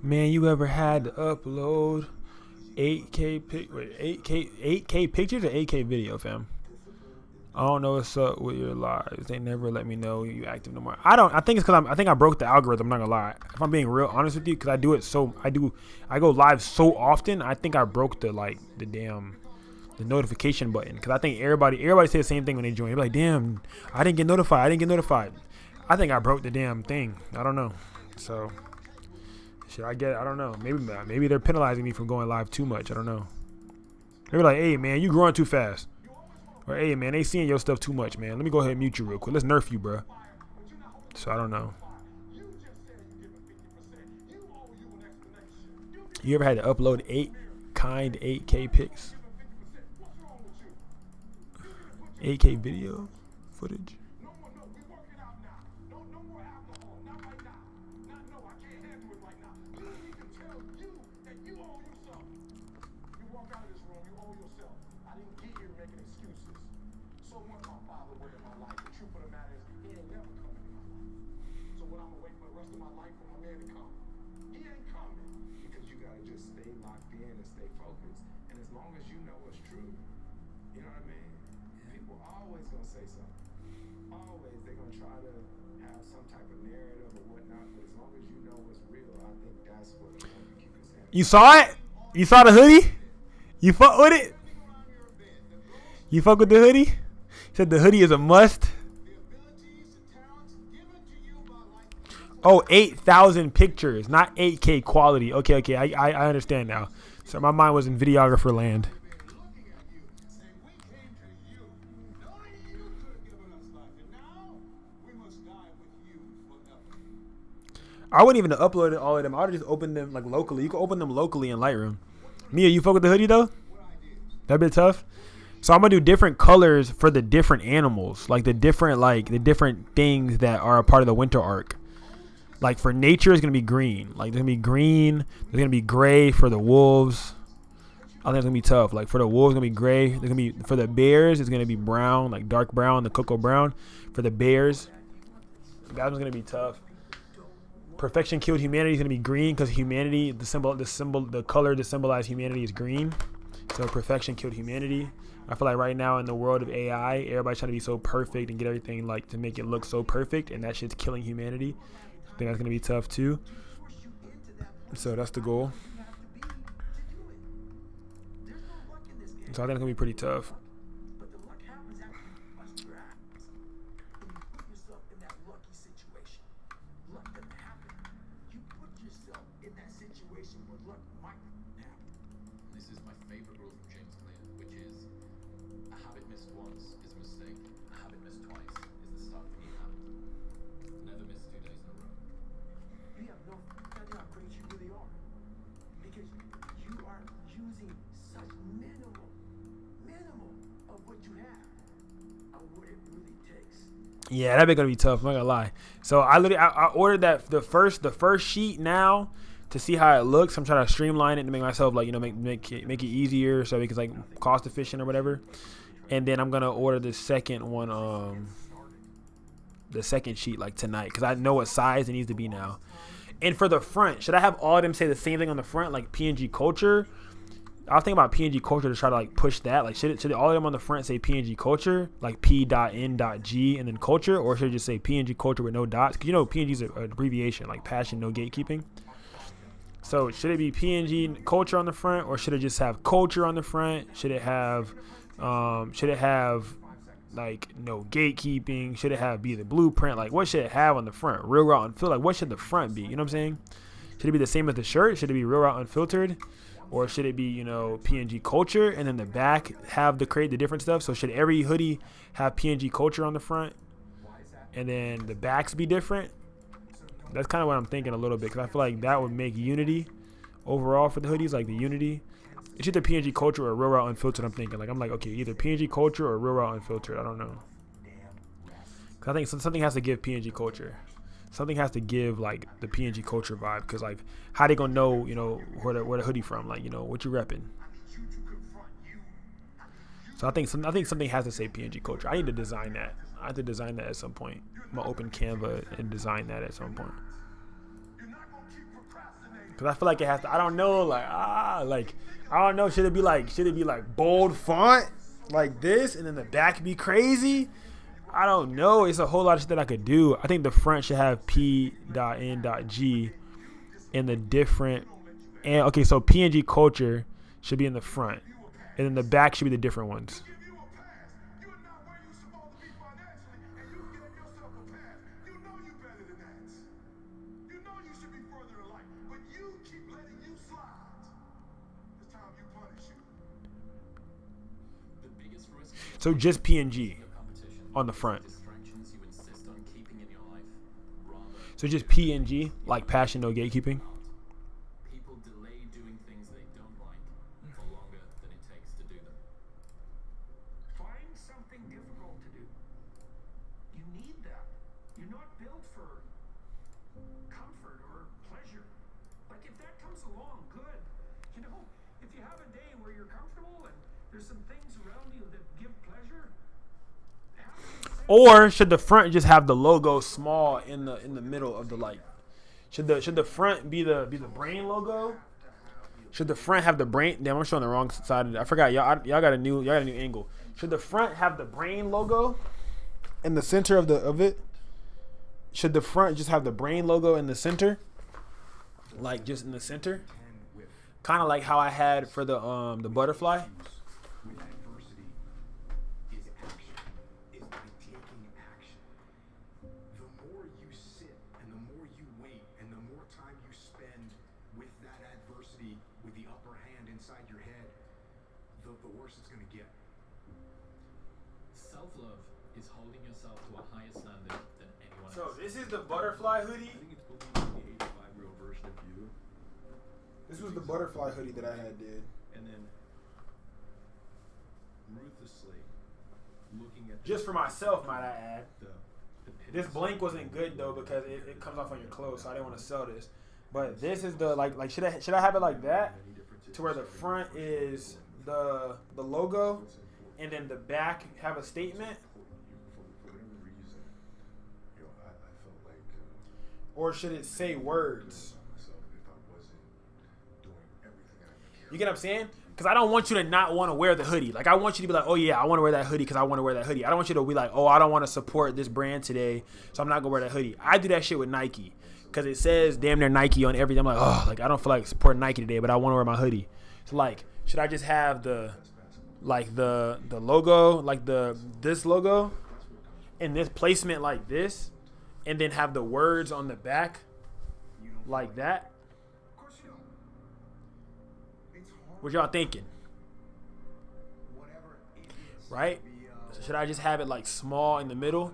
Man, you ever had to upload 8K pictures or 8K video, fam? I don't know what's up with your lives. They never let me know you active no more. I think it's because I think I broke the algorithm. I'm not gonna lie. If I'm being real honest with you, because I go live so often. I think I broke the notification button, because I think everybody say the same thing when they join. They're like, damn, I didn't get notified. I think I broke the damn thing. I don't know. So I don't know. Maybe they're penalizing me for going live too much. I don't know. They're like, hey man, you growing too fast. Or, hey, man, they seeing your stuff too much, man. Let me go ahead and mute you real quick. Let's nerf you, bro. So, I don't know. You ever had to upload 8K pics? 8K video footage? You saw it? You saw the hoodie? You fuck with it? You fuck with the hoodie? Said the hoodie is a must. Oh, 8,000 pictures, not 8K quality. Okay. I understand now. So my mind was in videographer land. I wouldn't even have uploaded all of them. I would have just opened them like locally. You can open them locally in Lightroom. Mia, you fuck with the hoodie though? That bit tough. So I'm gonna do different colors for the different animals, like the different things that are a part of the winter arc. Like for nature, it's gonna be green. Like there's gonna be green. There's gonna be gray for the wolves. I think it's gonna be tough. Like for the wolves, it's gonna be gray. There's gonna be for the bears, it's gonna be brown, like dark brown, the cocoa brown. For the bears, that one's gonna be tough. Perfection killed humanity is gonna be green because humanity, the color to symbolize humanity is green. So perfection killed humanity. I feel like right now in the world of AI, everybody's trying to be so perfect and get everything like to make it look so perfect, and that shit's killing humanity. I think that's gonna be tough too. So that's the goal. So I think it's gonna be pretty tough. This is my favorite rule from James Clear, which is a habit missed once is a mistake. A habit missed twice is the start of a new habit. Never miss 2 days in a row. You have no idea how great you really are. Because you are using such minimal of what you have, of what it really takes. Yeah, that bit gonna be tough. I'm not gonna lie. So I ordered that the first sheet now to see how it looks. I'm trying to streamline it to make myself like make it easier so it's like cost efficient or whatever. And then I'm gonna order the second one, the second sheet like tonight because I know what size it needs to be now. And for the front, should I have all of them say the same thing on the front like PNG culture? I was thinking about PNG culture to try to like push that. Like should all of them on the front say PNG culture, like P.N.G and then culture, or should it just say PNG culture with no dots? Because PNG is an abbreviation, like passion, no gatekeeping. So should it be PNG culture on the front, or should it just have culture on the front? Should it have like no gatekeeping? Should it be the blueprint? Like what should it have on the front? Real raw unfiltered. Like what should the front be? You know what I'm saying? Should it be the same as the shirt? Should it be real raw unfiltered? Or should it be, PNG culture and then the back have the different stuff? So should every hoodie have PNG culture on the front and then the backs be different? That's kind of what I'm thinking a little bit because I feel like that would make unity overall for the hoodies, like the unity. It's either PNG culture or real raw unfiltered. I'm like, okay, either PNG culture or real raw unfiltered. I don't know. Cause I think something has to give PNG culture. Something has to give like the PNG culture vibe because like how they gonna know where the hoodie from, like what you repping. So I think something has to say PNG culture. I need to design that. I have to design that at some point. I'm gonna open Canva and design that at some point. Cause I feel like it has to. I don't know. Like I don't know. Should it be like bold font? like this, and then the back be crazy. I don't know. It's a whole lot of shit that I could do. I think the front should have P.N.G in the different, and okay, so PNG culture should be in the front, and then the back should be the different ones. So just PNG on the front. So just PNG, like passion, no gatekeeping. People delay doing things they don't like for longer than it takes to do them. Find something difficult to do. You need that. You're not built for comfort or pleasure. Like if that comes along, good. You know, if you have a day where you're comfortable and there's some things around you that give pleasure. Or should the front just have the logo small in the middle of the light? Should the front be the brain logo? Should the front have the brain? Damn, I'm showing the wrong side of it. I forgot. Y'all got a new angle. Should the front have the brain logo in the center of it? Should the front just have the brain logo in the center? Like just in the center? Kind of like how I had for the butterfly. Self-love is holding yourself to a higher standard than anyone else. So this is the butterfly hoodie. I think it's believing the 85-year-old version of you. This was the butterfly hoodie that I had, dude. And then ruthlessly looking at Just for myself, might I add. This pinnacle. blank wasn't good though because it comes off on your clothes, so I didn't want to sell this. But this is the like should I have it like that to where the front is the logo and then the back have a statement? For whatever reason, you know, I felt like Or should it say words? myself if I wasn't doing everything I could. You get what I'm saying? Because I don't want you to not want to wear the hoodie. Like, I want you to be like, oh, yeah, I want to wear that hoodie because I want to wear that hoodie. I don't want you to be like, oh, I don't want to support this brand today, so I'm not going to wear that hoodie. I do that shit with Nike because it says damn near Nike on everything. I'm like, oh, like I don't feel like supporting Nike today, but I want to wear my hoodie. So, like, should I just have the logo, like this logo and this placement like this and then have the words on the back like that? What y'all thinking? Right? Should I just have it like small in the middle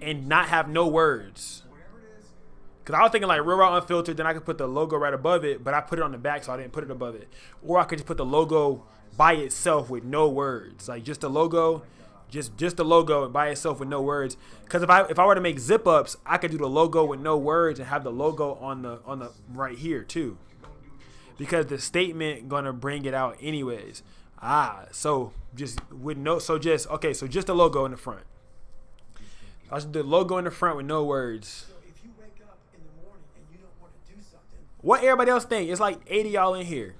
and not have no words? Because I was thinking like Real Raw Unfiltered, then I could put the logo right above it, but I put it on the back, so I didn't put it above it. Or I could just put the logo by itself with no words. Like just the logo, just the logo by itself with no words. Because if I were to make zip ups, I could do the logo with no words and have the logo on the right here too. Because the statement gonna bring it out anyways. So just the logo in the front. I should do the logo in the front with no words. So if you wake up in the morning and you don't want to do something, What everybody else think? It's like 80 y'all in here.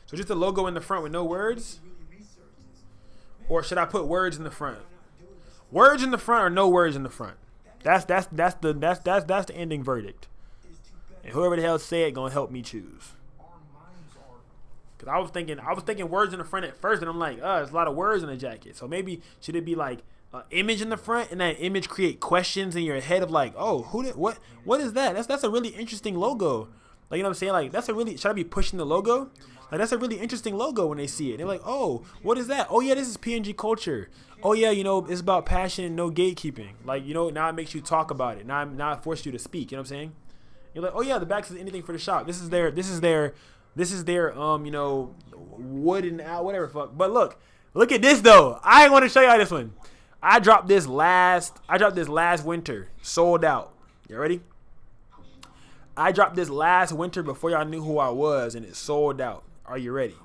So just the logo in the front with no words? Or should I put words in the front? Words in the front or no words in the front? That's the ending verdict. And whoever the hell say it gonna help me choose. Cause I was thinking words in the front at first, and I'm like, there's a lot of words in the jacket. So maybe should it be like an image in the front, and that image create questions in your head of like, oh, what is that? That's a really interesting logo. Like, you know what I'm saying? Like, should I be pushing the logo? Like, that's a really interesting logo when they see it. They're like, oh, what is that? Oh yeah, this is PNG culture. Oh yeah, it's about passion and no gatekeeping. Like, now it makes you talk about it. Now it forces you to speak. You know what I'm saying? You're like, oh yeah, the back says anything for the shop. This is their wood and out, whatever fuck. But look at this though. I want to show y'all this one. I dropped this last winter, sold out. You ready? I dropped this last winter before y'all knew who I was, and it sold out. Are you ready?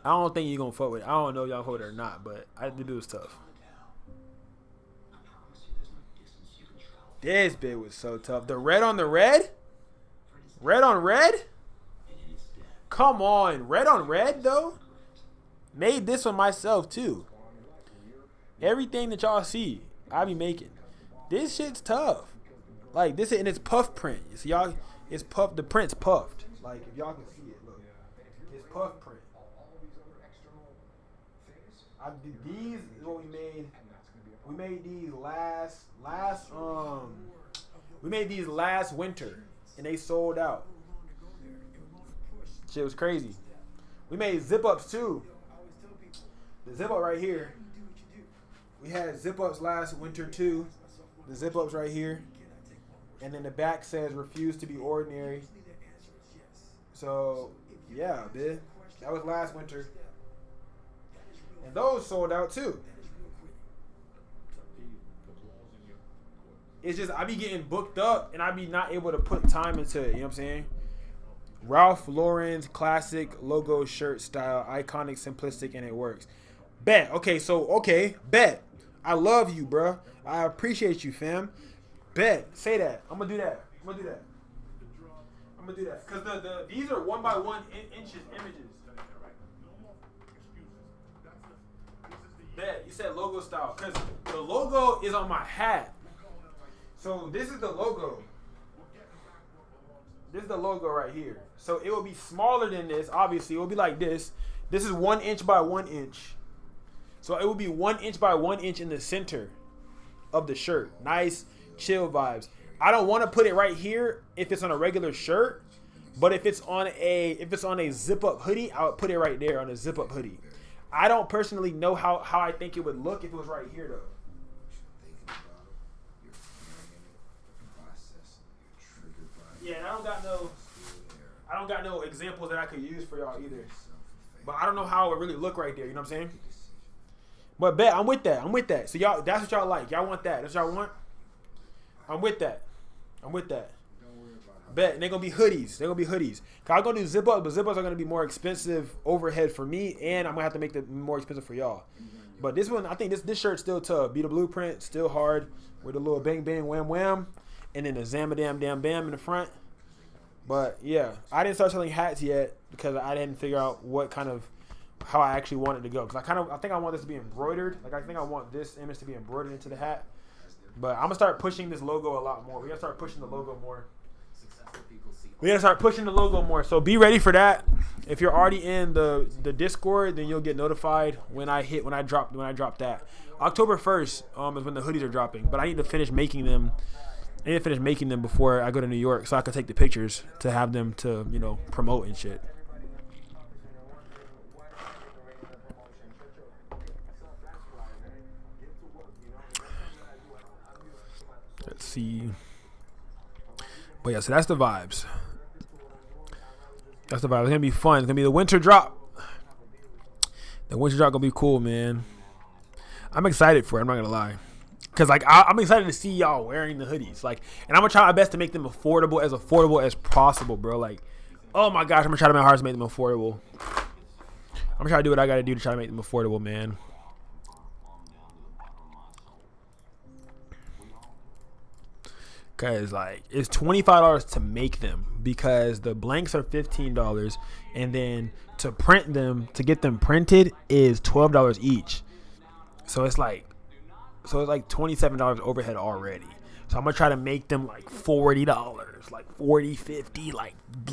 I don't think you're gonna fuck with it. I don't know if y'all fuck with it or not, but the dude was tough. This bit was so tough. The red on the red? Red on red? Come on. Red on red, though? Made this one myself too. Everything that y'all see, I be making. This shit's tough. Like this, and it's puff print. See y'all, it's puff. The print's puffed. Like if y'all can see it, look, it's puff print. These is what we made. We made these we made these last winter, and they sold out. Shit was crazy. We made zip ups too. The zip up right here. We had zip ups last winter too. The zip ups right here, and then the back says "Refuse to be ordinary." So yeah, bitch, that was last winter. And those sold out too. It's just I be getting booked up and I be not able to put time into it. You know what I'm saying? Ralph Lauren's classic logo shirt style, iconic, simplistic, and it works. Bet. Okay, bet. I love you, bruh. I appreciate you, fam. Bet. Say that. I'm gonna do that. I'm gonna do that. Cause these are 1 by 1 inches images. Bet. You said logo style. Cause the logo is on my hat. So this is the logo. This is the logo right here. So it will be smaller than this. Obviously, it will be like this. This is 1 inch by 1 inch. So it will be 1 inch by 1 inch in the center of the shirt. Nice, chill vibes. I don't want to put it right here if it's on a regular shirt, but if it's on a zip up hoodie, I would put it right there on a zip up hoodie. I don't personally know how I think it would look if it was right here though. Yeah, and I don't got no examples that I could use for y'all either. But I don't know how it would really look right there, you know what I'm saying? But bet, I'm with that. So y'all, that's what y'all like. Y'all want that. That's what y'all want? I'm with that. Bet, and they're gonna be hoodies. Cause I'm gonna do zip ups, but zip ups are gonna be more expensive overhead for me, and I'm gonna have to make them more expensive for y'all. But this one, I think this shirt's still tough. Be the blueprint, still hard, with a little bang bang wham wham, and then a zam dam dam bam in the front. But yeah, I didn't start selling hats yet because I didn't figure out how I actually want it to go. Cause I think I want this to be embroidered. Like I think I want this image to be embroidered into the hat. But I'm gonna start pushing this logo a lot more. We gotta start pushing the logo more. So be ready for that. If you're already in the Discord, then you'll get notified when I drop that. October 1st is when the hoodies are dropping. But I need to finish making them. Before I go to New York, so I can take the pictures to have them to promote and shit. Let's see. But yeah, so that's the vibes. It's gonna be fun. It's gonna be the winter drop. The winter drop gonna be cool, man. I'm excited for it. I'm not gonna lie. Cause I'm excited to see y'all wearing the hoodies, and I'm gonna try my best to make them affordable as possible, bro. Oh my gosh, I'm gonna try to my hardest to make them affordable. I'm gonna try to do what I gotta do to try to make them affordable, man. Cause it's $25 to make them because the blanks are $15, and then to print them, to get them printed, is $12 each. So it's $27 overhead already. So I'm gonna try to make them $40, 40, 50,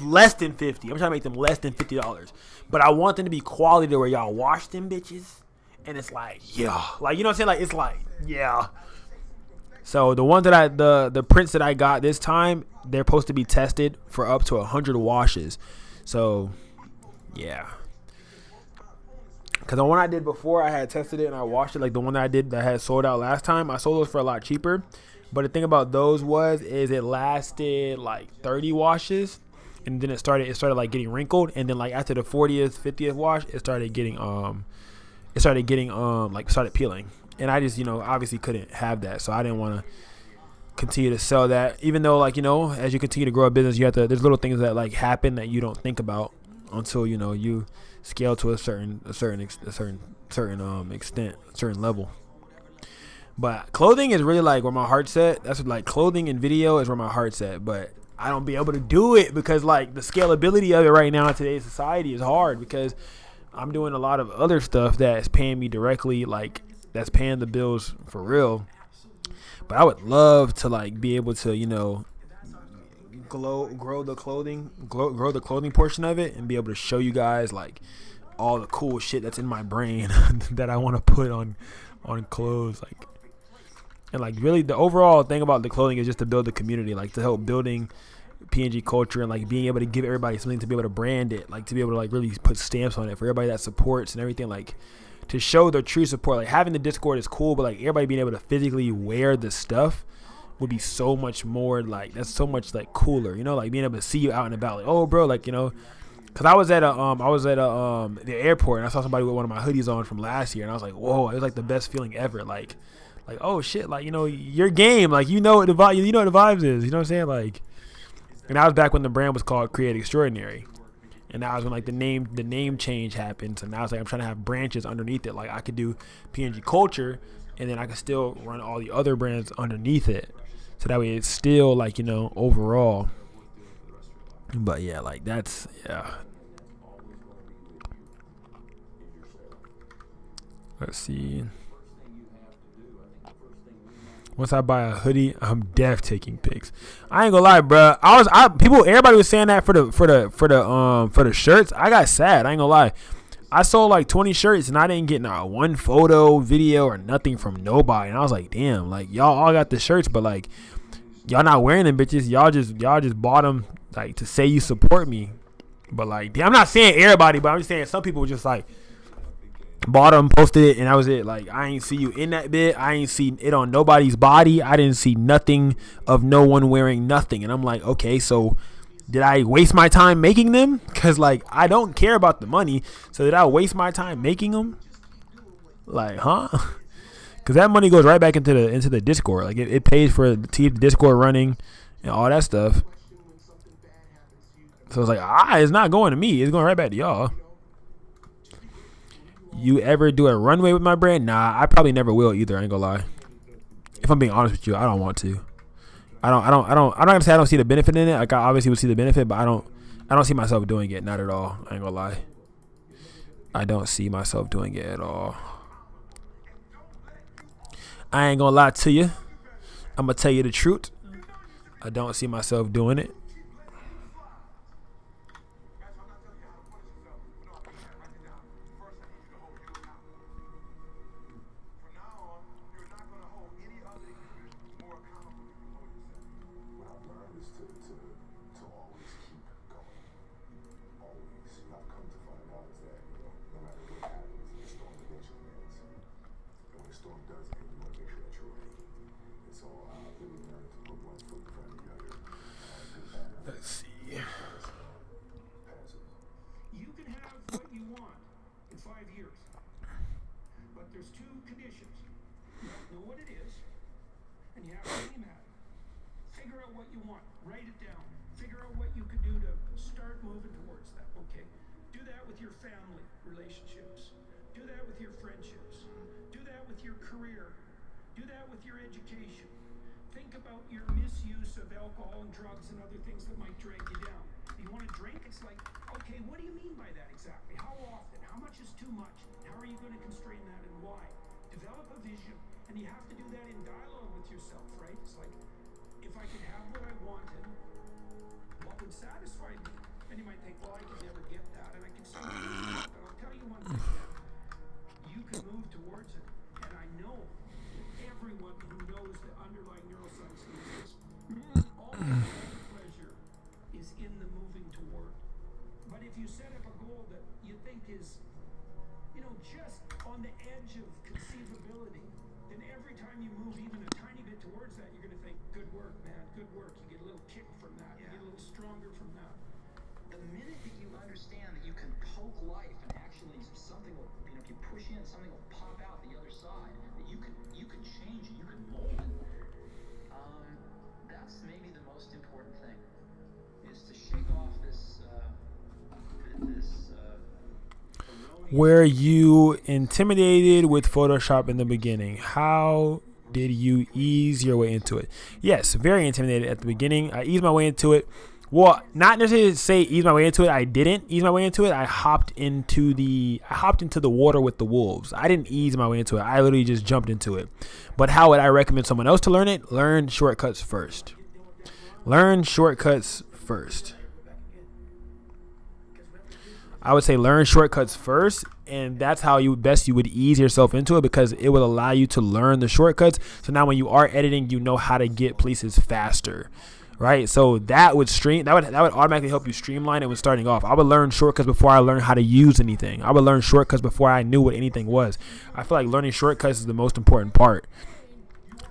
less than 50. I'm trying to make them less than $50. But I want them to be quality to where y'all wash them bitches, and it's yeah, you know what I'm saying? It's yeah. So the ones that the prints that I got this time, they're supposed to be tested for up to 100 washes. So yeah. Because the one I did before, I had tested it and I washed it. The one that I did that had sold out last time, I sold those for a lot cheaper. But the thing about those is it lasted 30 washes, and then it started getting wrinkled, and then after the 40th, 50th wash, it started peeling. And I just obviously couldn't have that, so I didn't want to continue to sell that. Even though as you continue to grow a business, there's little things that happen that you don't think about until you scale to a certain extent, certain level. But clothing is really where my heart's at. That's what clothing and video is where my heart's at. But I don't be able to do it because the scalability of it right now in today's society is hard because I'm doing a lot of other stuff that's paying me directly, like that's paying the bills for real. But I would love to like be able to, grow the clothing portion of it and be able to show you guys like all the cool shit that's in my brain that I want to put on clothes, like, and like really the overall thing about the clothing is just to build the community, like to help building PNG culture and like being able to give everybody something to be able to brand it, like to be able to like really put stamps on it for everybody that supports and everything, like to show their true support. Like having the Discord is cool, but like everybody being able to physically wear the stuff would be so much more, like that's so much like cooler, like being able to see you out and about, like, oh bro, like, because I was at the airport and I saw somebody with one of my hoodies on from last year and I was like, whoa, it was like the best feeling ever, like oh shit, like, your game, like, what the vibe, what the vibes is, you know what I'm saying, like. And that was back when the brand was called Create Extraordinary. And that was when like the name change happened. So now it's like I'm trying to have branches underneath it. Like I could do PNG Culture and then I could still run all the other brands underneath it. So that way it's still like, overall. But yeah, like that's, yeah. Let's see. Once I buy a hoodie, I'm def taking pics. I ain't gonna lie, bro. Everybody was saying that for the shirts. I got sad. I ain't gonna lie. I sold like 20 shirts and I didn't get not one photo, video, or nothing from nobody. And I was like, damn, like y'all all got the shirts, but like y'all not wearing them bitches. Y'all just bought them like to say you support me. But like, damn, I'm not saying everybody, but I'm just saying some people just like bought them, posted it, and that was it. Like I ain't see you in that bit. I ain't see it on nobody's body. I didn't see nothing of no one wearing nothing. And I'm like, okay, so did I waste my time making them? Because like I don't care about the money. So did I waste my time making them? Like, huh? Because that money goes right back into the Discord. Like it pays for the Discord running and all that stuff. So it's like, it's not going to me. It's going right back to y'all. You ever do a runway with my brand? Nah, I probably never will either. I ain't gonna lie. If I'm being honest with you, I don't want to. I'm not gonna say I don't see the benefit in it. Like I obviously would see the benefit, but I don't see myself doing it. Not at all. I ain't gonna lie. I don't see myself doing it at all. I ain't gonna lie to you. I'm gonna tell you the truth. I don't see myself doing it. Were you intimidated with Photoshop in the beginning? How did you ease your way into it? Yes, very intimidated at the beginning. I eased my way into it Well, not necessarily to say ease my way into it. I didn't ease my way into it. I hopped into the water with the wolves. I didn't ease my way into it. I literally just jumped into it. But how would I recommend someone else to learn it? Learn shortcuts first. Learn shortcuts first. I would say learn shortcuts first, and that's how you would ease yourself into it, because it will allow you to learn the shortcuts. So now when you are editing, you know how to get places faster. Right, so that would automatically help you streamline it when starting off. I would learn shortcuts before I learned how to use anything. I would learn shortcuts before I knew what anything was. I feel like learning shortcuts is the most important part.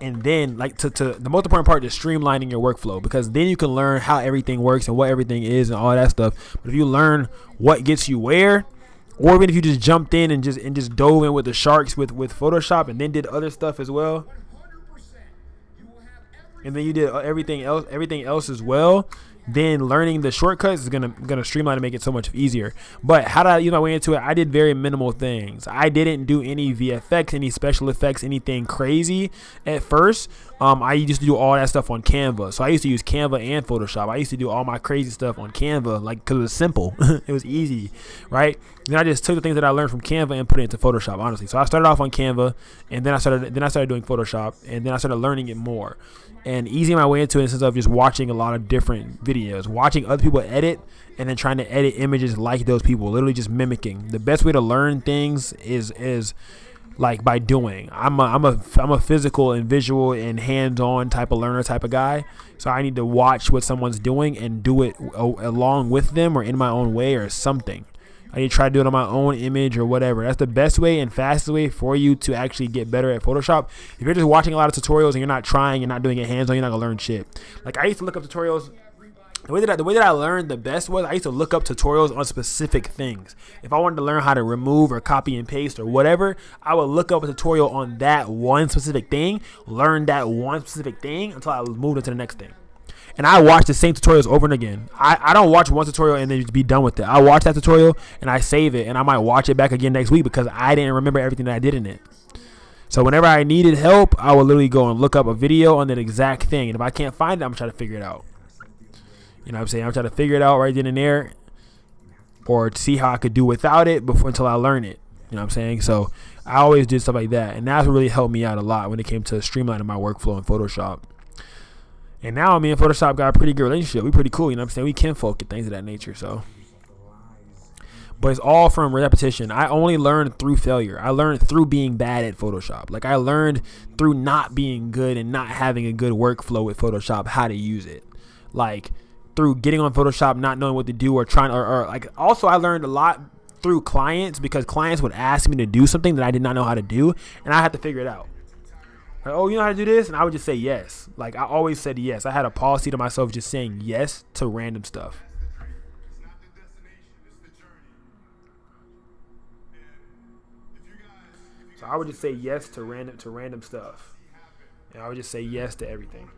And then, like, to the most important part is streamlining your workflow, because then you can learn how everything works and what everything is and all that stuff. But if you learn what gets you where, or even if you just jumped in and just dove in with the sharks with Photoshop and then did other stuff as well, and then you did everything else as well, then learning the shortcuts is gonna streamline and make it so much easier. But how did I use my way into it? I did very minimal things. I didn't do any VFX, any special effects, anything crazy at first. I used to do all that stuff on Canva. So I used to use Canva and Photoshop. I used to do all my crazy stuff on Canva, like, because it was simple. It was easy, right? Then I just took the things that I learned from Canva and put it into Photoshop, honestly. So I started off on Canva, and then I started doing Photoshop, and then I started learning it more and easing my way into it, instead of just watching a lot of different videos, watching other people edit, and then trying to edit images like those people, literally just mimicking. The best way to learn things is like by doing. I'm a physical and visual and hands-on type of learner type of guy, so I need to watch what someone's doing and do it along with them or in my own way or something. I need to try to do it on my own image or whatever. That's the best way and fastest way for you to actually get better at Photoshop. If you're just watching a lot of tutorials and you're not trying, you're not doing it hands-on, you're not gonna learn shit. Like, I used to look up tutorials. The way that I learned the best was I used to look up tutorials on specific things. If I wanted to learn how to remove or copy and paste or whatever, I would look up a tutorial on that one specific thing, learn that one specific thing until I moved into the next thing. And I watch the same tutorials over and again. I don't watch one tutorial and then just be done with it. I watch that tutorial and I save it, and I might watch it back again next week because I didn't remember everything that I did in it. So whenever I needed help, I would literally go and look up a video on that exact thing. And if I can't find it, I'm trying to figure it out. You know what I'm saying? I'm trying to figure it out right then and there, or see how I could do without it until I learn it. You know what I'm saying? So I always did stuff like that. And that's what really helped me out a lot when it came to streamlining my workflow in Photoshop. And now me and Photoshop got a pretty good relationship. We pretty cool, you know what I'm saying? We kinfolk and things of that nature, so. But it's all from repetition. I only learned through failure. I learned through being bad at Photoshop. Like, I learned through not being good and not having a good workflow with Photoshop how to use it. Like, through getting on Photoshop, not knowing what to do, or trying, or like, also I learned a lot through clients, because clients would ask me to do something that I did not know how to do, and I had to figure it out. Like, oh, you know how to do this? And I would just say yes. Like, I always said yes. I had a policy to myself just saying yes to random stuff. So I would just say yes to random stuff. And I would just say yes to everything.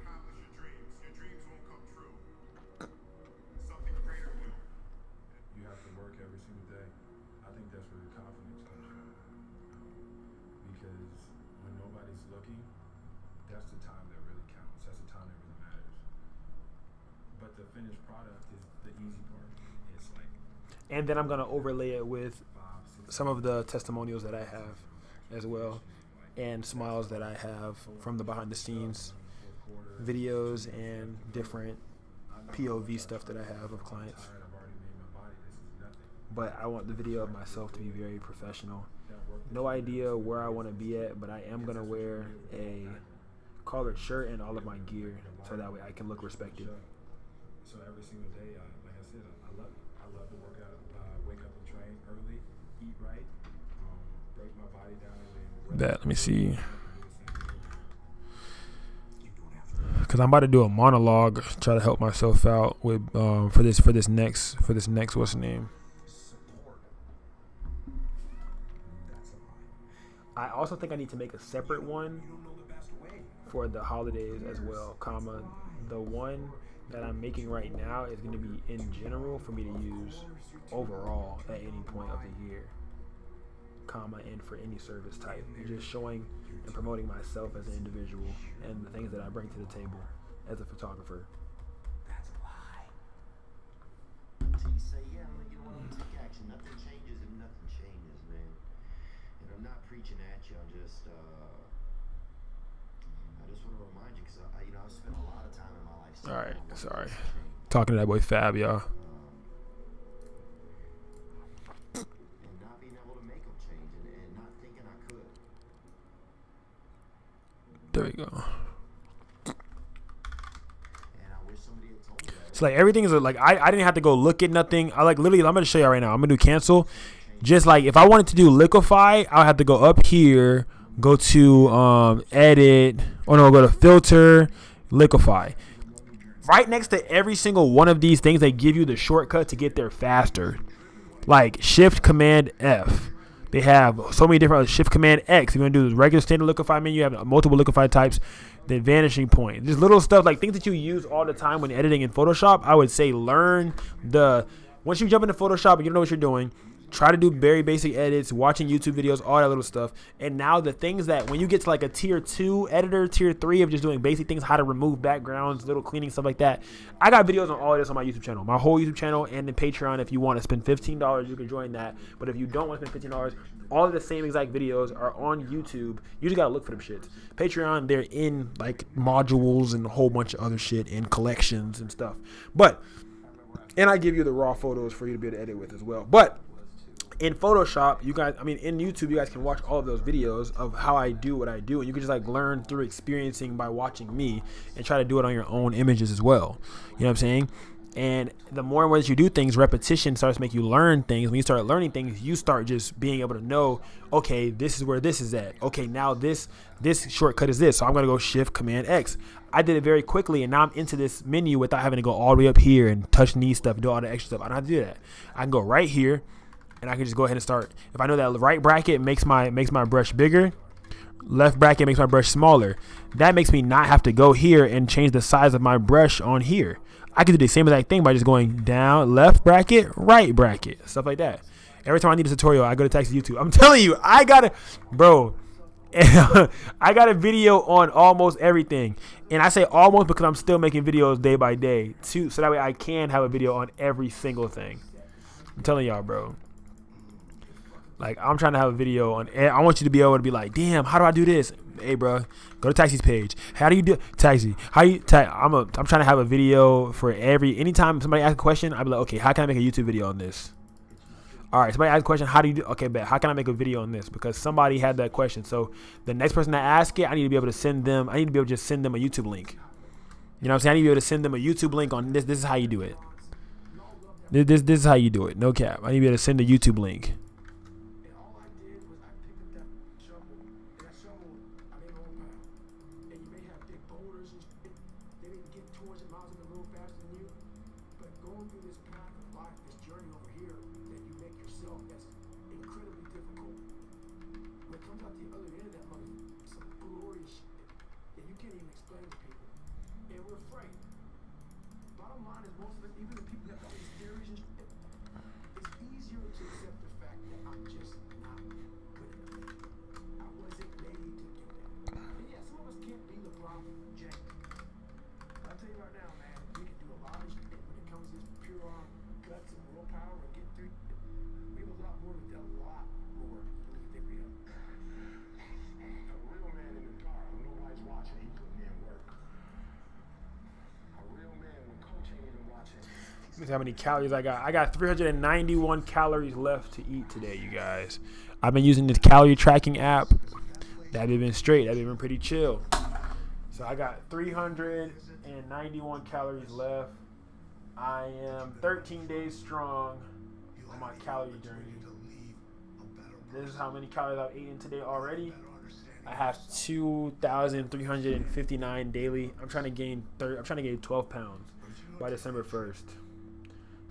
You have to work every single day. I think that's where your confidence comes from. Because when nobody's looking, that's the time that really counts. That's the time that really matters. But the finished product is the easy part. It's like, and then I'm going to overlay it with some of the testimonials that I have as well, and smiles that I have from the behind the scenes videos and different POV stuff that I have of clients. But I want the video of myself to be very professional. No idea where I want to be at, but I am going to wear a collared shirt and all of my gear so that way I can look respected. So every single day, like I said, I love it. I love to work out, wake up and train early, eat right, break my body down. Let me see. Because I'm about to do a monologue, try to help myself out with for this next what's the name? I also think I need to make a separate one for the holidays as well, comma, the one that I'm making right now is going to be in general for me to use overall at any point of the year, comma, and for any service type. Just showing and promoting myself as an individual and the things that I bring to the table as a photographer. until you say, yeah, I'm gonna take action. Nothing changes if nothing changes, man. And I'm not preaching at you. I just want to remind you, because I've spent a lot of time in my life. All right, sorry. Talking to that boy Fab, y'all. And not being able to make them change, and not thinking I could. There we go. And I wish somebody had told me that. So like everything is like I didn't have to go look at nothing. I like literally I'm gonna show you right now. I'm gonna do cancel. Just like if I wanted to do liquify, I'll have to go up here, go to edit, or no, go to filter, liquify. Right next to every single one of these things, they give you the shortcut to get there faster. Like Shift Command F. They have so many different Shift Command X. You're gonna do the regular standard liquify menu. You have multiple liquify types. The vanishing point. Just little stuff like things that you use all the time when editing in Photoshop. I would say learn once you jump into Photoshop and you know what you're doing, try to do very basic edits, watching YouTube videos, all that little stuff. And now the things that when you get to like a tier 2 editor, tier 3 of just doing basic things, how to remove backgrounds, little cleaning, stuff like that. I got videos on all of this on my YouTube channel, my whole YouTube channel, and then Patreon. If you want to spend $15, you can join that. But if you don't want to spend $15, all of the same exact videos are on YouTube. You just got to look for them shits. Patreon, they're in like modules and a whole bunch of other shit and collections and stuff. And I give you the raw photos for you to be able to edit with as well. But in Photoshop, in YouTube, you guys can watch all of those videos of how I do what I do. And you can just like learn through experiencing by watching me and try to do it on your own images as well. You know what I'm saying? And the more and more that you do things, repetition starts to make you learn things. When you start learning things, you start just being able to know, okay, this is where this is at. Okay, now this shortcut is this. So I'm going to go Shift Command X. I did it very quickly, and now I'm into this menu without having to go all the way up here and touch knee stuff and do all the extra stuff. I don't have to do that. I can go right here, and I can just go ahead and start. If I know that right bracket makes my brush bigger, left bracket makes my brush smaller, that makes me not have to go here and change the size of my brush on here. I can do the same exact thing by just going down, left bracket, right bracket, stuff like that. Every time I need a tutorial, I go to text YouTube. I'm telling you, I got a video on almost everything. And I say almost because I'm still making videos day by day too, so that way I can have a video on every single thing. I'm telling y'all, bro. Like, I'm trying to have a video on. I want you to be able to be like, damn, how do I do this? Hey, bro, go to Taxi's page. How do you do Taxi? I'm trying to have a video for anytime somebody asks a question, I'll be like, okay, how can I make a YouTube video on this? All right, somebody asks a question, how do you do? Okay, bet. How can I make a video on this? Because somebody had that question. So the next person that asks it, I need to be able to send them. I need to be able to just send them a YouTube link. You know what I'm saying? I need to be able to send them a YouTube link on this. This is how you do it. This is how you do it. No cap. I need to be able to send a YouTube link. Let me see how many calories I got. I got 391 calories left to eat today, you guys. I've been using this calorie tracking app. That been straight. That been pretty chill. So I got 391 calories left. I am 13 days strong on my calorie journey. This is how many calories I've eaten today already. I have 2,359 daily. I'm trying to gain 12 pounds by December 1st.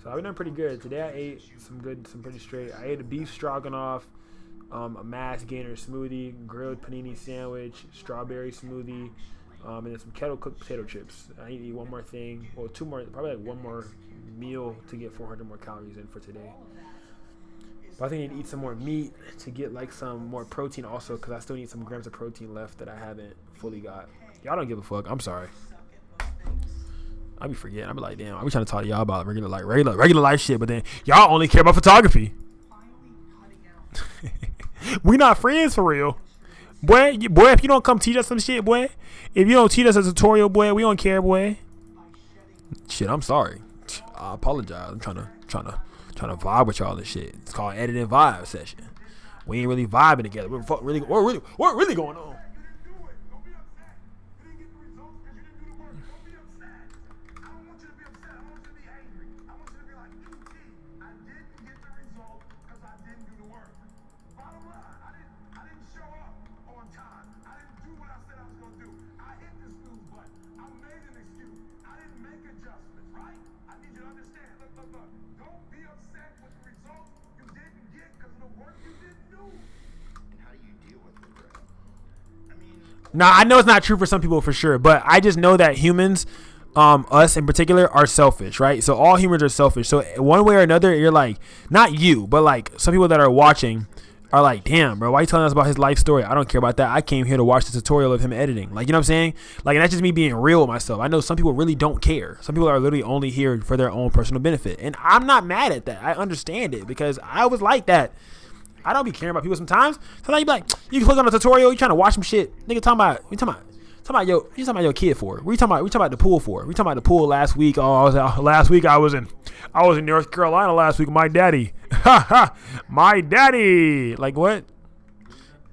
So I've been doing pretty good. Today I ate some pretty straight. I ate a beef stroganoff, a mass gainer smoothie, grilled panini sandwich, strawberry smoothie, and then some kettle cooked potato chips. I need to eat one more thing, well, two more, probably like one more meal to get 400 more calories in for today. But I think I need to eat some more meat to get like some more protein also, because I still need some grams of protein left that I haven't fully got. Y'all don't give a fuck. I'm sorry. I be forgetting. I be like, damn, I be trying to talk to y'all about regular life shit, but then y'all only care about photography. We not friends for real. Boy, if you don't come teach us some shit, boy. If you don't teach us a tutorial, boy, we don't care, boy. Shit, I'm sorry. I apologize. I'm trying to vibe with y'all and shit. It's called editing vibe session. We ain't really vibing together. What really going on? Now, I know it's not true for some people for sure, but I just know that humans, us in particular, are selfish, right? So all humans are selfish. So one way or another, you're like, not you, but like some people that are watching are like, damn, bro, why are you telling us about his life story? I don't care about that. I came here to watch the tutorial of him editing. Like, you know what I'm saying? Like, and that's just me being real with myself. I know some people really don't care. Some people are literally only here for their own personal benefit. And I'm not mad at that. I understand it because I was like that. I don't be caring about people sometimes. Sometimes you be like, you can click on a tutorial, you trying to watch some shit. Nigga talking about your kid for? What you talking about the pool for? We talking about the pool last week. Oh, last week I was in North Carolina last week with my daddy. My daddy. Like what?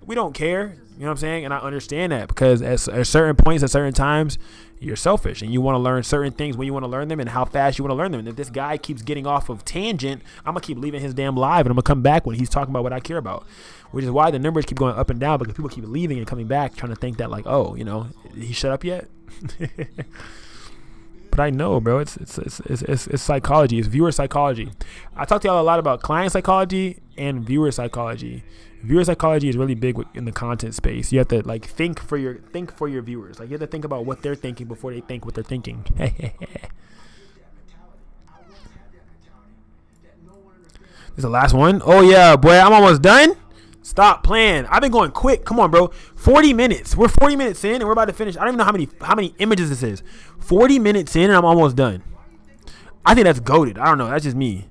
We don't care. You know what I'm saying? And I understand that because at certain points, at certain times, you're selfish and you want to learn certain things when you want to learn them and how fast you want to learn them. And if this guy keeps getting off of tangent, I'm going to keep leaving his damn live and I'm going to come back when he's talking about what I care about, which is why the numbers keep going up and down because people keep leaving and coming back trying to think that like, oh, you know, he shut up yet? But I know, bro, it's psychology. It's viewer psychology. I talk to y'all a lot about client psychology and viewer psychology. Viewer psychology is really big in the content space. You have to like think for your viewers. Like you have to think about what they're thinking before they think what they're thinking. This is the last one. Oh yeah, boy, I'm almost done. Stop playing. I've been going quick. Come on, bro. 40 minutes. We're 40 minutes in and we're about to finish. I don't even know how many images this is. 40 minutes in and I'm almost done. I think that's goated. I don't know. That's just me.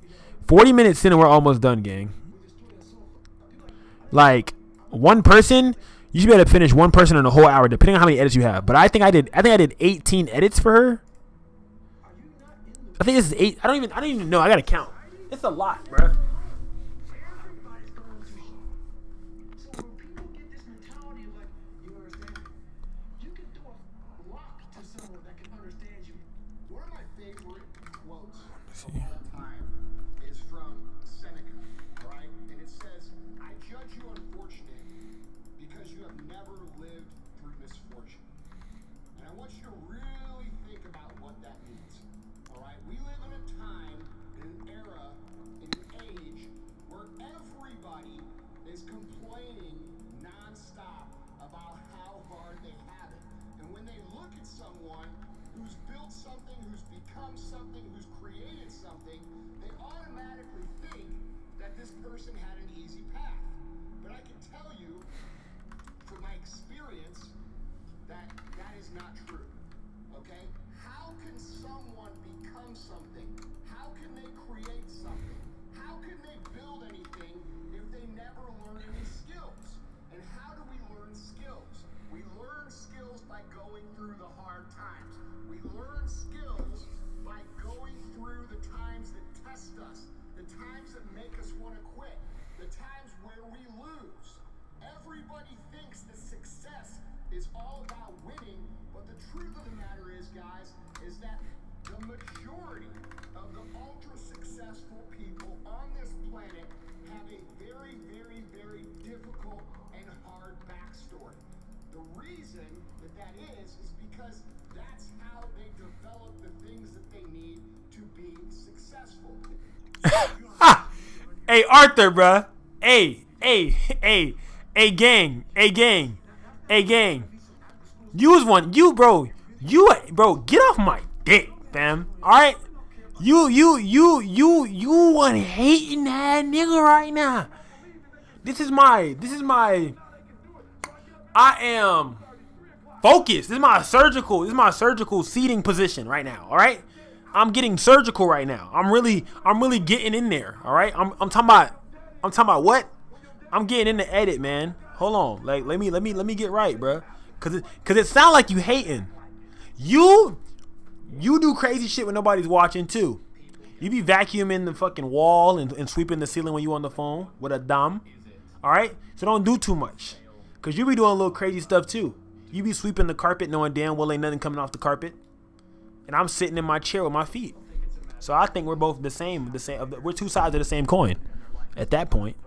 40 minutes in and we're almost done, gang. Like one person, you should be able to finish one person in a whole hour, depending on how many edits you have. But I think I did 18 edits for her. I think this is 8. I don't even know. I gotta count. It's a lot, bro. Hey, Arthur, bruh. Hey, gang. You was one. Bro, get off my dick, fam. All right. You one hating that nigga right now. This is my. I am Focus. This is my surgical seating position right now. All right. I'm getting surgical right now. I'm really getting in there. All right. I'm talking about what? I'm getting in the edit, man. Hold on. Like let me get right, bro. Cause it sound like you hating. You do crazy shit when nobody's watching too. You be vacuuming the fucking wall and sweeping the ceiling when you on the phone with a dumb. All right. So don't do too much. Cause you be doing a little crazy stuff too. You be sweeping the carpet knowing damn well ain't nothing coming off the carpet. And I'm sitting in my chair with my feet. So I think we're both the same. We're two sides of the same coin at that point.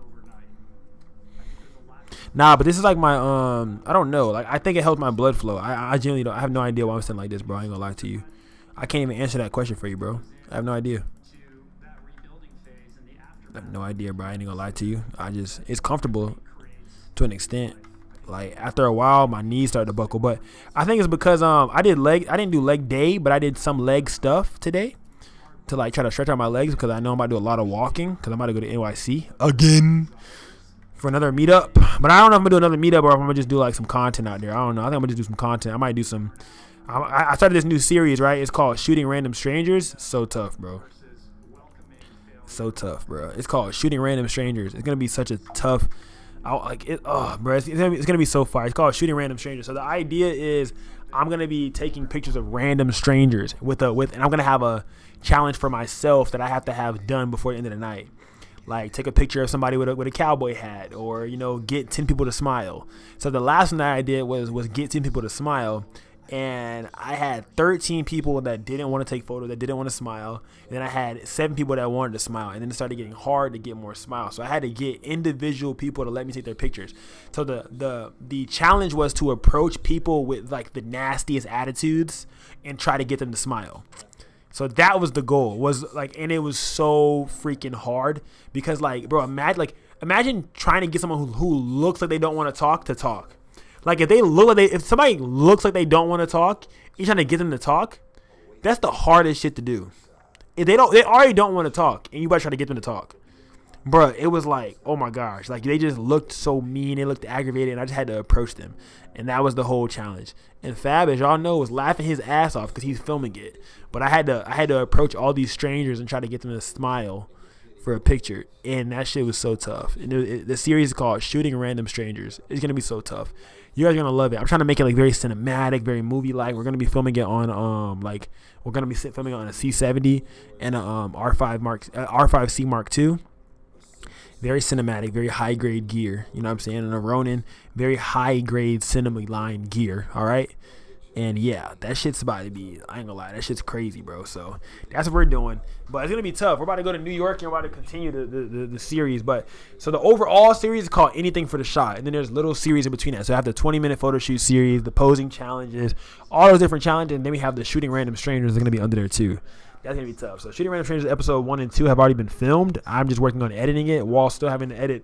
Nah, but this is like my I don't know. Like I think it helps my blood flow. I genuinely don't. I have no idea why I'm sitting like this, bro. I ain't gonna lie to you. I can't even answer that question for you, bro. I have no idea. I have no idea, bro. I ain't gonna lie to you. It's comfortable to an extent. Like after a while, my knees started to buckle. But I think it's because I didn't do leg day, but I did some leg stuff today to like try to stretch out my legs because I know I'm about to do a lot of walking because I'm about to go to NYC again for another meetup. But I don't know if I'm gonna do another meetup or if I'm gonna just do like some content out there. I don't know. I think I'm gonna just do some content. I might do some. I started this new series, right? It's called Shooting Random Strangers. So tough, bro. So tough, bro. It's called Shooting Random Strangers. It's gonna be such a tough. Bro, it's gonna be so fire. It's called Shooting Random Strangers. So the idea is I'm gonna be taking pictures of random strangers and I'm gonna have a challenge for myself that I have to have done before the end of the night. Like take a picture of somebody with a cowboy hat, or get 10 people to smile. So the last one that I did was get 10 people to smile. And I had 13 people that didn't want to take photos, that didn't want to smile. And then I had 7 people that wanted to smile. And then it started getting hard to get more smiles. So I had to get individual people to let me take their pictures. So the challenge was to approach people with like the nastiest attitudes and try to get them to smile. So that was the goal. And it was so freaking hard because like, bro, imagine trying to get someone who looks like they don't want to talk. Like if somebody looks like they don't want to talk, you're trying to get them to talk. That's the hardest shit to do. If they already don't want to talk, and you better try to get them to talk, bro. It was like, oh my gosh, like they just looked so mean, they looked aggravated, and I just had to approach them, and that was the whole challenge. And Fab, as y'all know, was laughing his ass off because he's filming it, but I had to approach all these strangers and try to get them to smile for a picture, and that shit was so tough. And the series is called Shooting Random Strangers. It's gonna be so tough. You guys are gonna love it. I'm trying to make it like very cinematic, very movie-like. We're gonna be filming it on filming it on a C70 and a R5C Mark II. Very cinematic, very high-grade gear. You know what I'm saying? And a Ronin, very high-grade cinema line gear. All right. And yeah, that shit's about to be, I ain't gonna lie, that shit's crazy, bro. So that's what we're doing. But it's gonna be tough. We're about to go to New York and we're about to continue the series. But so the overall series is called Anything for the Shot. And then there's little series in between that. So I have the 20-minute photo shoot series, the posing challenges, all those different challenges. And then we have the Shooting Random Strangers that are gonna be under there too. That's gonna be tough. So Shooting Random Strangers episode 1 and 2 have already been filmed. I'm just working on editing it while still having to edit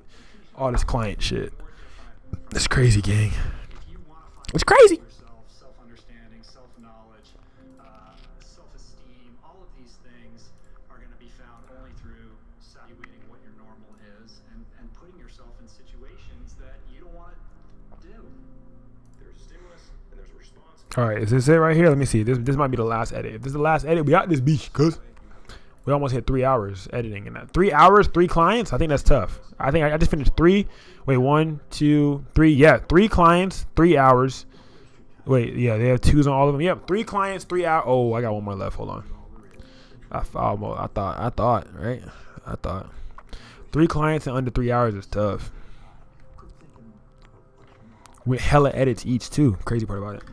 all this client shit. It's crazy, gang. It's crazy. All right, is this it right here? Let me see. This might be the last edit. If this is the last edit, we got this beach, cuz we almost hit 3 hours editing in that. 3 hours, 3 clients. I think that's tough. I think I just finished 3. Wait, 1, 2, 3. Yeah, 3 clients, 3 hours. Wait, yeah, they have 2s on all of them. Yep, 3 clients, 3 hours. Oh, I got one more left. Hold on. I thought, right? I thought 3 clients in under 3 hours is tough. With hella edits each too. Crazy part about it.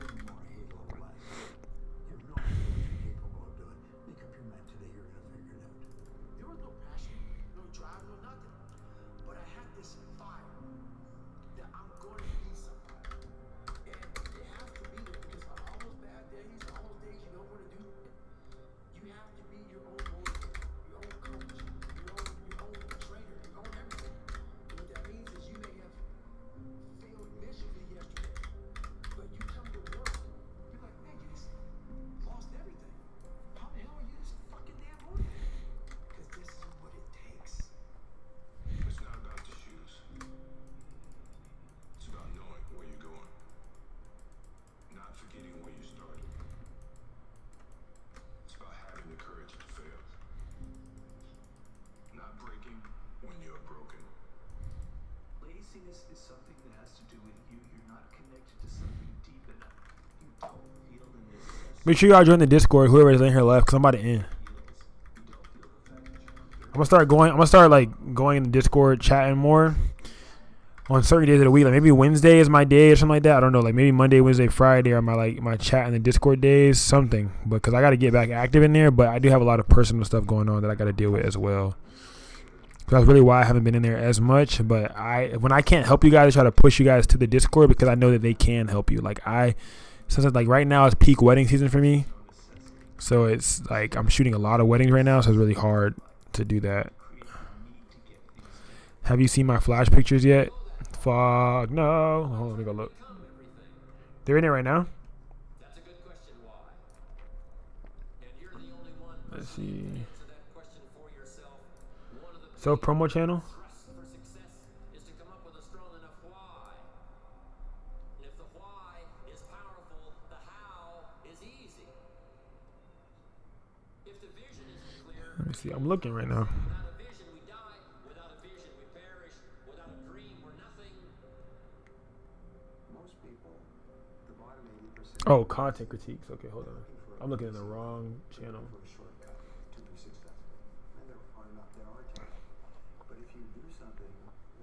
you're broken. Laziness is something that has to do with you. You're not connected to something deep enough. You don't feel the necessity. Make sure y'all join the Discord. Whoever is in here left, cause I'm about to end. I'm gonna start going in the Discord, chatting more on certain days of the week. Like maybe Wednesday is my day or something like that. I don't know. Like maybe Monday, Wednesday, Friday are my chat in the Discord days. Something, because I got to get back active in there. But I do have a lot of personal stuff going on that I got to deal with as well. So that's really why I haven't been in there as much. But when I can't help you guys, I try to push you guys to the Discord because I know that they can help you. Since like right now it's peak wedding season for me, so it's like I'm shooting a lot of weddings right now, so it's really hard to do that. Have you seen my flash pictures yet? Fuck no. Hold on, let me go look. They're in there right now. Let's see. So promo channel. Let me see. I'm looking right now. Oh, content critiques. Okay, hold on. I'm looking at the wrong channel. But if you do something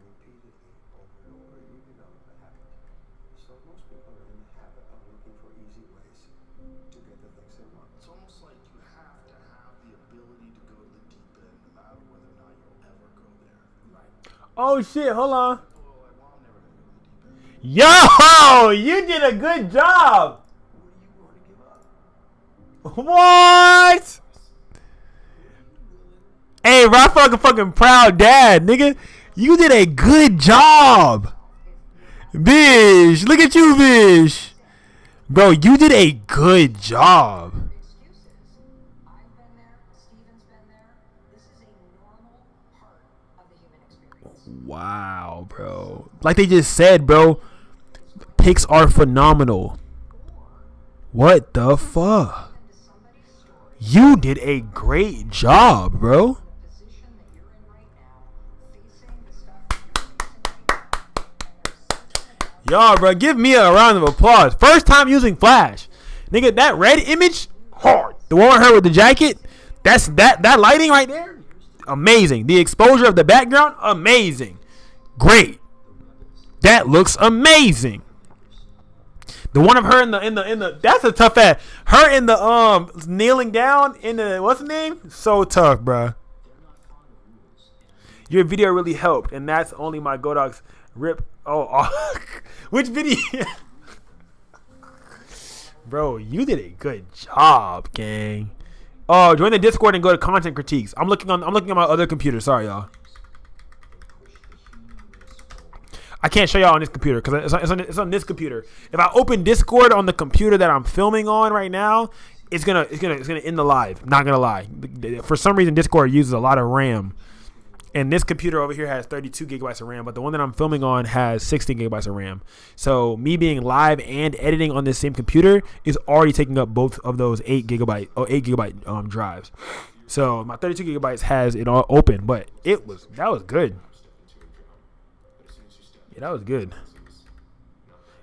repeatedly over and over, you develop a habit. So most people are in the habit of looking for easy ways to get the things they want. It's almost like you have to have the ability to go to the deep end, no matter whether or not you'll ever go there. Right. Oh shit! Hold on. Yo, you did a good job. What? Hey, bro, I'm fucking proud dad, nigga. You did a good job. Bish, look at you, Bish. Bro, you did a good job. Wow, bro. Like they just said, bro, pics are phenomenal. What the fuck? You did a great job, bro. Y'all, bro, give me a round of applause. First time using Flash. Nigga, that red image, hard. The one with her with the jacket, that lighting right there, amazing. The exposure of the background, amazing. Great. That looks amazing. The one of her in the that's a tough ass. Her in the kneeling down in the what's the name? So tough, bruh. Your video really helped, and that's only my Godox rip. Oh, which video? Bro, you did a good job, gang. Oh, join the Discord and go to content critiques. I'm looking on my other computer. Sorry, y'all. I can't show y'all on this computer because it's on this computer. If I open Discord on the computer that I'm filming on right now, it's gonna end the live. Not gonna lie. For some reason, Discord uses a lot of RAM, and this computer over here has 32 gigabytes of RAM, but the one that I'm filming on has 16 gigabytes of RAM. So me being live and editing on this same computer is already taking up both of those 8 gigabyte drives. So my 32 gigabytes has it all open, but that was good. Yeah, that was good.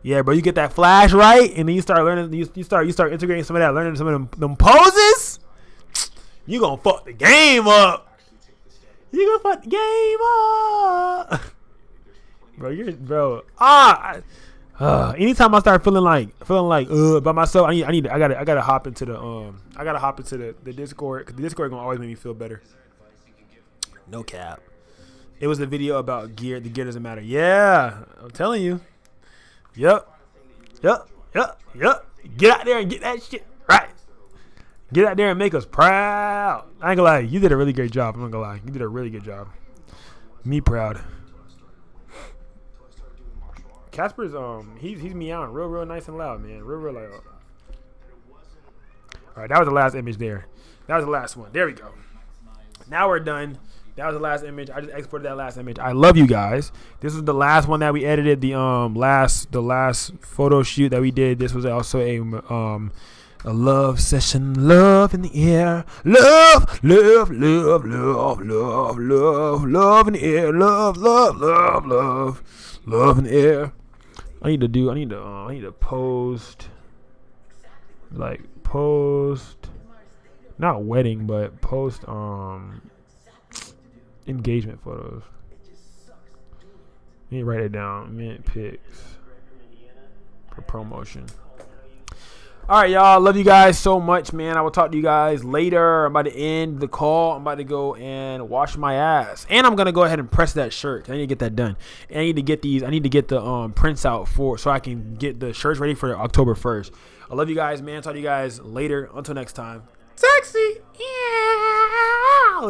Yeah, bro, you get that flash right, and then you start learning. You start integrating some of that, learning some of them poses. You gonna fuck the game up. You gonna fuck the game up, bro. Anytime I start feeling like by myself, I gotta hop into the Discord, because the Discord gonna always make me feel better. No cap. It was a video about gear. The gear doesn't matter. Yeah, I'm telling you. Yep. Get out there and get that shit right. Get out there and make us proud. I ain't gonna lie. You did a really great job. I'm not gonna lie. You did a really good job. Me proud. Casper's he's meowing real nice and loud, man. Real loud. All right, that was the last image there. That was the last one. There we go. Now we're done. That was the last image. I just exported that last image. I love you guys. This was the last one that we edited. The last photo shoot that we did. This was also A love session, love in the air, love, love, love, love, love, love, love in the air, love, love, love, love, love in the air. I need to post, like post, not wedding, but post engagement photos. Let me write it down. Mint pics for promotion. All right, y'all. Love you guys so much, man. I will talk to you guys later. I'm about to end the call. I'm about to go and wash my ass. And I'm going to go ahead and press that shirt. I need to get that done. And I need to get the prints out so I can get the shirts ready for October 1st. I love you guys, man. Talk to you guys later. Until next time. Sexy. Yeah.